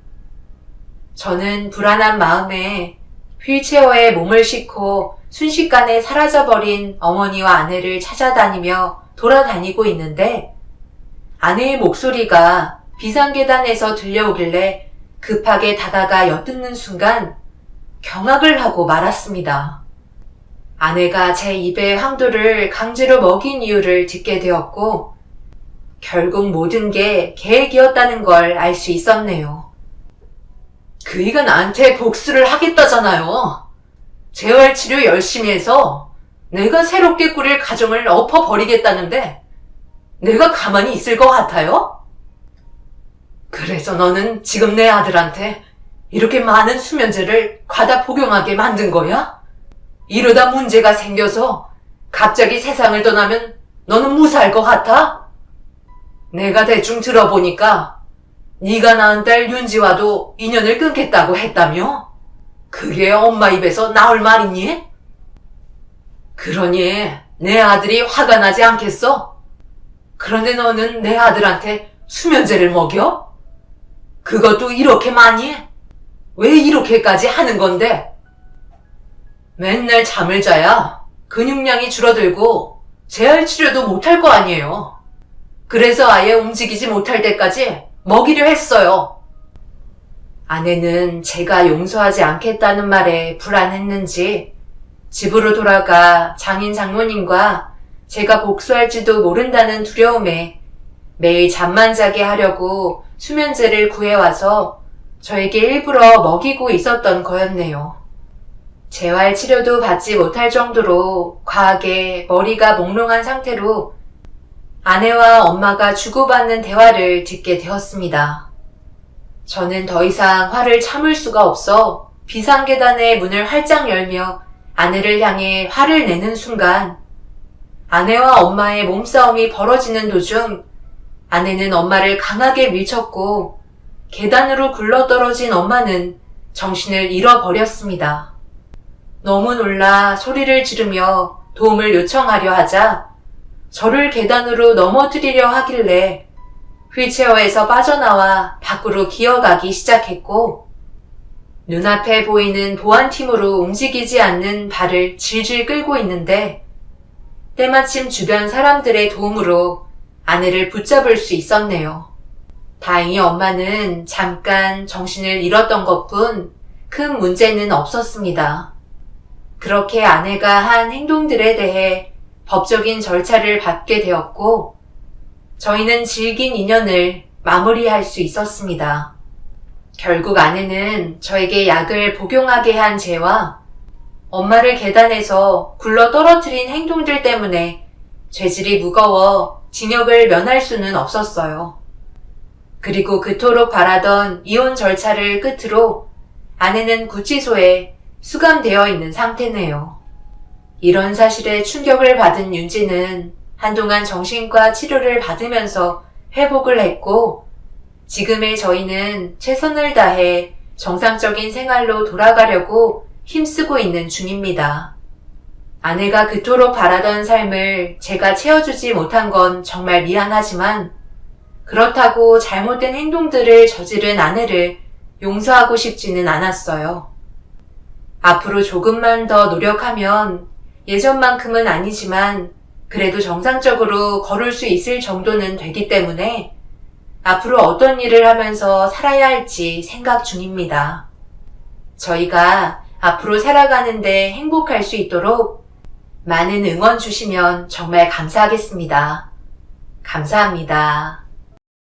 저는 불안한 마음에 휠체어에 몸을 싣고 순식간에 사라져버린 어머니와 아내를 찾아다니며 돌아다니고 있는데 아내의 목소리가 비상계단에서 들려오길래 급하게 다가가 엿듣는 순간 경악을 하고 말았습니다. 아내가 제 입에 황도를 강제로 먹인 이유를 듣게 되었고 결국 모든 게 계획이었다는 걸 알 수 있었네요. 그이가 나한테 복수를 하겠다잖아요. 재활치료 열심히 해서 내가 새롭게 꾸릴 가정을 엎어버리겠다는데 내가 가만히 있을 것 같아요? 그래서 너는 지금 내 아들한테 이렇게 많은 수면제를 과다 복용하게 만든 거야? 이러다 문제가 생겨서 갑자기 세상을 떠나면 너는 무사할 것 같아? 내가 대충 들어보니까 네가 낳은 딸 윤지와도 인연을 끊겠다고 했다며? 그게 엄마 입에서 나올 말이니? 그러니 내 아들이 화가 나지 않겠어? 그런데 너는 내 아들한테 수면제를 먹여? 그것도 이렇게 많이? 왜 이렇게까지 하는 건데? 맨날 잠을 자야 근육량이 줄어들고 재활치료도 못할 거 아니에요. 그래서 아예 움직이지 못할 때까지 먹이려 했어요. 아내는 제가 용서하지 않겠다는 말에 불안했는지 집으로 돌아가 장인 장모님과 제가 복수할지도 모른다는 두려움에 매일 잠만 자게 하려고 수면제를 구해와서 저에게 일부러 먹이고 있었던 거였네요. 재활 치료도 받지 못할 정도로 과하게 머리가 몽롱한 상태로 아내와 엄마가 주고받는 대화를 듣게 되었습니다. 저는 더 이상 화를 참을 수가 없어 비상계단의 문을 활짝 열며 아내를 향해 화를 내는 순간 아내와 엄마의 몸싸움이 벌어지는 도중 아내는 엄마를 강하게 밀쳤고 계단으로 굴러떨어진 엄마는 정신을 잃어버렸습니다. 너무 놀라 소리를 지르며 도움을 요청하려 하자 저를 계단으로 넘어뜨리려 하길래 휠체어에서 빠져나와 밖으로 기어가기 시작했고 눈앞에 보이는 보안팀으로 움직이지 않는 발을 질질 끌고 있는데 때마침 주변 사람들의 도움으로 아내를 붙잡을 수 있었네요. 다행히 엄마는 잠깐 정신을 잃었던 것뿐 큰 문제는 없었습니다. 그렇게 아내가 한 행동들에 대해 법적인 절차를 밟게 되었고 저희는 질긴 인연을 마무리할 수 있었습니다. 결국 아내는 저에게 약을 복용하게 한 죄와 엄마를 계단에서 굴러 떨어뜨린 행동들 때문에 죄질이 무거워 징역을 면할 수는 없었어요. 그리고 그토록 바라던 이혼 절차를 끝으로 아내는 구치소에 수감되어 있는 상태네요. 이런 사실에 충격을 받은 윤지는 한동안 정신과 치료를 받으면서 회복을 했고 지금의 저희는 최선을 다해 정상적인 생활로 돌아가려고 힘쓰고 있는 중입니다. 아내가 그토록 바라던 삶을 제가 채워주지 못한 건 정말 미안하지만 그렇다고 잘못된 행동들을 저지른 아내를 용서하고 싶지는 않았어요. 앞으로 조금만 더 노력하면 예전만큼은 아니지만 그래도 정상적으로 걸을 수 있을 정도는 되기 때문에 앞으로 어떤 일을 하면서 살아야 할지 생각 중입니다. 저희가 앞으로 살아가는데 행복할 수 있도록 많은 응원 주시면 정말 감사하겠습니다. 감사합니다.